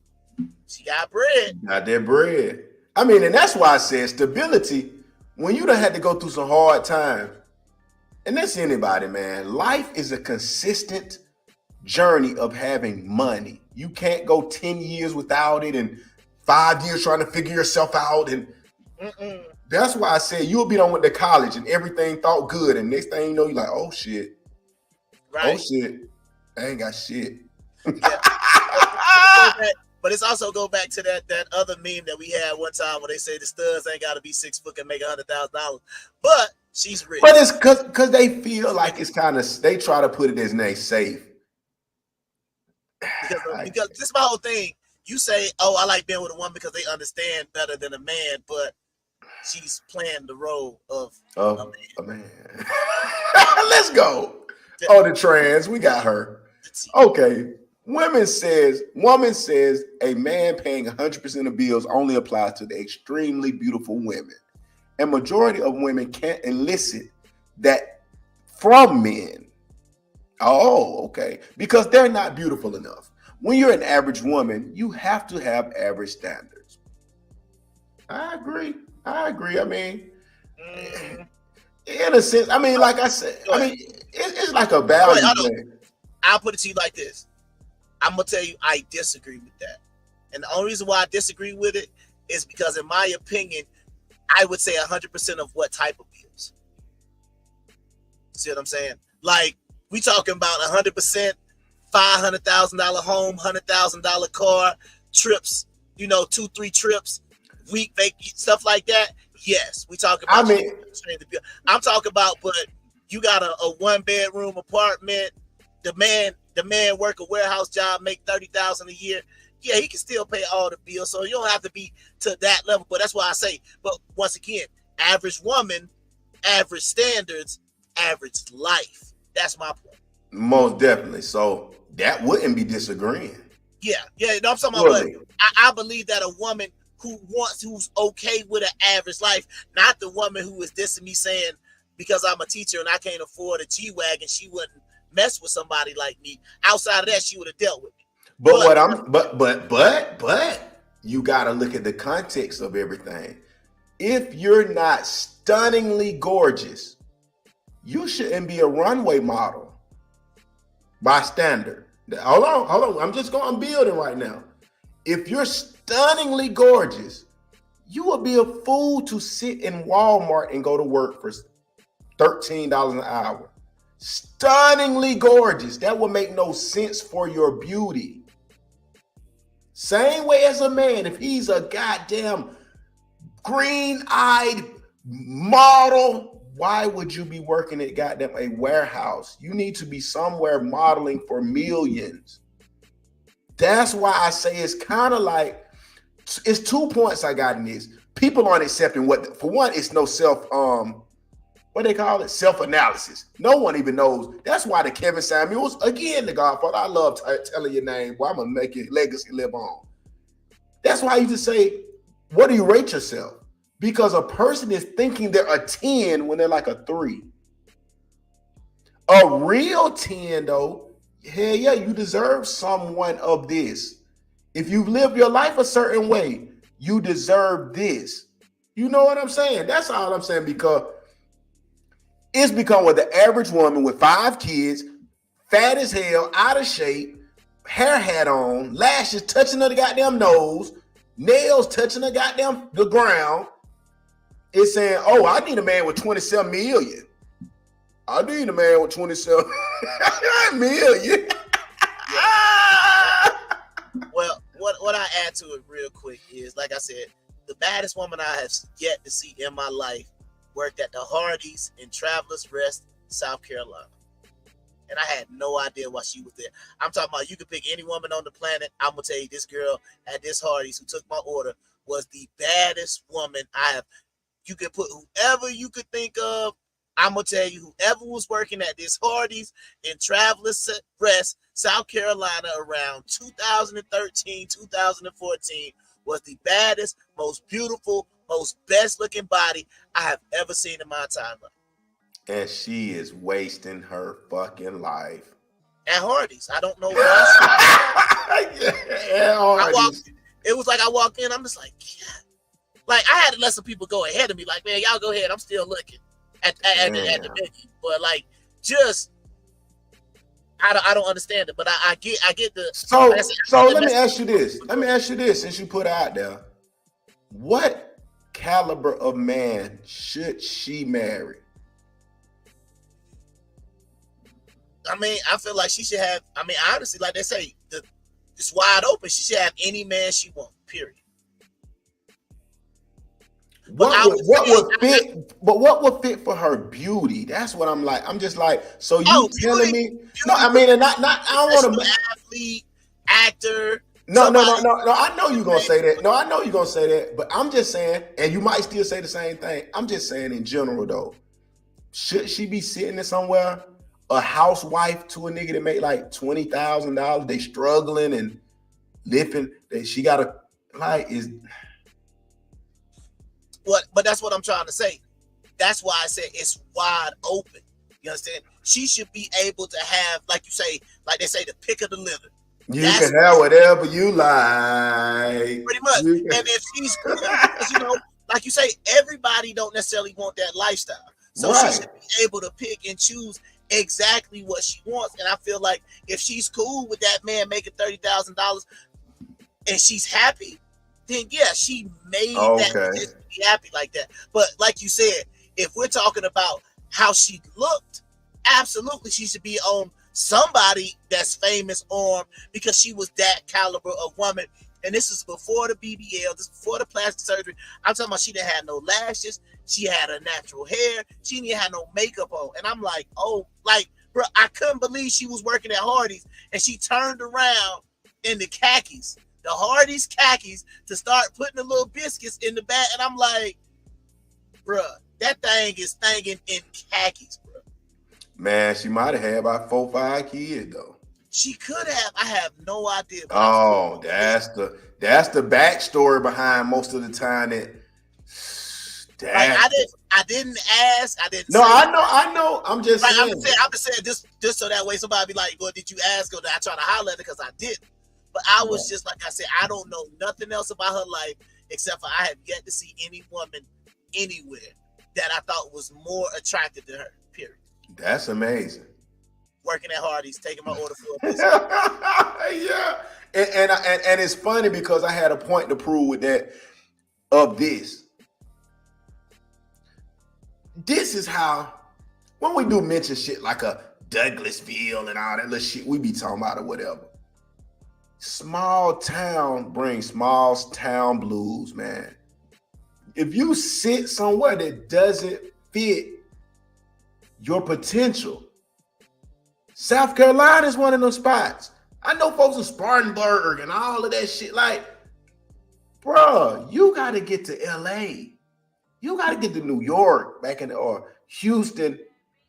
she got bread. Got that bread. I mean, and that's why I said stability. When you done had to go through some hard times, and that's anybody, man. Life is a consistent journey of having money. You can't go 10 years without it and 5 years trying to figure yourself out. And that's why I said you'll be done with the college and everything thought good. And next thing you know, you're like, oh shit. Right. Oh shit. I ain't got shit. But it's also go back to that other meme that we had one time where they say the studs ain't got to be 6 foot and make $100,000, but she's rich. But it's because they feel like it's kind of, they try to put it as nice, safe. Because this is my whole thing. You say, oh, I like being with a woman because they understand better than a man, but she's playing the role of a man. Let's go. Oh, the trans, we got her. Okay. Woman says a man paying 100% of bills only applies to the extremely beautiful women. A majority of women can't elicit that from men. Oh, okay. Because they're not beautiful enough. When you're an average woman, you have to have average standards. I agree. I mean, in a sense, I mean, like I said, it's like a value thing. I'll put it to you like this. I'm going to tell you, I disagree with that. And the only reason why I disagree with it is because, in my opinion, I would say 100% of what type of bills. See what I'm saying? Like, we talking about 100%, $500,000 home, $100,000 car, trips, 2-3 trips, week, stuff like that. Yes, we talking about. I'm talking about, but you got a 1-bedroom apartment. The man work a warehouse job, make $30,000 a year. Yeah, he can still pay all the bills, so you don't have to be to that level. But that's why I say. But once again, average woman, average standards, average life. That's my point. Most definitely. So that wouldn't be disagreeing. Yeah. No, I'm talking about. I believe that a woman who's okay with an average life, not the woman who is dissing me saying because I'm a teacher and I can't afford a G-Wagon, she wouldn't mess with somebody like me. Outside of that, she would have dealt with me. But you got to look at the context of everything. If you're not stunningly gorgeous, you shouldn't be a runway model by standard. Hold on. I'm building right now. If you're stunningly gorgeous, you will be a fool to sit in Walmart and go to work for $13 an hour. Stunningly gorgeous. That would make no sense for your beauty. Same way as a man, if he's a goddamn green-eyed model, why would you be working at goddamn a warehouse? You need to be somewhere modeling for millions. That's why I say it's kind of like, it's 2 points I got in this. People aren't accepting for one, it's no what they call it? Self-analysis. No one even knows. That's why the Kevin Samuels, again, the Godfather, I love telling your name. Well, I'm going to make your legacy live on. That's why you just say, what do you rate yourself? Because a person is thinking they're a 10 when they're like a 3. A real 10, though, hell yeah, you deserve someone of this. If you've lived your life a certain way, you deserve this. You know what I'm saying? That's all I'm saying, because it's become with the average woman with 5 kids, fat as hell, out of shape, hair hat on, lashes touching her goddamn nose, nails touching the goddamn the ground. It's saying, oh, I need a man with 27 million. I need a man with 27 million. Well, what I add to it real quick is, like I said, the baddest woman I have yet to see in my life worked at the Hardee's in Travelers Rest, South Carolina. And I had no idea why she was there. I'm talking about, you could pick any woman on the planet. I'm going to tell you, this girl at this Hardee's who took my order was the baddest woman I have. You could put whoever you could think of. I'm going to tell you, whoever was working at this Hardee's in Travelers Rest, South Carolina around 2013, 2014 was the baddest, most beautiful, most best looking body I have ever seen in my entire life. And she is wasting her fucking life. At Hardee's. I don't know why. It was like I walked in, I'm just like, yeah. Like, I had to let some people go ahead of me. Like, man, y'all go ahead. I'm still looking at the menu. But like, just I don't understand it. But I get the so let me ask you this. Let me ask you this, since you put it out there. What caliber of man should she marry? I mean, I feel like she should have, I mean, honestly, like they say, it's wide open. She should have any man she wants, period. What would fit for her beauty? That's what I'm like. I'm just like, so you telling me? No, I mean, and not. I don't want to. Athlete, actor. No. I know you're gonna say that. No, I know you're gonna say that. But I'm just saying, and you might still say the same thing. I'm just saying in general, though. Should she be sitting there somewhere, a housewife to a nigga that make like $20,000? They struggling and living. She gotta like is. But that's what I'm trying to say. That's why I said it's wide open. You understand? She should be able to have, like you say, like they say, the pick of the litter. You can have whatever you like. Pretty much. And if she's cool, because, you know, like you say, everybody don't necessarily want that lifestyle. So she should be able to pick and choose exactly what she wants. And I feel like if she's cool with that man making $30,000 and she's happy, then yeah, she made that decision to be happy like that. But like you said, if we're talking about how she looked, absolutely she should be on somebody that's famous arm, because she was that caliber of woman. And this is before the BBL, this is before the plastic surgery. I'm talking about she didn't have no lashes, she had a natural hair, she didn't have no makeup on. And I'm like, oh, like, bro, I couldn't believe she was working at Hardee's and she turned around in the khakis. The Hardee's khakis, to start putting the little biscuits in the bag. And I'm like, bruh, that thing is thanging in khakis, bro. Man, she might have had about 4 or 5 kids, though. She could have. I have no idea. Oh, that's the backstory behind most of the time that. I didn't ask. I didn't. No, I know. I'm just saying. I'm just saying this so that way somebody be like, well, did you ask her? I try to holler at her because I didn't. But I was just, like I said, I don't know nothing else about her life except for I have yet to see any woman anywhere that I thought was more attractive than her, period. That's amazing. Working at Hardee's, taking my order for a biscuit. Yeah. And it's funny because I had a point to prove with that of this. This is how, when we do mention shit like a Douglasville and all that little shit we be talking about or whatever. Small town brings small town blues, man. If you sit somewhere that doesn't fit your potential, South Carolina is one of those spots. I know folks in Spartanburg and all of that shit. Like, bro, you got to get to LA. You got to get to New York or Houston.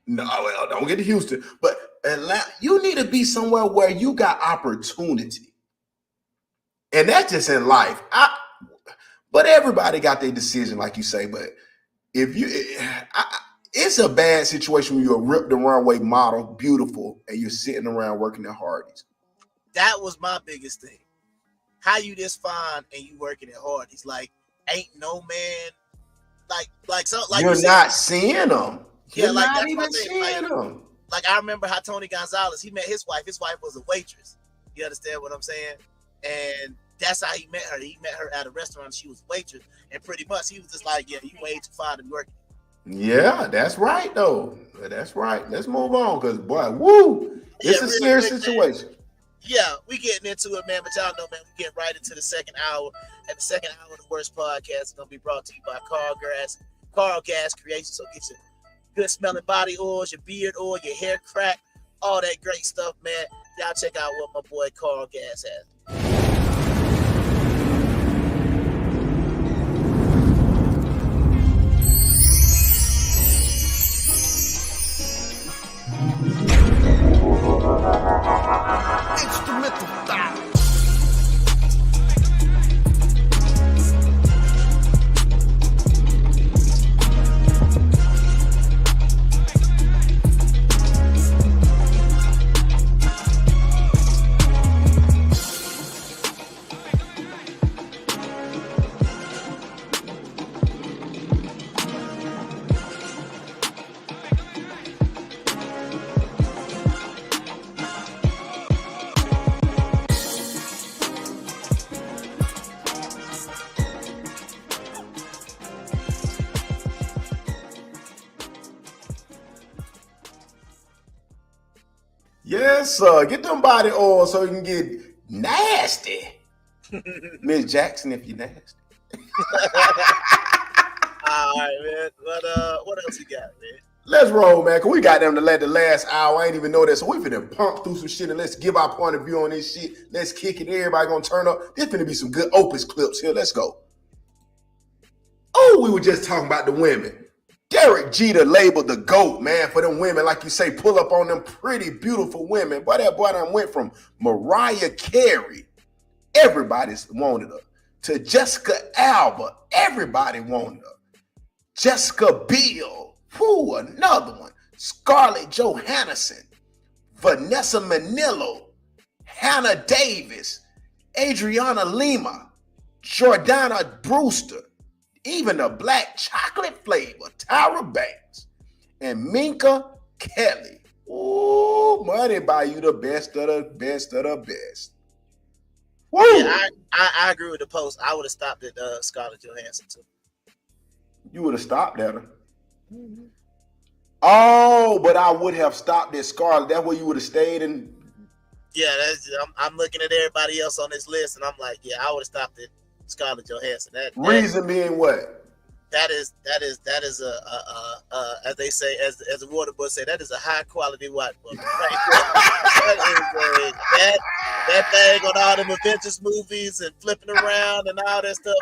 No, well, don't get to Houston. But Atlanta, you need to be somewhere where you got opportunity. And that's just in life. But everybody got their decision, like you say. But if you, it's a bad situation when you're a rip the runway model, beautiful, and you're sitting around working at Hardee's. That was my biggest thing. How you this fine and you working at Hardee's? Like, ain't no man, like so, like you're not seeing them. You're not even seeing them. Like I remember how Tony Gonzalez, he met his wife. His wife was a waitress. You understand what I'm saying? And that's how he met her. He met her at a restaurant. She was a waitress, and pretty much he was just like, yeah, you way too far to be working. Yeah, that's right though. That's right. Let's move on, because boy, woo, it's a serious situation. Man. Yeah, we getting into it, man. But y'all know, man, we get right into the second hour. And the second hour of the Worst podcast is gonna be brought to you by Carl Gas Creation. So get your good smelling body oils, your beard oil, your hair crack, all that great stuff, man. Y'all check out what my boy Carl Gas has. Instrumental style. Yes, sir. Get them body oil so you can get nasty. Miss Jackson, if you're nasty. All right, man. But what else you got, man? Let's roll, man. Cause we got them to let the last hour. I ain't even know that. So we finna pump through some shit and let's give our point of view on this shit. Let's kick it. Everybody gonna turn up. There's gonna be some good Opus clips here. Let's go. Oh, we were just talking about the women. Derek Jeter labeled the GOAT, man, for them women. Like you say, pull up on them pretty beautiful women. Boy, that boy done went from Mariah Carey, everybody's wanted her, to Jessica Alba, everybody wanted her. Jessica Biel, whoo, another one. Scarlett Johansson, Vanessa Manillo, Hannah Davis, Adriana Lima, Jordana Brewster, even the black chocolate flavor, Tyra Banks, and Minka Kelly. Ooh, money buy you the best of the best of the best. Woo! Yeah, I agree with the post. I would have stopped at Scarlett Johansson too. You would have stopped at her. Mm-hmm. Oh, but I would have stopped at Scarlett. That's where you would have stayed in. Yeah, I'm looking at everybody else on this list, and I'm like, yeah, I would have stopped at Scarlett Johansson. Reason being what? That is as they say, as the water boy say, that is a high quality white woman. Right? that thing on all them Avengers movies and flipping around and all that stuff.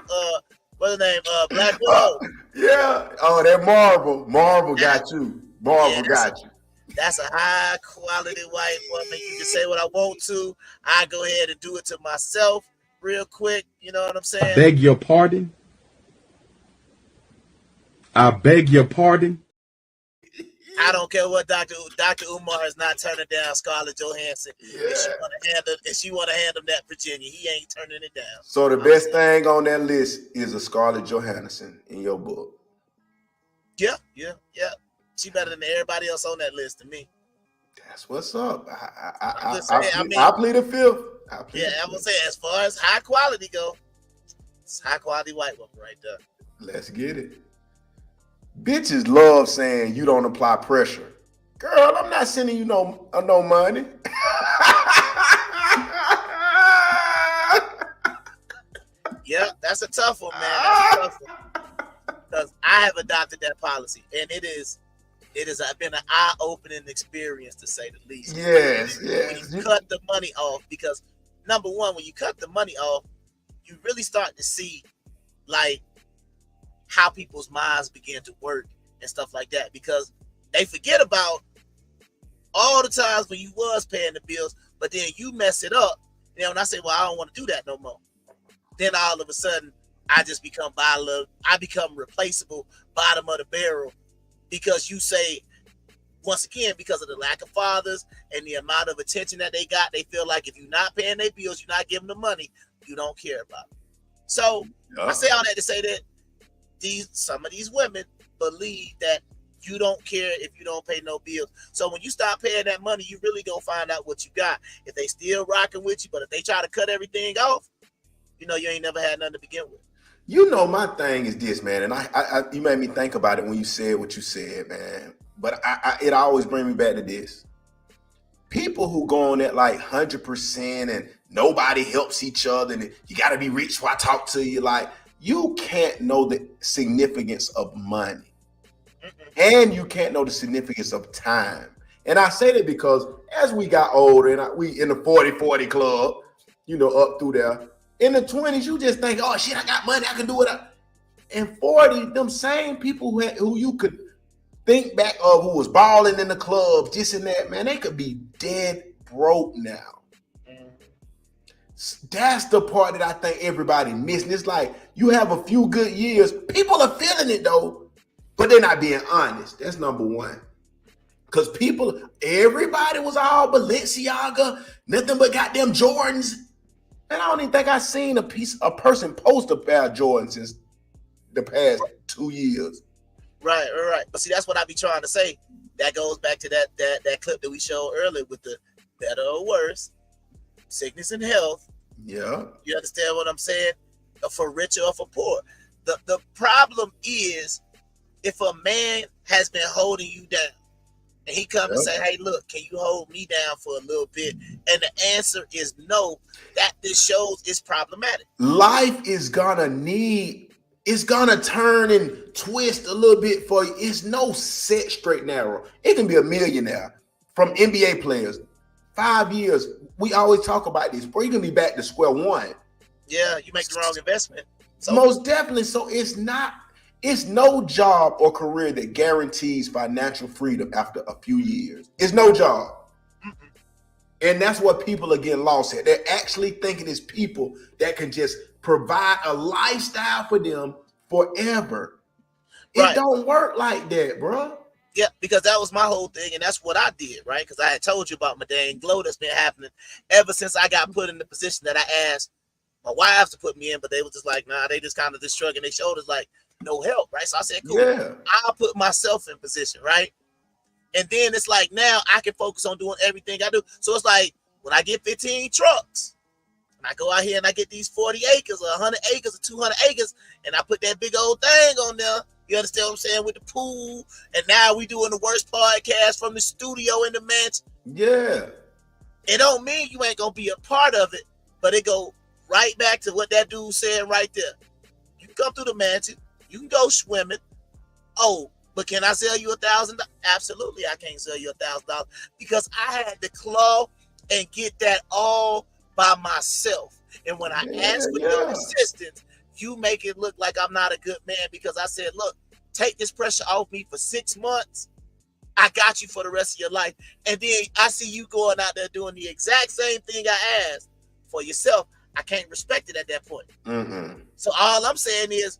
What's the name? Black Widow. Yeah. Oh, that Marvel got you. Marvel got you. That's a high quality white woman. You can say what I want to. I go ahead and do it to myself real quick. You know what I'm saying? I beg your pardon. I beg your pardon. I don't care what Dr. Umar is not turning down Scarlett Johansson. Yeah. If she want to hand him that Virginia, he ain't turning it down. So the best thing on that list is a Scarlett Johansson in your book. Yeah. She better than everybody else on that list to me. That's what's up. I plead the fifth. I'm gonna say, as far as high quality go, it's high quality white woman right there. Let's get it. Bitches love saying you don't apply pressure. Girl, I'm not sending you no money. Yeah, that's a tough one, man. That's a tough one. Because I have adopted that policy, and it has been an eye-opening experience, to say the least. Yes. When you cut the money off, because number one, when you cut the money off, you really start to see like how people's minds begin to work and stuff like that, because they forget about all the times when you was paying the bills, but then you mess it up. You know, and I say, well, I don't want to do that no more. Then all of a sudden, I just become replaceable, bottom of the barrel, because you say, once again, because of the lack of fathers and the amount of attention that they got, they feel like if you're not paying their bills, you're not giving them money, you don't care about them. So I say all that to say that some of these women believe that you don't care if you don't pay no bills. So when you stop paying that money, you really gonna find out what you got. If they still rocking with you, but if they try to cut everything off, you know you ain't never had nothing to begin with. You know, my thing is this, man, and I you made me think about it when you said what you said, man. But it always brings me back to this. People who go on at like 100% and nobody helps each other and you got to be rich before I talk to you. Like, you can't know the significance of money. And you can't know the significance of time. And I say that because as we got older and we in the 40-40 club, you know, up through there, in the 20s, you just think, oh shit, I got money, I can do it. In 40, them same people who you could think back of who was balling in the club, this and that, man, they could be dead broke now. That's the part that I think everybody missing. It's like you have a few good years. People are feeling it though, but they're not being honest. That's number one. Because everybody was all Balenciaga, nothing but goddamn Jordans. And I don't even think I've seen a person post a pair of Jordans since the past 2 years. Right. But see, that's what I be trying to say. That goes back to that clip that we showed earlier with the better or worse, sickness and health. Yeah. You understand what I'm saying? For richer or for poor. The problem is if a man has been holding you down and he comes and say, hey, look, can you hold me down for a little bit? And the answer is no, that this shows is problematic. Life is gonna turn and twist a little bit for you. It's no set straight narrow. It can be a millionaire from NBA players. 5 years, we always talk about this, bro. You can be back to square one. Yeah, you make the wrong investment. So, most definitely. So it's no job or career that guarantees financial freedom after a few years. It's no job. And that's what people are getting lost at. They're actually thinking it's people that can just provide a lifestyle for them forever. It don't work like that, bro. Yeah, because that was my whole thing, and that's what I did, right? Because I had told you about my dang glow that's been happening ever since I got put in the position that I asked my wives to put me in, but they were just like, nah, they just kind of just shrugging their shoulders like, no help, right? So I said, cool, I'll put myself in position, right? And then it's like, now I can focus on doing everything I do. So it's like, when I get 15 trucks, and I go out here and I get these 40 acres or 100 acres or 200 acres, and I put that big old thing on there, you understand what I'm saying, with the pool, and now we doing the worst podcast from the studio in the mansion. Yeah. It don't mean you ain't gonna be a part of it, but it go right back to what that dude said right there. You can come through the mansion, you can go swimming. Oh, but can I sell you $1,000? Absolutely, I can't sell you $1,000 because I had to claw and get that all by myself. And when I ask for your assistance, you make it look like I'm not a good man because I said, look, take this pressure off me for 6 months. I got you for the rest of your life. And then I see you going out there doing the exact same thing I asked for yourself. I can't respect it at that point. So all I'm saying is,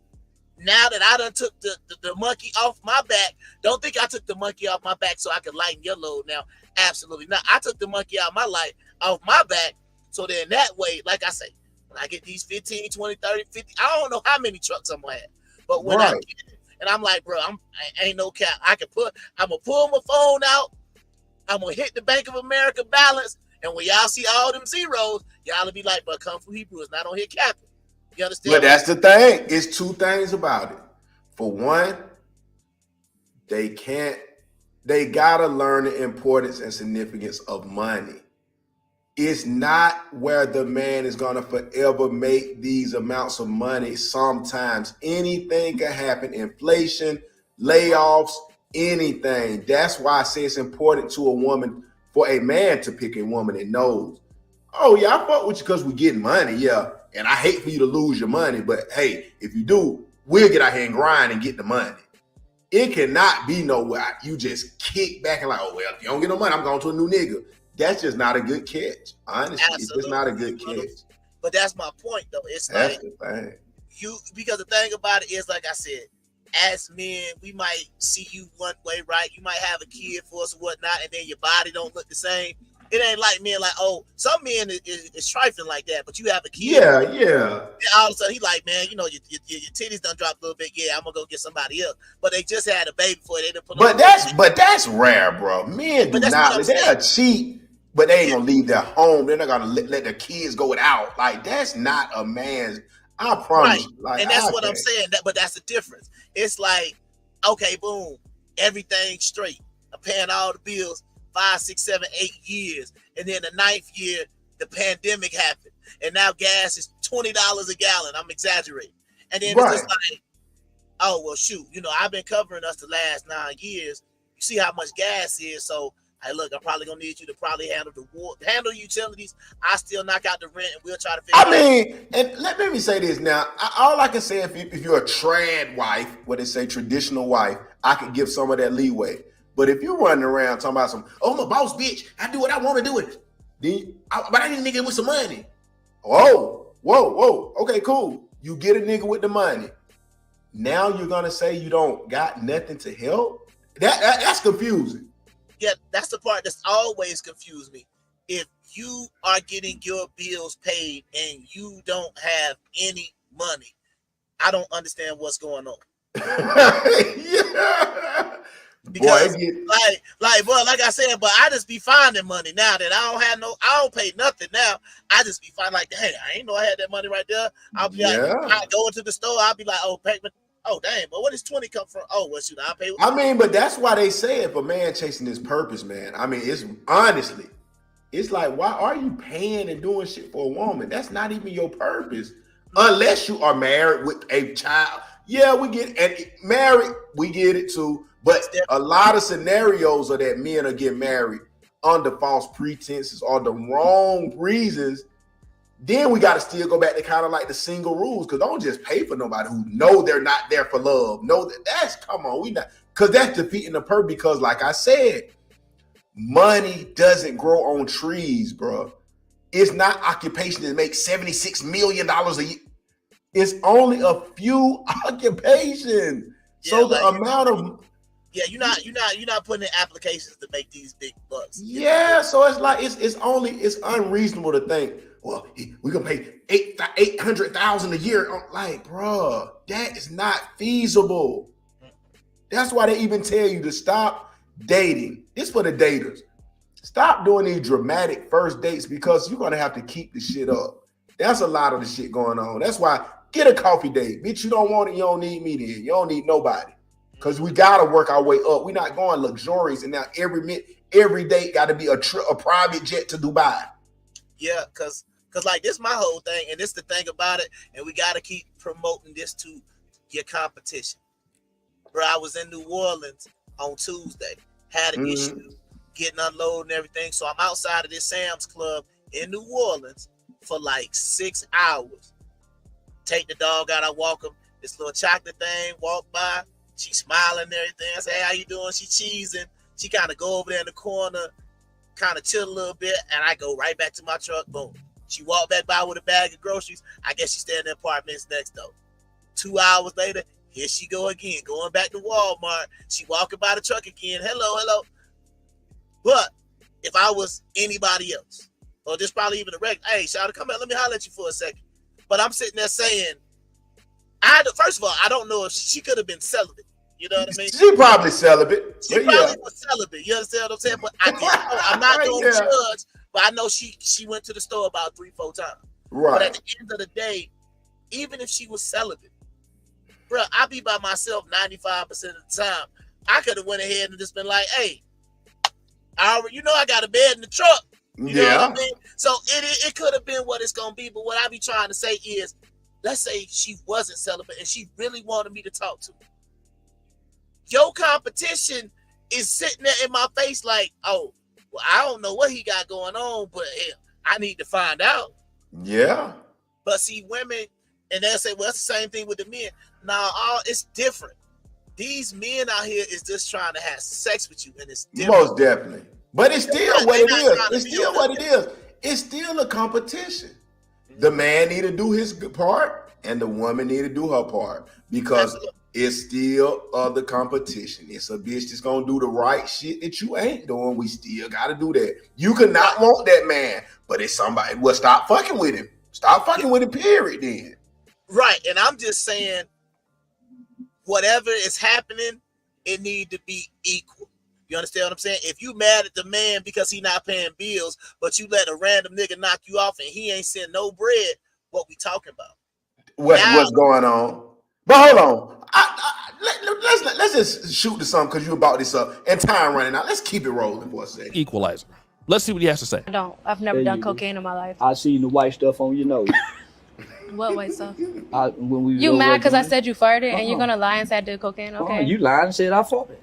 now that I done took the monkey off my back, don't think I took the monkey off my back so I could lighten your load now. Absolutely not. I took the monkey off my back. So then that way, like I say, when I get these 15, 20, 30, 50, I don't know how many trucks I'm gonna have. But when I get it, and I'm like, bro, I ain't no cap. I'm gonna pull my phone out. I'm gonna hit the Bank of America balance. And when y'all see all them zeros, y'all will be like, but Kung Fu Hebrew is not on here capping. You understand? But that's the thing. It's two things about it. For one, they gotta learn the importance and significance of money. It's not where the man is gonna forever make these amounts of money. Sometimes anything can happen. Inflation, layoffs, anything. That's why I say it's important to a woman, for a man to pick a woman that knows, oh yeah, I fuck with you because we're getting money, yeah. And I hate for you to lose your money, but hey, if you do, we'll get out here and grind and get the money. It cannot be nowhere you just kick back and like, oh well, if you don't get no money, I'm going to a new nigga. That's just not a good catch. Honestly, it's just not a good catch. But that's my point, though. It's that's like the thing. Because the thing about it is, like I said, as men, we might see you one way, right? You might have a kid for us or whatnot, and then your body don't look the same. It ain't like men like, oh, some men is trifling like that, but you have a kid. Yeah. All of a sudden, he like, man, you know, your titties done dropped a little bit. Yeah, I'm gonna go get somebody else. But they just had a baby before they didn't put. But that's rare, bro. Men do not. They'll cheat but they ain't gonna leave their home. They're not gonna let their kids go without. Like, that's not a man's. I promise you. Like, and that's what I'm saying. But that's the difference. It's like, okay, boom, everything's straight. I'm paying all the bills 5, 6, 7, 8 years, and then the 9th year, the pandemic happened, and now gas is $20 a gallon. I'm exaggerating, and then it's just like, oh well, shoot, I've been covering us the last 9 years. You see how much gas is, so. Hey, look, I'm probably gonna need you to probably handle utilities. I still knock out the rent, and we'll try to figure out. And let me say this now. All I can say, if you're a trad wife, what they say, traditional wife, I could give some of that leeway. But if you're running around talking about I'm a boss bitch, I do what I want to do it. But I need a nigga with some money. Whoa. Okay, cool. You get a nigga with the money. Now you're gonna say you don't got nothing to help? That's confusing. Yeah, that's the part that's always confused me. If you are getting your bills paid and you don't have any money, I don't understand what's going on. Yeah. Because like I said, but I just be finding money now that I don't pay nothing now. I just be finding like, hey, I ain't know I had that money right there. I'll be like, I go into the store, I'll be like, oh, payment. Oh, dang, but where does 20 come from? Oh, well, shoot, I'll pay. I mean, but that's why they say if a man chasing his purpose, man. I mean, it's honestly, it's like, why are you paying and doing shit for a woman? That's not even your purpose. Unless you are married with a child. Yeah, we get it. And married, we get it too. But a lot of scenarios are that men are getting married under false pretenses or the wrong reasons. Then we got to still go back to kind of like the single rules, because don't just pay for nobody who know they're not there for love. No, come on, we not, because that's defeating the purpose. Because like I said, money doesn't grow on trees, bro. It's not occupation that makes $76 million a year. It's only a few occupations. Yeah, so the amount of you're not putting in applications to make these big bucks. Yeah, so it's like it's unreasonable to think, well, we're gonna pay $800,000 a year. I'm like, bro, that is not feasible. That's why they even tell you to stop dating. It's for the daters. Stop doing these dramatic first dates, because you're gonna have to keep the shit up. That's a lot of the shit going on. That's why get a coffee date, bitch. You don't want it, you don't need me then. You don't need nobody, because we gotta work our way up. We're not going luxurious, and now every date got to be a private jet to Dubai. Yeah, because like this my whole thing, and this the thing about it, and we got to keep promoting this to your competition. Bro, I was in New Orleans on Tuesday, had an issue getting unloaded and everything, so I'm outside of this Sam's Club in New Orleans for like 6 hours. Take the dog out, I walk him, this little chocolate thing, walk by, she smiling and everything. I say, hey, how you doing? She cheesing. She kind of go over there in the corner, kind of chill a little bit, and I go right back to my truck. Boom. She walked back by with a bag of groceries. I guess she's staying in the apartments next door. 2 hours later, here she go again, going back to Walmart. She walking by the truck again. Hello. But if I was anybody else, or just probably even a regular, hey, shout come out, let me holler at you for a second. But I'm sitting there saying, first of all, I don't know if she could have been celibate. You know what I mean? She probably celibate. She probably was celibate. You understand what I'm saying? But I didn't know. I'm not going to judge, but I know she went to the store about 3-4 times. Right. But at the end of the day, even if she was celibate, bro, I be by myself 95% of the time. I could have went ahead and just been like, hey, I got a bed in the truck. You know what I mean? So it could have been what it's going to be. But what I be trying to say is, let's say she wasn't celibate and she really wanted me to talk to her. Your competition is sitting there in my face like, oh, well, I don't know what he got going on, but hell, I need to find out. Yeah. But see, women, and they'll say, well, it's the same thing with the men. Now, it's different. These men out here is just trying to have sex with you, and it's different. Most definitely. But it's still what it is. It's still what it is. It's still a competition. The man need to do his part, and the woman need to do her part, because it's still other competition. It's a bitch that's gonna do the right shit that you ain't doing. We still gotta do that. You could not want that man, but it's somebody. Well, stop fucking with him. Stop fucking with him, period, then. Right. And I'm just saying, whatever is happening, it need to be equal. You understand what I'm saying? If you mad at the man because he not paying bills, but you let a random nigga knock you off and he ain't send no bread, what we talking about? What's going on? But hold on. Let's just shoot to something because you about this up and time running out. Let's keep it rolling for a second. Equalizer. Let's see what he has to say. I don't. I've never done cocaine in my life. I seen the white stuff on your nose. What white stuff? When we You mad because I said you farted and you're gonna lie and say I did cocaine? Okay. You lied and said I farted.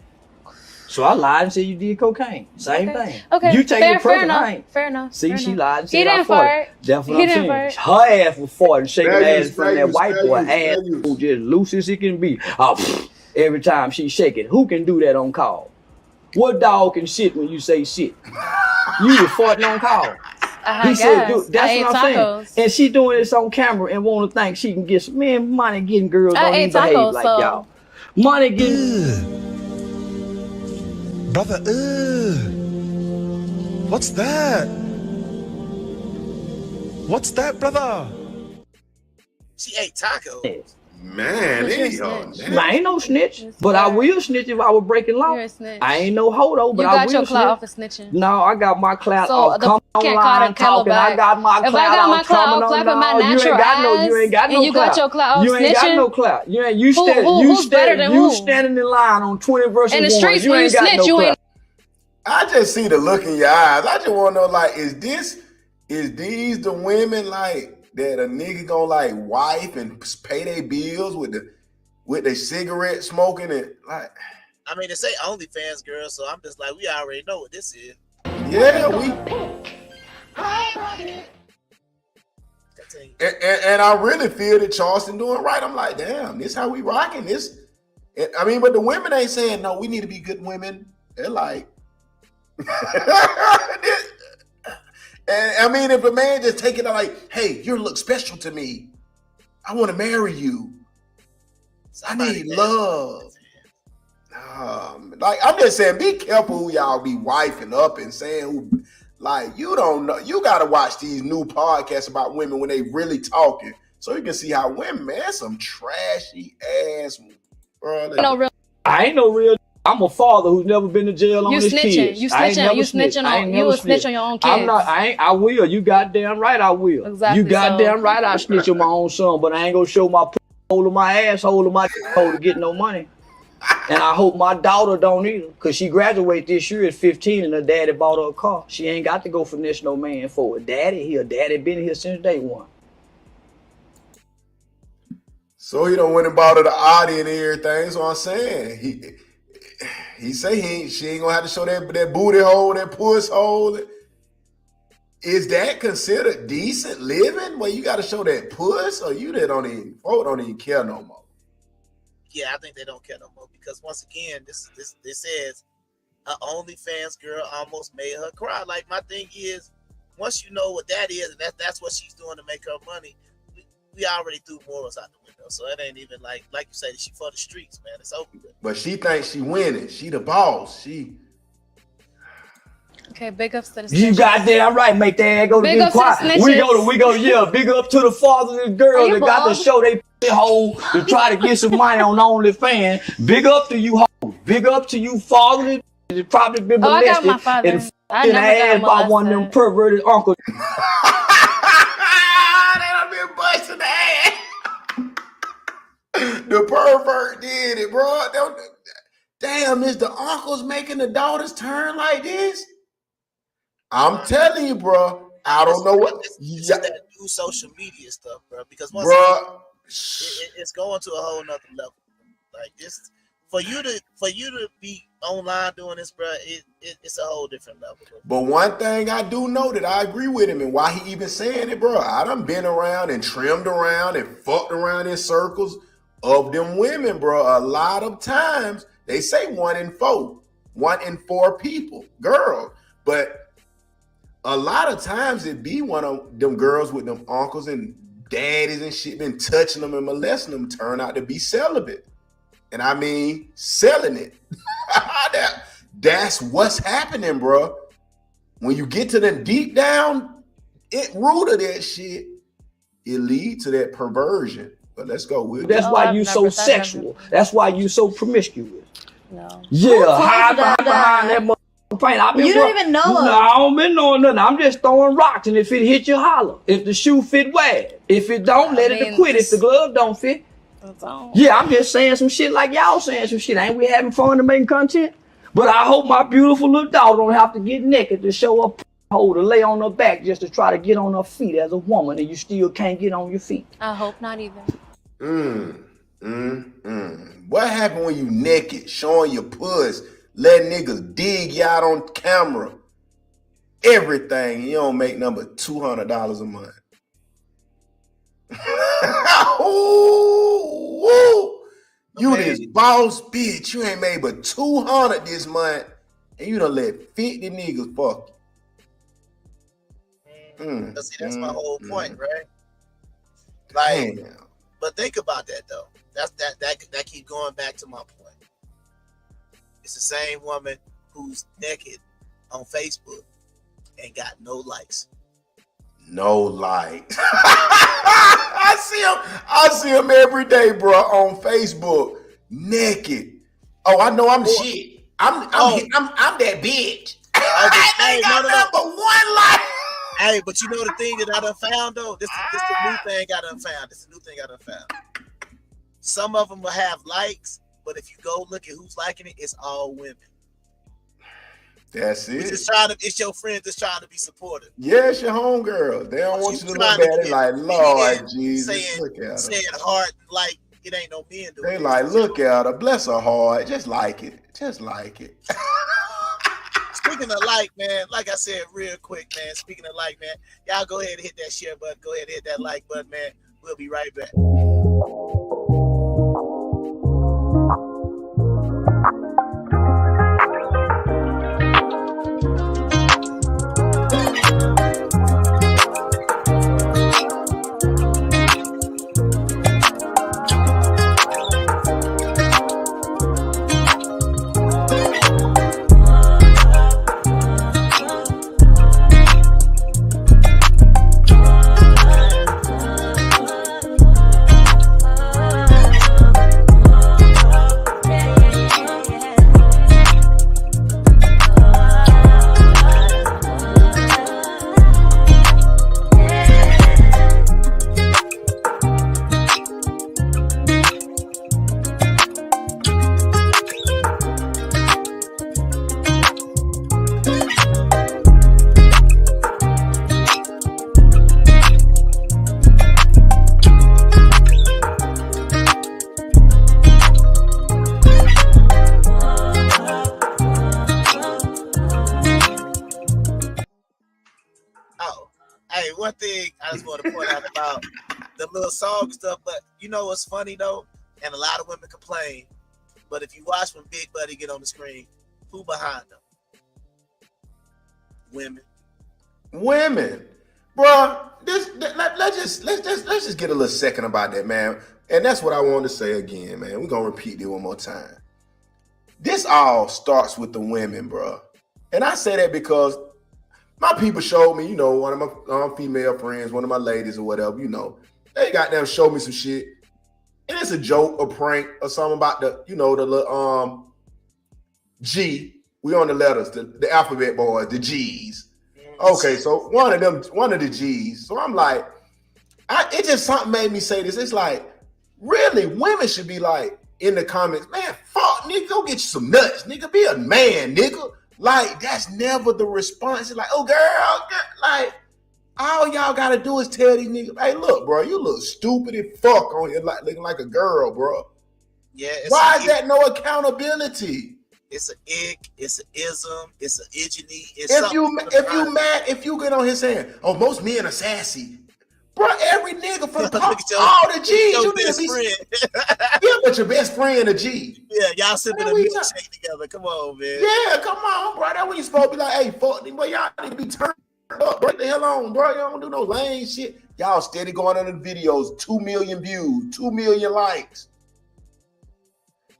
So I lied and said you did cocaine. Same thing. Okay. You take it fair personal. enough. Fair enough. See, fair she enough. lied and He said I didn't farted. fart. That's what He I'm didn't saying. fart. Her ass was farting, shaking ass from that white boy ass values. who just loose as it can be. Every time she shake it. Who can do that on call? What dog can shit when you say shit? You was farting on call. He said, dude, that's what I'm saying. And she doing this on camera and want to think she can get some money getting girls don't even behave like y'all. Money getting. Brother, what's that? What's that, brother? She ate tacos. Man, I ain't no snitch, but I will snitch if I was breaking law. You're a snitch. I ain't no hodo, but You I got will your clout snitch. off of snitching. No, I got my clout So off. the Come can't online call talking. back. I got my If clout I got my off. clout Coming off, on. clapping my No, you natural ain't got no. You ain't got ass, no and you clout. got your clout off You ain't got snitching? no clout. You ain't. Who's better than You who? standing in line on 20 versus In the 1. streets, You when you ain't got snitch, no you clout. ain't. I just see the look in your eyes. I just want to know, like, is these the women like that a nigga gonna like wife and pay their bills with their cigarette smoking and like? I mean, they say OnlyFans girl, so I'm just like, we already know what this is. Yeah, and I really feel that Charleston doing right. I'm like, damn, this how we rocking this. I mean, but the women ain't saying no. We need to be good women. They're like, and I mean, if a man just take it like, hey, you look special to me. I want to marry you. I need love. Like I'm just saying, be careful who y'all be wifing up and saying who. Like you don't know. You gotta watch these new podcasts about women when they really talking, so you can see how women, man, some trashy ass. Bro, I ain't no real. I'm a father who's never been to jail on You his snitching. kids. You I ain't snitching. never You snitched. snitching I ain't on. never You a snitched. snitch on your own I'm kids. not. I will. You goddamn right. I will. Exactly. You goddamn right. I snitch on my own son, but I ain't gonna show my hole of my asshole of my hole to get no money. And I hope my daughter don't either, cause she graduated this year at 15 and her daddy bought her a car. She ain't got to go finesse no man for it. Daddy been here since day one. So he done went and bought her the Audi and everything. So I'm saying he say she ain't gonna have to show that booty hole, that puss hole. Is that considered decent living? Where you got to show that puss, or you that don't even care no more? Yeah, I think they don't care no more because once again, this says an OnlyFans girl almost made her cry. Like my thing is, once you know what that is, and that's what she's doing to make her money, we already threw morals out the window. So it ain't even like you say, she for the streets, man. It's over with. But she thinks she winning. She the boss. Okay, big ups to the You goddamn right, make that ass go to big be ups to quiet. the We snitches. go, yeah, big up to the fathers and girls that got to show they hole to try to get some money on OnlyFans. Big up to you hoes. Big up to you fathers that probably been Oh, I got molested my father. and I in the never ass got by one of them molested. perverted uncles. They done been busting the ass. The pervert did it, bro. Damn, is the uncles making the daughters turn like this? I'm telling you, bro. I don't know what. It's just that new social media stuff, bro. Because once Bro, it's going to a whole nother level. Like this, for you to be online doing this, bro, it's a whole different level. Bro. But one thing I do know that I agree with him, and why he even saying it, bro. I done been around and trimmed around and fucked around in circles of them women, bro. A lot of times they say 1 in 4 people, girls, but a lot of times it be one of them girls with them uncles and daddies and shit been touching them and molesting them turn out to be celibate. And I mean, selling it. That's what's happening, bro. When you get to them deep down, root of that shit, it leads to that perversion. But let's go with it. That's why you so sexual. That's why you so promiscuous. No. Yeah, hide behind that motherfucking paint. You don't even know No, him. I don't been knowing nothing. I'm just throwing rocks, and if it hit you, holler. If the shoe fit, wear it. If it don't, let it quit. If the glove don't fit. Yeah, I'm just saying some shit like y'all saying some shit. Ain't we having fun and making content? But I hope my beautiful little daughter don't have to get naked to show her hole to lay on her back just to try to get on her feet as a woman, and you still can't get on your feet. I hope not either. What happened when you naked, showing your puss, letting niggas dig you out on camera? Everything, you don't make number $200 a month. Ooh, you this boss bitch. You ain't made but $200 this month, and you done let 50 niggas fuck you. See, that's my whole point, right? Like, but think about that though. That keep going back to my point. It's the same woman who's naked on Facebook and got no likes. No likes. I see him every day, bro, on Facebook, naked. Oh, I know I'm the shit. I'm that bitch. I got number one like. Hey, but you know the thing that I done found though? This the new thing I done found. Some of them will have likes, but if you go look at who's liking it, it's all women. That's it. It's your friend that's trying to be supportive. Yeah, it's your homegirl. They don't want you to look bad. They like, Lord Jesus, look at her. Saying heart like it ain't no men doing They it. like, look at her. Bless her heart. Just like it. Just like it. Speaking of like, man, like I said real quick, man. Speaking of like, man, y'all go ahead and hit that share button. Go ahead and hit that like button, man. We'll be right back. Hey, one thing I just want to point out about the little song stuff, but you know what's funny though? And a lot of women complain, but if you watch when Big Buddy get on the screen, who behind them? Women. Bro, let's just get a little second about that, man. And that's what I want to say again, man. We're gonna repeat it one more time. This all starts with the women, bro. And I say that because my people showed me, you know, one of my female friends, one of my ladies or whatever, you know, they got them show me some shit. And it's a joke, a prank, or something about the, you know, the little G. We on the letters, the alphabet boys, the G's. Okay, so one of the G's. So I'm like, it just something made me say this. It's like, really, women should be like in the comments, man, fuck, nigga, go get you some nuts, nigga, be a man, nigga. Like, that's never the response. It's like, oh, girl, like, all y'all gotta do is tell these niggas, hey, look, bro, you look stupid as fuck on here, like looking like a girl, bro. Yeah. Why is that no accountability? It's an ick, it's an ism, it's an igeny. If you get on his hand, oh, most men are sassy. Bro, every nigga for all the G's. You best friend. Yeah, but your best friend a G. Yeah, y'all sipping a milkshake together. Come on, man. Yeah, come on, bro. That's when you supposed to be like, hey, fuck, boy, y'all need to be turned up. Break the hell on, bro. Y'all don't do no lame shit. Y'all steady going on the videos, 2 million views, 2 million likes.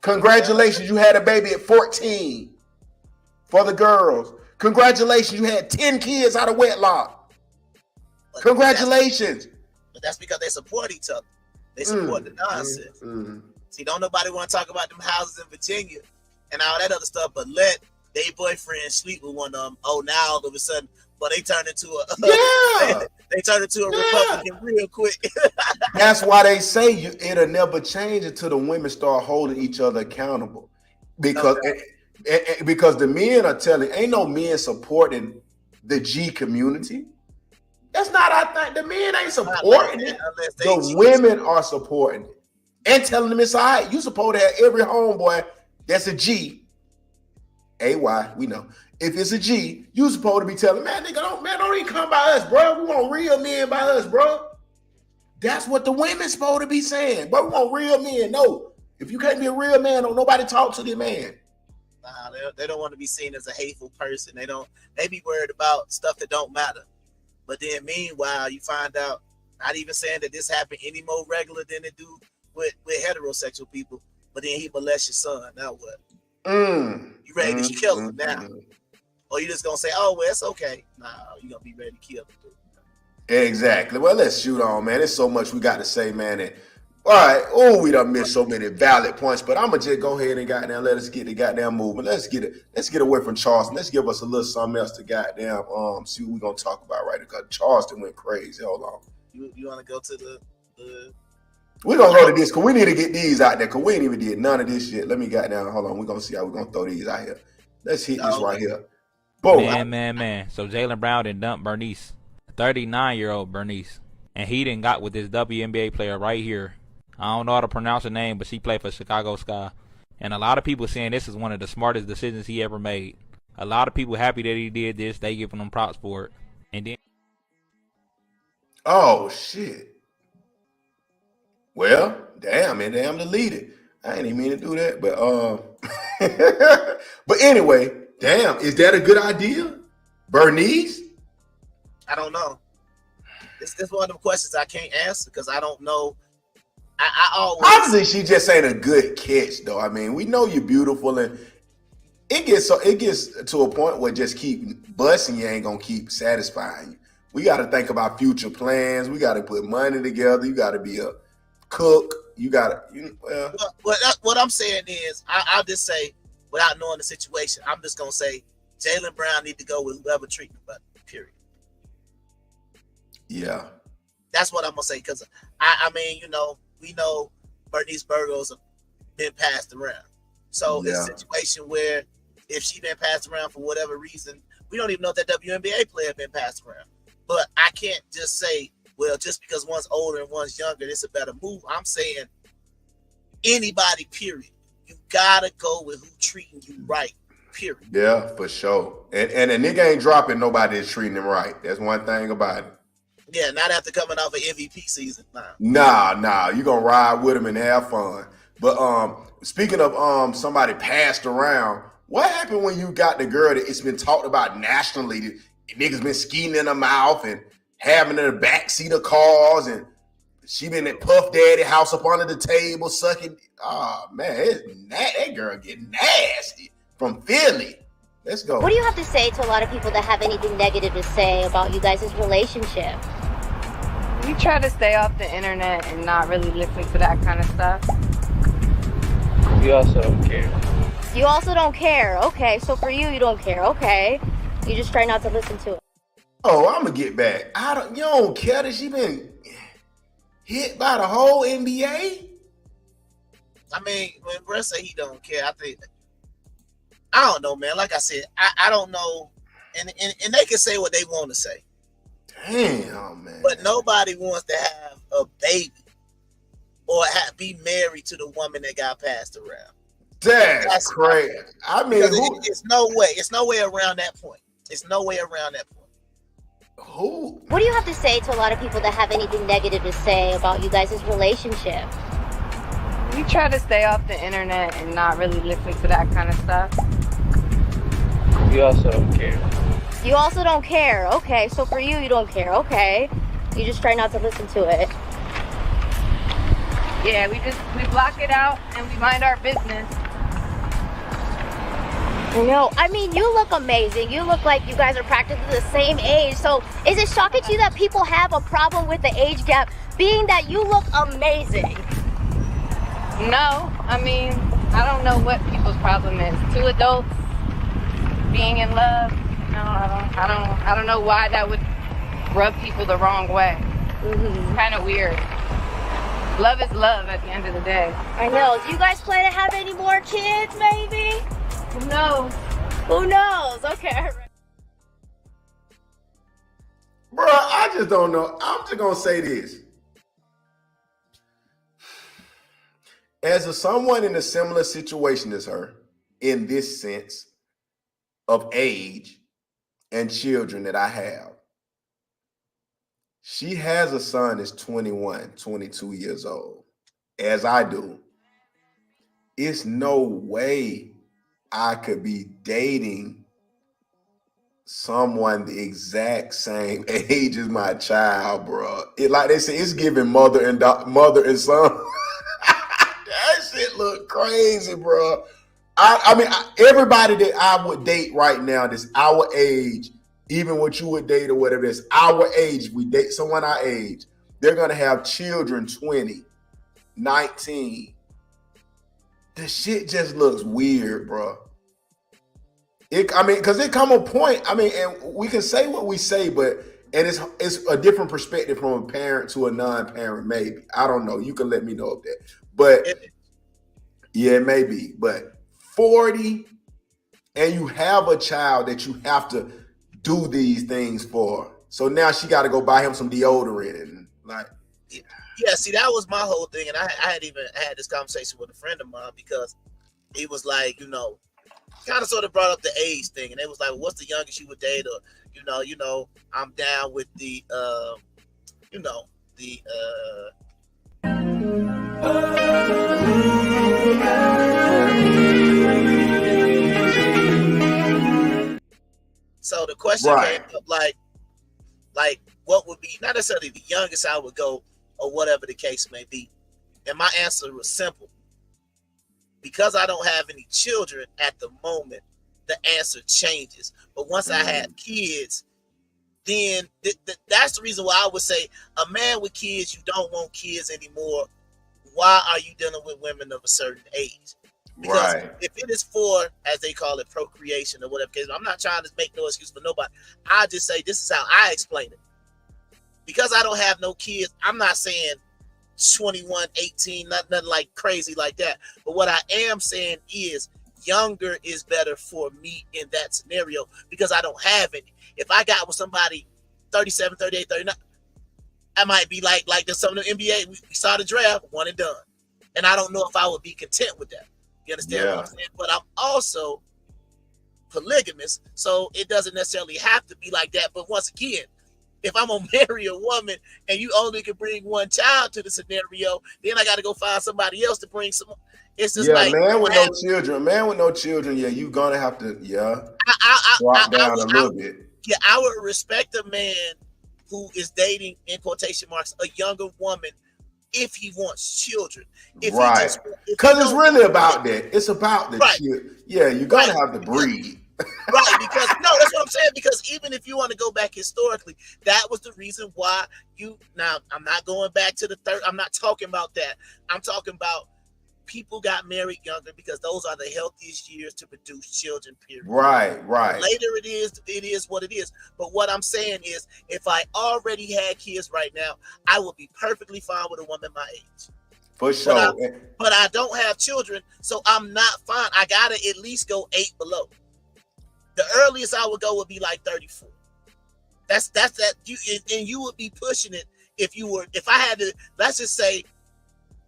Congratulations, you had a baby at 14 for the girls. Congratulations, you had 10 kids out of wedlock. Congratulations. But that's because they support each other. They support the nonsense. See, don't nobody want to talk about them houses in Virginia and all that other stuff, but let their boyfriend sleep with one of them. Oh, now all of a sudden, but they turn into a they turn into a Republican real quick. That's why they say it'll never change until the women start holding each other accountable, because the men are telling, ain't no men supporting the G community. That's not our thing. The men ain't supporting it. The women are supporting it and telling them it's all right. You supposed to have every homeboy that's a G. AY, we know. If it's a G, you supposed to be telling, man, nigga, don't even come by us, bro. We want real men by us, bro. That's what the women's supposed to be saying. But we want real men. No, if you can't be a real man, don't nobody talk to the man. Nah, they don't want to be seen as a hateful person. They be worried about stuff that don't matter. But then meanwhile, you find out, not even saying that this happened any more regular than it do with heterosexual people, but then he molests your son. Now what? You ready to kill him now? Or you just gonna say, oh, well, it's okay. Nah, you gonna be ready to kill him, dude. Exactly. Well, let's shoot on, man. There's so much we got to say, man. And, all right. Oh, we done missed so many valid points, but I'm gonna just go ahead and goddamn let us get the goddamn movement. Let's get away from Charleston. Let's give us a little something else to goddamn see what we're gonna talk about right now. Because Charleston went crazy. Hold on. You wanna go to the we're gonna go to this because we need to get these out there because we ain't even did none of this shit. Let me goddamn hold on. We're gonna see how we're gonna throw these out here. Let's hit this right here. Boom. Man. So Jaylen Brown done dumped Bernice, 39-year-old Bernice. And he done got with this WNBA player right here. I don't know how to pronounce her name, but she played for Chicago Sky. And a lot of people saying this is one of the smartest decisions he ever made. A lot of people happy that he did this. They giving him props for it. And then, oh shit. Well, damn deleted. I ain't even mean to do that, but but anyway, damn, is that a good idea? Bernice? I don't know. This one of the questions I can't answer because I don't know. I always obviously she just ain't a good catch though. I mean, we know you're beautiful and it gets to a point where just keep busting you ain't gonna keep satisfying you. We gotta think about future plans, we gotta put money together, you gotta be a cook, you gotta what I'm saying is I'll just say without knowing the situation, I'm just gonna say Jaylen Brown need to go with whoever treating him better, period. Yeah. That's what I'm gonna say because I mean, we know Bernice Burgos have been passed around. So it's a situation where if she been passed around for whatever reason, we don't even know if that WNBA player been passed around. But I can't just say, well, just because one's older and one's younger, it's a better move. I'm saying anybody, period. You gotta go with who treating you right, period. Yeah, for sure. And a nigga ain't dropping nobody that's treating him right. That's one thing about it. Yeah, not after coming off an MVP season. Nah. You gonna ride with him and have fun. But speaking of somebody passed around, what happened when you got the girl that it's been talked about nationally? That niggas been skiing in her mouth and having in the backseat of cars, and she been at Puff Daddy house up under the table sucking. Oh man, that girl getting nasty from Philly. Let's go. What do you have to say to a lot of people that have anything negative to say about you guys' relationship? We try to stay off the internet and not really listen to that kind of stuff. We also don't care. You also don't care. Okay, so for you don't care. Okay. You just try not to listen to it. Oh, I'm gonna get back. You don't care that she been hit by the whole NBA? I mean, when Brett say he don't care, I don't know, man. Like I said, I don't know, and they can say what they want to say. Damn, man. But nobody wants to have a baby or be married to the woman that got passed around. That's crazy. I mean, it's no way. It's no way around that point. It's no way around that point. Who? What do you have to say to a lot of people that have anything negative to say about you guys' relationship? We try to stay off the internet and not really listen to that kind of stuff. We also don't care. You also don't care. Okay, so for you don't care. Okay. You just try not to listen to it. Yeah, we block it out and we mind our business. No, I mean, you look amazing. You look like you guys are practically the same age. So is it shocking to you that people have a problem with the age gap, being that you look amazing? No, I mean, I don't know what people's problem is. Two adults being in love. No, I don't know why that would rub people the wrong way. It's kind of weird. Love is love at the end of the day. I know. Do you guys plan to have any more kids, maybe? Who knows? Who knows? Okay. Bro, I just don't know. I'm just gonna say this. As someone in a similar situation as her, in this sense of age and children that I have, she has a son that's 21, 22 years old, as I do. It's no way I could be dating someone the exact same age as my child, bro. It, like they say, it's giving mother and son. That shit look crazy, bro. I mean, everybody that I would date right now that's our age, even what you would date or whatever, that's our age, we date someone our age, they're going to have children 20, 19. The shit just looks weird, bro. I mean, because it come a point, I mean, and we can say what we say, but, and it's a different perspective from a parent to a non-parent, maybe. I don't know. You can let me know of that. But, yeah, maybe. But 40, and you have a child that you have to do these things for. So now she got to go buy him some deodorant and like. Yeah, see, that was my whole thing. And I had this conversation with a friend of mine because he was like, you know, kind of sort of brought up the age thing. And it was like, well, what's the youngest you would date? Or, you know, I'm down with the, So the question came up like what would be not necessarily the youngest I would go or whatever the case may be. And my answer was simple. Because I don't have any children at the moment, the answer changes. But once I have kids, then that's the reason why I would say a man with kids, you don't want kids anymore. Why are you dealing with women of a certain age? Because if it is for, as they call it, procreation or whatever case, I'm not trying to make no excuse for nobody. I just say this is how I explain it. Because I don't have no kids, I'm not saying 21, 18, nothing like crazy like that. But what I am saying is younger is better for me in that scenario because I don't have any. If I got with somebody 37, 38, 39, I might be like there's some of the NBA, we saw the draft, one and done. And I don't know if I would be content with that. You understand what I'm saying? But I'm also polygamous, so it doesn't necessarily have to be like that. But once again, if I'm gonna marry a woman and you only can bring one child to the scenario, then I got to go find somebody else to bring some. It's just like man with no children. Yeah, you gonna have to drop down a little bit. Yeah, I would respect a man who is dating in quotation marks a younger woman if he wants children. Because it's really about that. It's about the children. Yeah, you gotta have to breed. Right, because no, that's what I'm saying. Because even if you want to go back historically, that was the reason why now I'm not going back to the third. I'm not talking about that. I'm talking about people got married younger because those are the healthiest years to produce children, period. Right. Later it is what it is. But what I'm saying is if I already had kids right now, I would be perfectly fine with a woman my age. For sure. But I don't have children, so I'm not fine. I gotta at least go 8 below. The earliest I would go would be like 34. That's that you would be pushing it if I had to, let's just say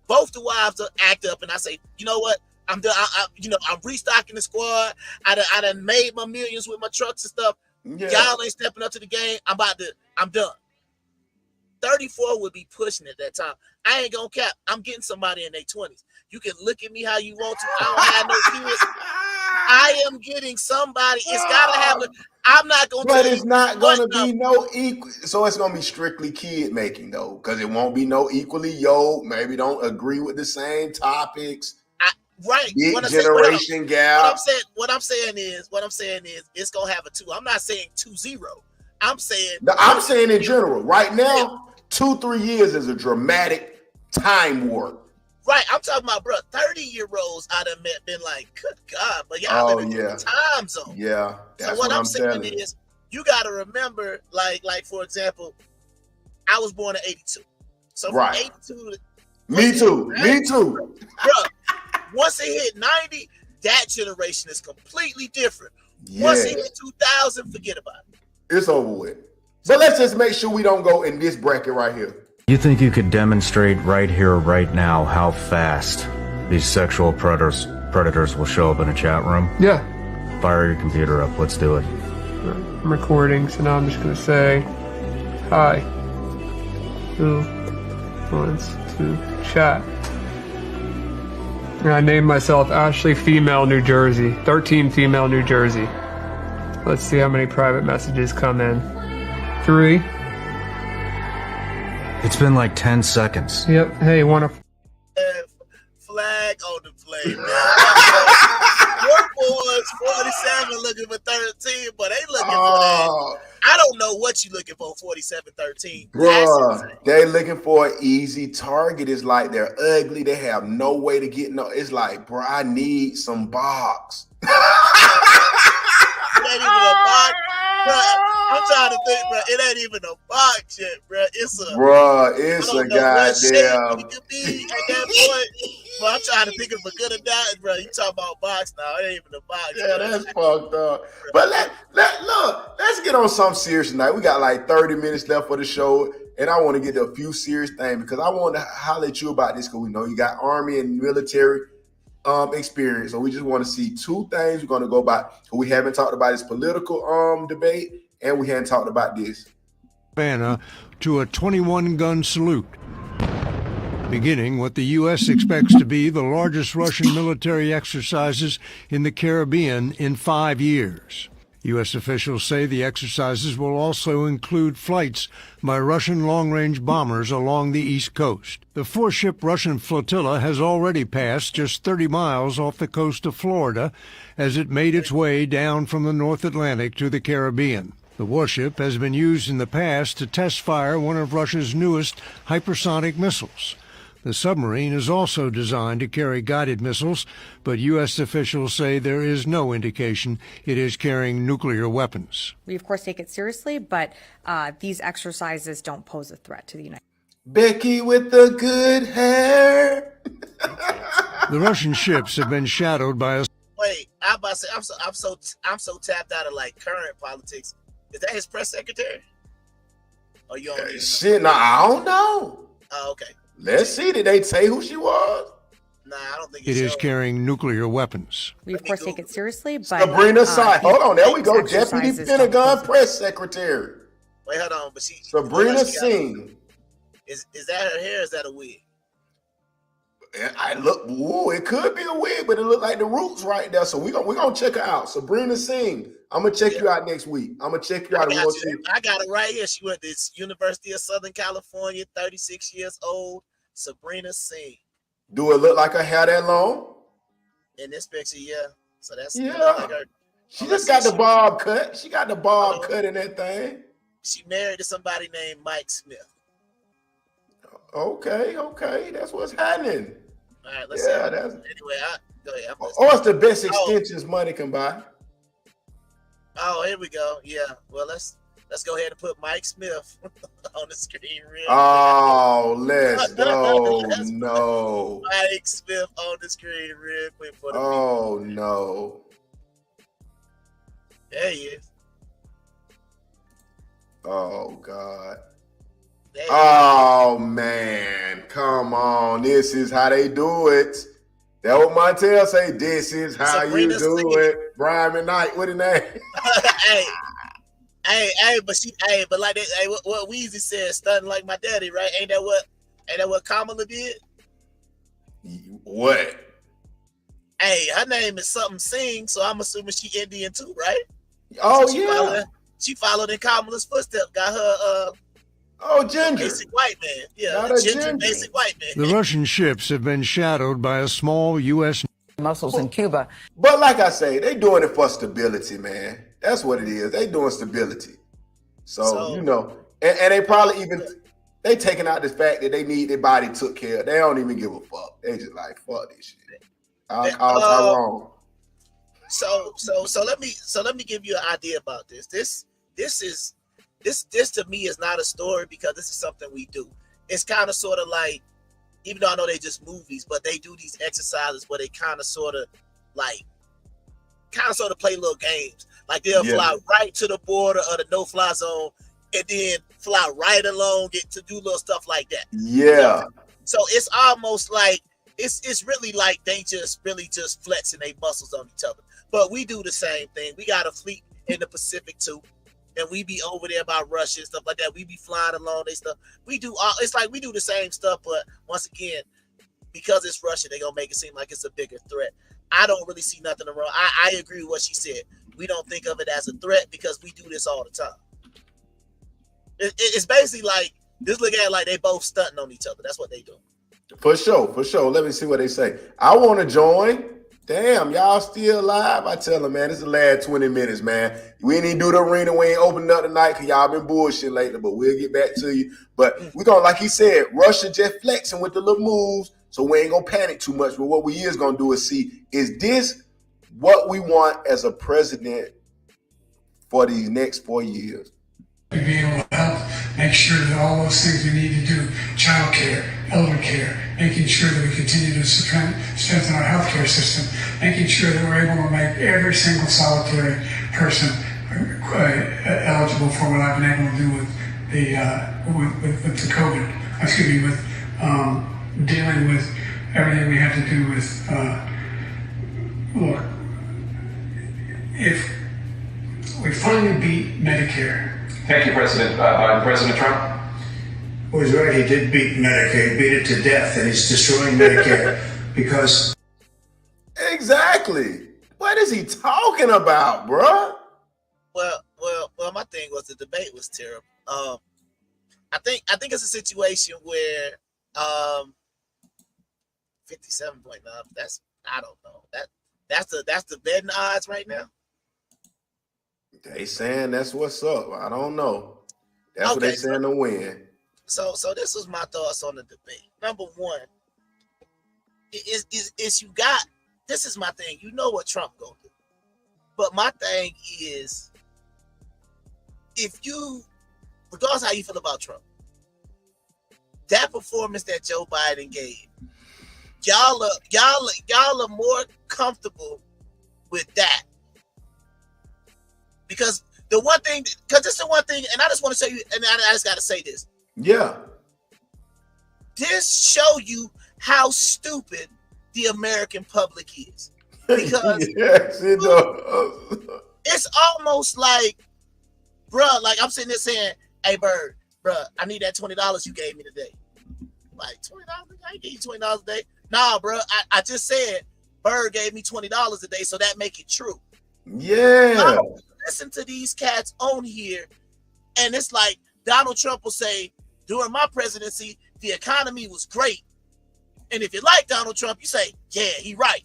both the wives act up and I say, you know what, I'm done. I'm restocking the squad. I done made my millions with my trucks and stuff. Yeah. Y'all ain't stepping up to the game. I'm done. 34 would be pushing at that time. I ain't gonna cap. I'm getting somebody in their 20s. You can look at me how you want to. I don't have no kids. I am getting somebody. It's gotta have I'm not gonna. But it's not gonna be no equal. So it's gonna be strictly kid making though, because it won't be no equally yoked. Maybe don't agree with the same topics. Big generation gap. What I'm saying is it's gonna have a 2. I'm not saying 2-0. I'm saying in general. Right now, 2-3 years is a dramatic time warp. Right, I'm talking about, bro, 30-year-olds I done met been like, good God, but y'all in a different time zone. Yeah, so what I'm saying is, you got to remember, like for example, I was born in 82. So from 82 to... Me too. Bro, once it hit 90, that generation is completely different. Once it hit 2000, forget about it. It's over with. But let's just make sure we don't go in this bracket right here. You think you could demonstrate right here, right now, how fast these sexual predators will show up in a chat room? Yeah. Fire your computer up. Let's do it. I'm recording, so now I'm just going to say, hi. Who wants to chat? And I named myself Ashley Female New Jersey. 13 Female New Jersey. Let's see how many private messages come in. 3. It's been like 10 seconds. Yep. Hey, want to... Flag on the play, man. Your boys 47 looking for 13, but they looking for that. I don't know what you looking for, 47-13. Bruh, they looking for an easy target. It's like they're ugly. They have no way to get no. It's like, bro, I need some box. It ain't even a box. Bro, I'm trying to think, bro. It ain't even a box yet, bro. It's a... Bruh, it's a goddamn... It could be at that point. But I'm trying to think of a good enough, bro. You talking about box now. It ain't even a box. Yeah, that's fucked up. But look, let's get on something serious tonight. We got like 30 minutes left for the show, and I want to get to a few serious things because I want to holler at you about this because we know you got Army and military experience. So we just want to see two things we're going to go about. We haven't talked about this political debate, and we haven't talked about this. Havana to a 21-gun salute, beginning what the U.S. expects to be the largest Russian military exercises in the Caribbean in 5 years. U.S. officials say the exercises will also include flights by Russian long-range bombers along the East Coast. The 4-ship Russian flotilla has already passed just 30 miles off the coast of Florida as it made its way down from the North Atlantic to the Caribbean. The warship has been used in the past to test fire one of Russia's newest hypersonic missiles. The submarine is also designed to carry guided missiles, but U.S. officials say there is no indication it is carrying nuclear weapons. We, of course, take it seriously, but these exercises don't pose a threat to the United States. Becky with the good hair. The Russian ships have been shadowed by a... Wait, I'm about to say, I'm so tapped out of like current politics. Is that his press secretary? Or you don't shit, nah, I don't know. Oh, okay. Let's see. Did they say who she was? Nah, I don't think it is carrying nuclear weapons. We, of course, take it seriously, but... Sabrina Singh. Hold on, there we go. Deputy Pentagon Press Secretary. Wait, hold on. But Sabrina Singh. Is that her hair or is that a wig? It could be a wig, but it looked like the roots right there. So we're gonna check her out. Sabrina Singh. I'm gonna check you out next week. I'm gonna check you out. I got it right here. She went to University of Southern California, 36 years old. Sabrina Singh. Do it look like her hair that long? In this picture, yeah. So that's like her. She just got the bob cut. She got the bob cut in that thing. She married to somebody named Mike Smith. Okay. That's what's happening. All right, let's see. Anyway, go ahead. It's the best extensions money can buy. Oh, here we go. Yeah. Well, let's go ahead and put Mike Smith on the screen real quick. Oh, let's go. No. Mike Smith on the screen real quick for the people. No. There he is. Oh, God. Oh, man. Come on. This is how they do it. That what Montel say. This is how Sabrina you do it. Brian McKnight, what his name? but like that, what Weezy said, stunning like my daddy, right? Ain't that what Kamala did? What? Hey, her name is something Singh, so I'm assuming she Indian too, right? Oh, so she followed in Kamala's footsteps. Got her ginger. Basic white man. Yeah, not a ginger basic white man. The Russian ships have been shadowed by a small U.S. muscles in Cuba. But like I say, they doing it for stability, man. That's what it is. They doing stability. So you know, and they probably even They taking out the fact that they need their body took care of. They don't even give a fuck. They just like, fuck this shit. I'll call Tyrone. So let me give you an idea about this. This to me is not a story because this is something we do. It's kind of sort of like, even though I know they just movies, but they do these exercises where they kind of sort of play little games. Like they'll fly right to the border of the no-fly zone and then fly right along it to do little stuff like that. Yeah. So it's almost like it's really like they just really just flexing their muscles on each other. But we do the same thing. We got a fleet in the Pacific too. And we be over there by Russia and stuff like that. We be flying along they stuff. It's like we do the same stuff, but once again, because it's Russia, they're gonna make it seem like it's a bigger threat. I don't really see nothing wrong. I agree with what she said. We don't think of it as a threat because we do this all the time. It's basically like, just look at it like they both stunting on each other. That's what they do. For sure. Let me see what they say. I want to join. Damn, y'all still alive? I tell them, man, this is the last 20 minutes, man. We ain't even do the arena. We ain't opened up tonight because y'all been bullshit lately, but we'll get back to you. But we're going to, like he said, Russia just flexing with the little moves, so we ain't going to panic too much. But what we is going to do is see, is this what we want as a president for these next 4 years? Be able to help make sure that all those things we need to do, child care, elder care, making sure that we continue to strengthen our healthcare system, making sure that we're able to make every single solitary person eligible for what I've been able to do with the COVID. With dealing with everything we have to do with. Look, if we finally beat Medicare. Thank you, President Trump. Well, he's right. He did beat Medicare. He beat it to death, and he's destroying Medicare because. Exactly. What is he talking about, bruh? Well. My thing was the debate was terrible. I think it's a situation where 57.9. That's, I don't know, that's the betting odds right now. They saying that's what's up. I don't know. That's what they saying to win. So this was my thoughts on the debate. Number one, is you got, this is my thing. You know what Trump gonna do. But my thing is, if you, regardless of how you feel about Trump, that performance that Joe Biden gave, y'all are more comfortable with that. Because the one thing, because this is the one thing, and I just want to say, and I just got to say this. Yeah. This show you how stupid the American public is. Because yes, it does. It's almost like, bruh, like I'm sitting there saying, hey, Bird, bruh, I need that $20 you gave me today. Like, $20? I ain't give you $20 a day. Nah, bruh, I just said Bird gave me $20 a day, so that make it true. Yeah. Listen to these cats on here, and it's like Donald Trump will say, during my presidency, the economy was great. And if you like Donald Trump, you say, yeah, he right.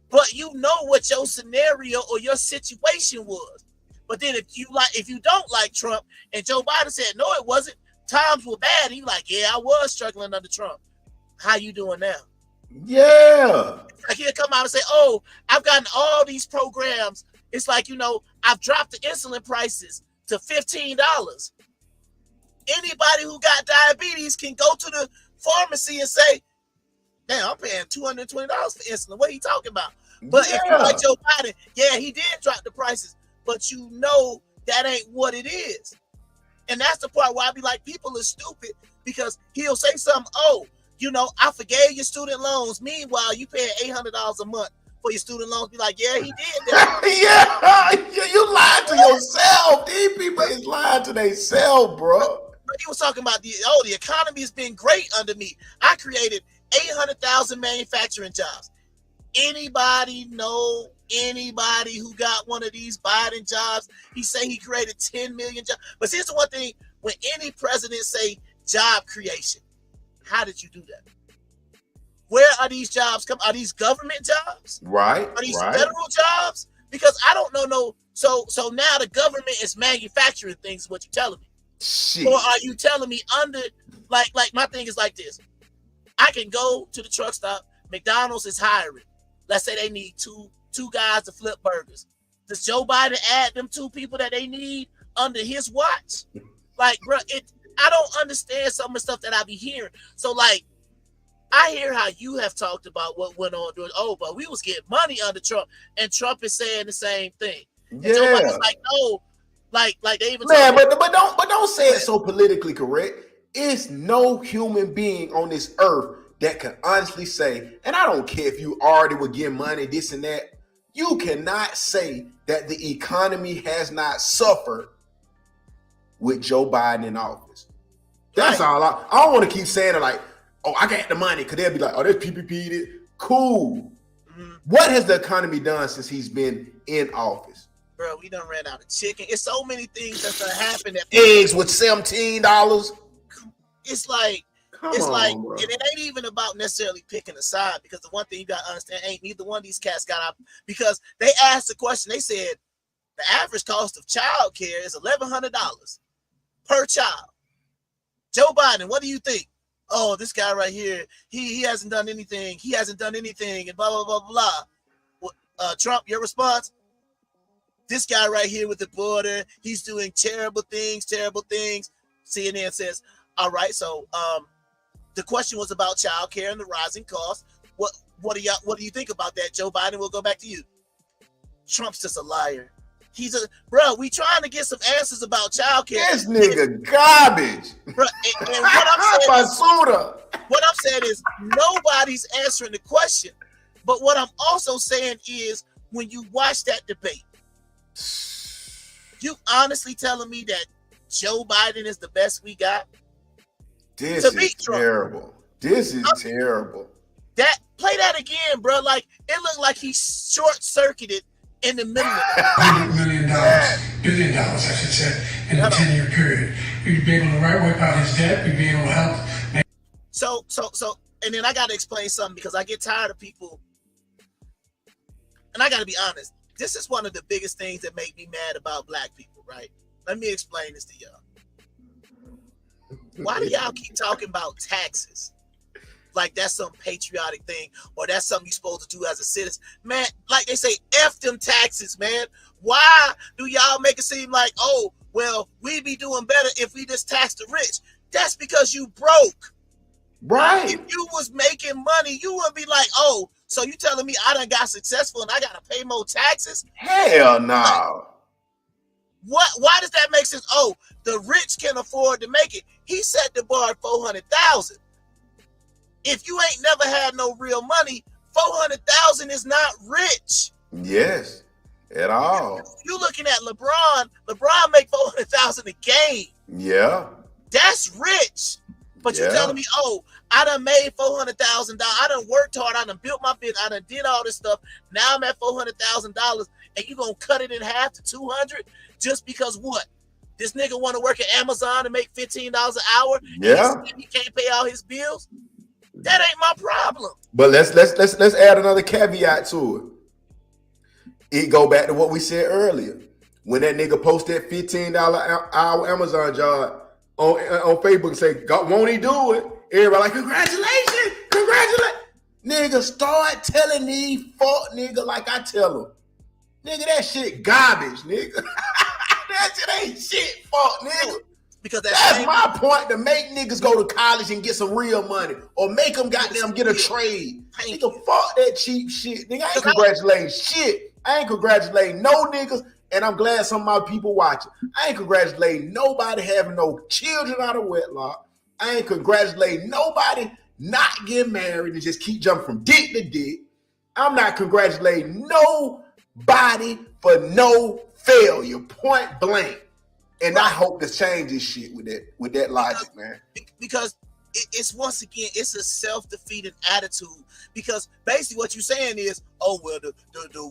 But you know what your scenario or your situation was. But then if you don't like Trump, and Joe Biden said, no, it wasn't, times were bad, he like, yeah, I was struggling under Trump. How you doing now? Yeah. Like he'll come out and say, oh, I've gotten all these programs. It's like, I've dropped the insulin prices to $15. Anybody who got diabetes can go to the pharmacy and say, damn, I'm paying $220 for insulin. What are you talking about? But if you like Joe Biden, yeah, he did drop the prices, but you know that ain't what it is. And that's the part where I be like, people are stupid because he'll say something, oh, I forgave your student loans. Meanwhile, you paying $800 a month for your student loans. Be like, yeah, he did that. yeah, you lied to yourself. These people is lying to themselves, bro. He was talking about the economy has been great under me. I created 800,000 manufacturing jobs. Anybody know anybody who got one of these Biden jobs? He say he created 10 million jobs. But here's the one thing: when any president say job creation, how did you do that? Where are these jobs come? Are these government jobs? Right. Are these federal jobs? Because I don't know. So now the government is manufacturing things. What you telling me? Shit. Or are you telling me under Like my thing is like this. I can go to the truck stop. McDonald's is hiring. Let's say they need two guys to flip burgers. Does Joe Biden add them 2 people that they need under his watch? Like, bro, I don't understand some of the stuff that I be hearing. So, like, I hear how you have talked about what went on during, but we was getting money under Trump, and Trump is saying the same thing. And Joe Biden's like, no, like they even but don't say it so politically correct. It's no human being on this earth that can honestly say, and I don't care if you already would get money, this and that, you cannot say that the economy has not suffered with Joe Biden in office. That's all. I don't want to keep saying it like, oh, I got the money, because they'll be like, oh, there's PPP. Cool. Mm-hmm. What has the economy done since he's been in office? Bro, we done ran out of chicken. It's so many things that's gonna happen. That eggs with $17. It's like, bro. And it ain't even about necessarily picking a side, because the one thing you gotta understand, ain't neither one of these cats got out, because they asked the question. They said the average cost of child care is $1,100 per child. Joe Biden, what do you think? Oh, this guy right here, he hasn't done anything. He hasn't done anything, and blah blah blah blah. Trump, your response? This guy right here with the border, he's doing terrible things. CNN says, all right, so the question was about child care and the rising costs. What do you think about that? Joe Biden, will go back to you. Trump's just a liar. Bro, we trying to get some answers about child care. This nigga garbage. Bro, and what I'm saying is nobody's answering the question. But what I'm also saying is, when you watch that debate, you honestly telling me that Joe Biden is the best we got? This is terrible. This is terrible. Play that again, bro. Like, it looked like he short-circuited in the middle of it. $100 billion, I should say, in a 10-year period. We'd be able to wipe out his debt. We'd be able to help. So, and then I got to explain something, because I get tired of people. And I got to be honest. This is one of the biggest things that make me mad about black people, right? Let me explain this to y'all. Why do y'all keep talking about taxes? Like that's some patriotic thing, or that's something you're supposed to do as a citizen. Man, like they say, F them taxes, man. Why do y'all make it seem like, oh, well, we'd be doing better if we just tax the rich? That's because you broke. Right. If you was making money, you would be like, oh, so you telling me I done got successful and I got to pay more taxes? Hell no. Why does that make sense? Oh, the rich can afford to make it. He set the bar at 400,000. If you ain't never had no real money, 400,000 is not rich. Yes, at all. You looking at LeBron. LeBron make 400,000 a game. Yeah. That's rich. But you telling me, oh, I done made $400,000. I done worked hard. I done built my business. I done did all this stuff. Now I'm at $400,000, and you gonna cut it in half to 200 just because what? This nigga want to work at Amazon and make $15 an hour. Yeah. And he can't pay all his bills. That ain't my problem. But let's add another caveat to it. It go back to what we said earlier. When that nigga post that $15 hour Amazon job on Facebook and say, God, won't he do it? Everybody like, congratulations. Nigga, start telling me fuck nigga like I tell him. Nigga, that shit garbage, nigga. That shit ain't shit, fuck nigga. Because that's my point, to make niggas go to college and get some real money, or make them goddamn get a trade. Nigga, fuck that cheap shit. Nigga, I ain't congratulating shit. I ain't congratulating no niggas, and I'm glad some of my people watching. I ain't congratulating nobody having no children out of wedlock. I ain't congratulating nobody not getting married and just keep jumping from dick to dick. I'm not congratulating nobody for no failure, point blank. And I hope to change this shit with that logic, man. Because it's once again, it's a self-defeating attitude. Because basically what you're saying is, oh, well, the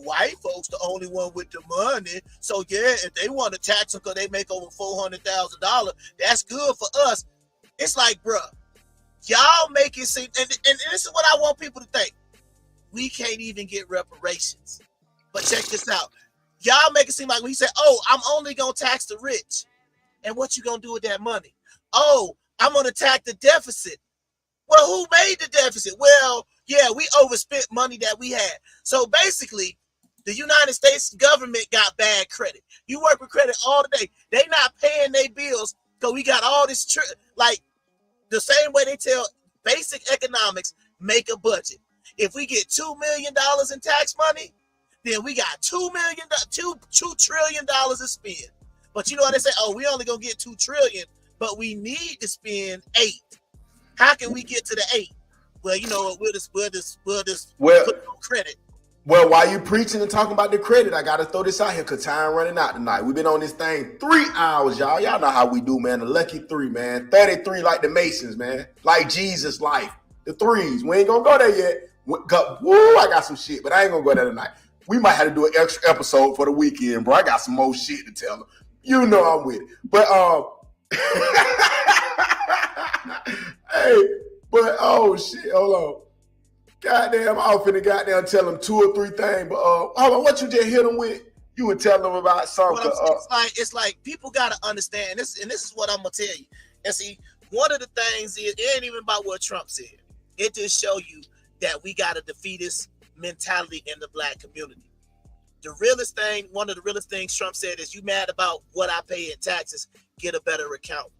white folks, the only one with the money. So yeah, if they want to tax them because they make over $400,000, that's good for us. It's like, bruh, y'all make it seem, and this is what I want people to think. We can't even get reparations. But check this out. Y'all make it seem like when he said, oh, I'm only going to tax the rich. And what you going to do with that money? Oh, I'm going to attack the deficit. Well, who made the deficit? Well, yeah, we overspent money that we had. So basically, the United States government got bad credit. You work with credit all the day. They not paying their bills because we got all this, like the same way they tell basic economics, make a budget. If we get $2 million in tax money, then we got $2 trillion to spend. But you know what they say? Oh, we only gonna get $2 trillion, but we need to spend 8. How can we get to the 8? Well, you know what? We'll just put on credit. Well, while you preaching and talking about the credit, I gotta throw this out here because time running out tonight. We've been on this thing 3 hours, y'all. Y'all know how we do, man. The lucky 3, man. 33 like the Masons, man. Like Jesus' life. The 3s. We ain't gonna go there yet. I got some shit, but I ain't gonna go there tonight. We might have to do an extra episode for the weekend, bro. I got some more shit to tell them. You know I'm with it. But hey, but oh shit, hold on. Goddamn, I was finna goddamn tell them 2 or 3 things, but hold on, what you just hit them with? You would tell them about something. It's like people gotta understand this, and this is what I'm gonna tell you. And see, one of the things is it ain't even about what Trump said. It just show you that we got a defeatist mentality in the black community. The realest thing, one of the realest things Trump said is, you mad about what I pay in taxes, get a better account.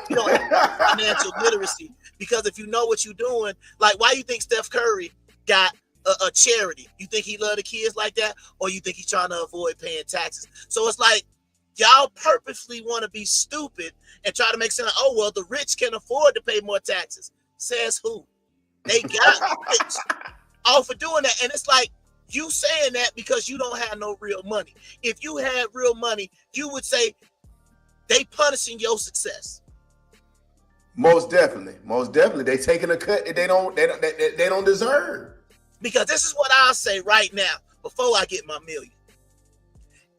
You don't have financial literacy, because if you know what you're doing, like why you think Steph Curry got a charity? You think he love the kids like that, or you think he's trying to avoid paying taxes? So it's like y'all purposely want to be stupid and try to make sense. Oh well, the rich can afford to pay more taxes. Says who? They got rich off of doing that, and it's like you saying that because you don't have no real money. If you had real money, you would say they punishing your success. Most definitely. They taking a cut that they don't deserve. Because this is what I'll say right now before I get my million.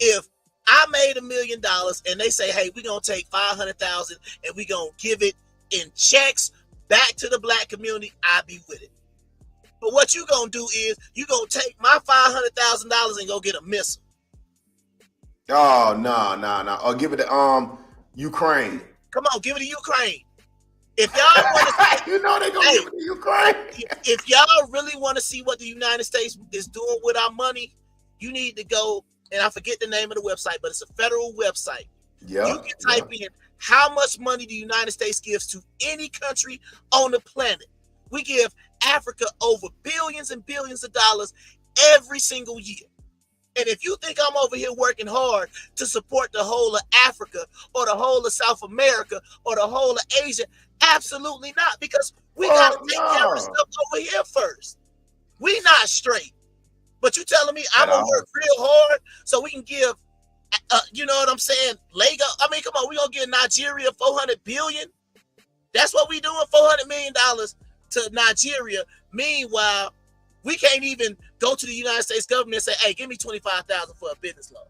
If I made $1 million and they say, hey, we're gonna take 500,000 and we're gonna give it in checks back to the black community, I'll be with it. But what you gonna do is you gonna take my $500,000 and go get a missile. Oh no. Or give it to Ukraine. Come on, give it to Ukraine. If y'all want to, you know they gonna give it to Ukraine. If y'all really want to see what the United States is doing with our money, you need to go, and I forget the name of the website, but it's a federal website. Yeah. You can type in how much money the United States gives to any country on the planet. We give Africa over billions and billions of dollars every single year. And if you think I'm over here working hard to support the whole of Africa or the whole of South America or the whole of Asia, absolutely not, because we got to take care of stuff over here first. We not straight. But you telling me I'm going to work real hard so we can give, you know what I'm saying, Lagos, I mean, come on, we going to give Nigeria $400 billion? That's what we doing, $400 million to Nigeria. Meanwhile, we can't even go to the United States government and say, hey, give me $25,000 for a business loan.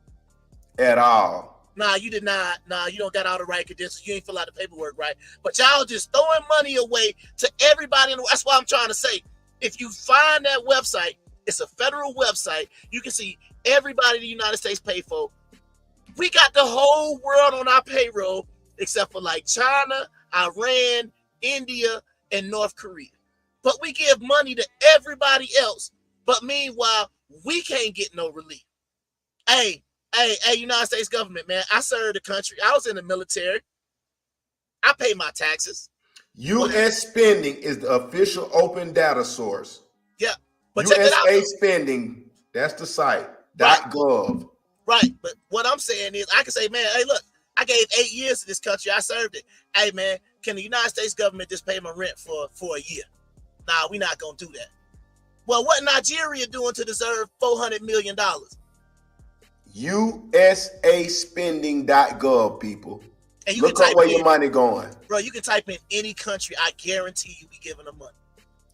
At all. Nah, you did not. Nah, you don't got all the right credentials. You ain't fill out the paperwork right. But y'all just throwing money away to everybody. That's why I'm trying to say, if you find that website, it's a federal website. You can see everybody the United States pay for. We got the whole world on our payroll, except for like China, Iran, India, and North Korea. But we give money to everybody else. But meanwhile, we can't get no relief. Hey, United States government, man, I served the country. I was in the military. I pay my taxes. U.S. spending is the official open data source. Yeah. But USA spending, that's the site, .gov. Right. But what I'm saying is I can say, man, hey, look, I gave 8 years to this country. I served it. Hey, man, can the United States government just pay my rent for a year? Nah, we're not going to do that. Well, what Nigeria doing to deserve $400 million? USA spending.gov, people. And you look can up where your money going. Bro, you can type in any country. I guarantee you be giving them money.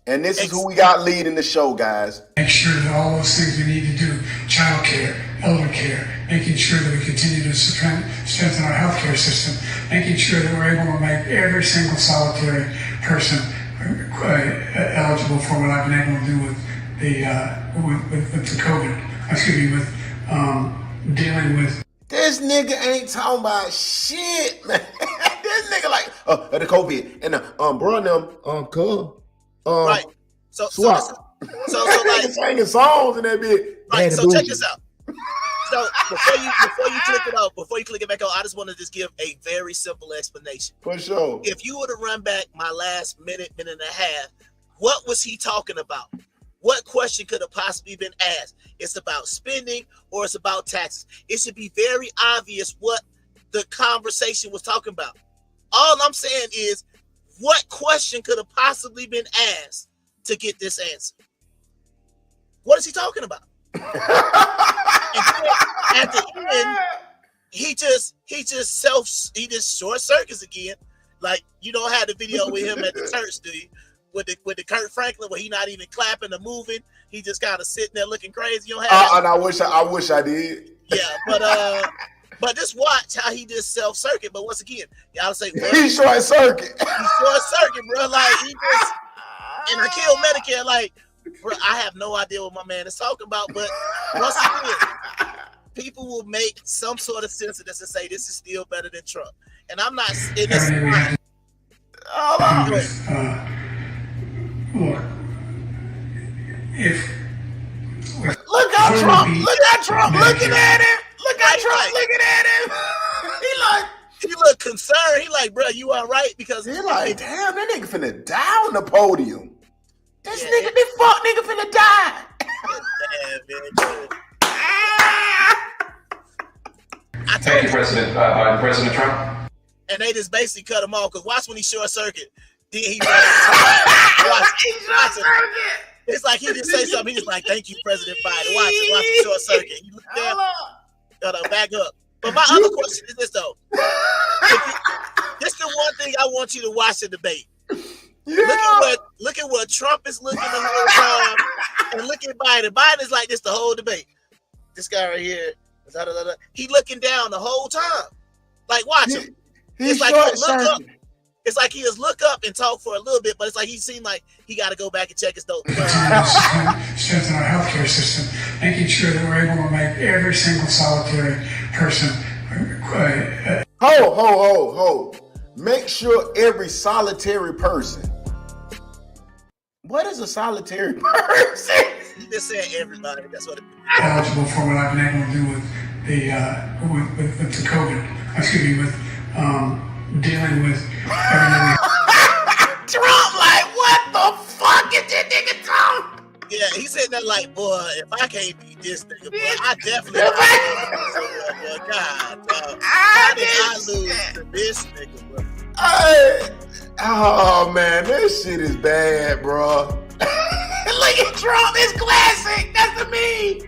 And this is who we got leading the show, guys. Make sure that all those things we need to do, child care, elder care, making sure that we continue to strengthen our healthcare system, making sure that we're able to make every single solitary person eligible for what I've been able to do with the COVID. Excuse me, with dealing with. This nigga ain't talking about shit, man. This nigga like the COVID and bro them right. So like singing songs in that bit. Right. So check this out. So before you click it back on, I just want to just give a very simple explanation. For sure. If you were to run back my last minute and a half, what was he talking about? What question could have possibly been asked? It's about spending or it's about taxes. It should be very obvious what the conversation was talking about. All I'm saying is, what question could have possibly been asked to get this answer? What is he talking about? And then at the end, he just short circuits again. Like, you don't have the video with him at the church, do you? With the Kurt Franklin, where he not even clapping or moving, he just kind of sitting there looking crazy. You don't have and I wish I did. Yeah, but just watch how he just self-circuit. But once again, y'all say, well, he's short circuit. He's short circuit, bro. Like, he just, and I killed Medicare. Like, bro, I have no idea what my man is talking about. But once again, people will make some sort of sense of this and say this is still better than Trump. And I'm not in this. Look, look at Trump looking at him. Look at Trump looking at him. He look concerned. He like, bro, you all right? Because he like, damn, that nigga finna die on the podium. This fuck nigga finna die. Thank you, President Trump. And they just basically cut him off because watch when he short circuit. Then he watch it. It's like he just say something. He just like, thank you, President Biden. Watch it short circuit. You look there, gotta back up. But my other question is this though. This is the one thing I want you to watch the debate. Yeah. Look at what Trump is looking the whole time, and look at Biden. Biden is like this the whole debate. This guy right here, he looking down the whole time. Like, watch him. It's like he look up. It's like he just look up and talk for a little bit, but it's like he seemed like he got to go back and check his dope. Strengthen our healthcare system, making sure that we're able to make every single solitary person. Ho. Make sure every solitary person. What is a solitary person? You just said everybody. That's what it is. Eligible for what I've been able to do with the COVID. Excuse me, with dealing with everything. Trump, like, what the fuck is this nigga talking? Yeah, he's sitting there like, boy, if I can't beat this nigga, boy, I definitely boy. God, how did I lose to this nigga, bro? Oh man, this shit is bad, bro. Look at Trump, it's classic. That's the meme.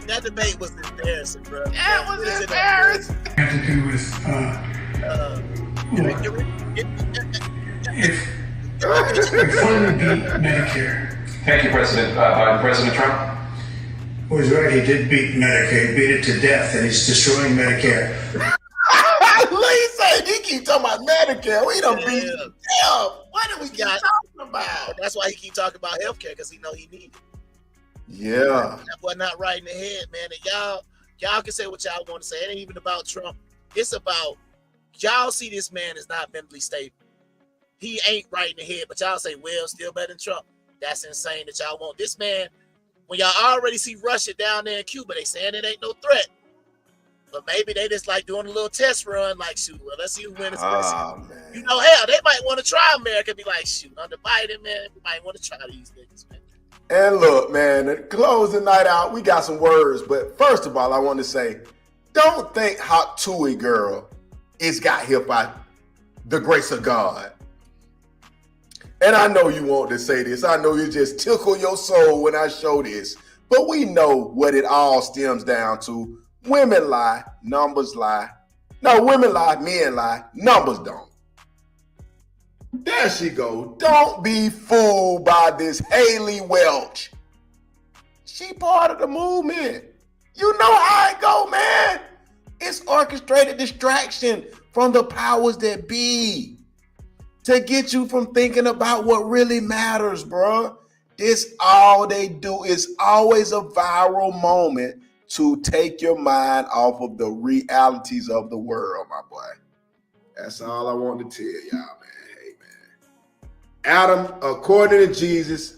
That debate was embarrassing, bro. That was embarrassing. Have to do with if we finally beat Medicare. Thank you, President Trump. Well, he's right. He did beat Medicare. He beat it to death, and he's destroying Medicare. Lisa, he keep talking about Medicare. We don't beat him. What are we talking about? That's why he keep talking about healthcare, because he know he need it. Yeah. That boy not right in the head, man. And y'all can say what y'all want to say. It ain't even about Trump. It's about y'all see this man is not mentally stable. He ain't right in the head, but y'all say, well, still better than Trump. That's insane that y'all want this man. When y'all already see Russia down there in Cuba, they saying it ain't no threat. But maybe they just like doing a little test run, like, shoot, well, let's see who wins this president. You know, hell, they might want to try America, be like, shoot, under Biden, man, we might want to try these niggas, man. And look, man, to close the night out, we got some words. But first of all, I want to say, don't think Hot Tui girl is got here by the grace of God. And I know you want to say this. I know you just tickle your soul when I show this. But we know what it all stems down to. Women lie, numbers lie. No, women lie, men lie, numbers don't. There she go. Don't be fooled by this Haley Welch. She part of the movement. You know how it go, man. It's orchestrated distraction from the powers that be to get you from thinking about what really matters, bro. This all they do is always a viral moment to take your mind off of the realities of the world, my boy. That's all I want to tell y'all, man. Hey, man. Adam, according to Jesus.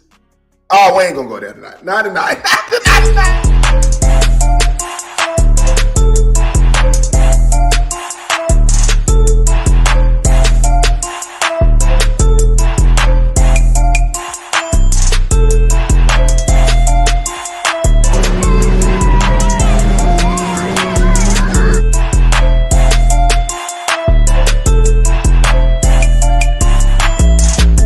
Oh, we ain't gonna go there tonight. Not tonight. Not tonight.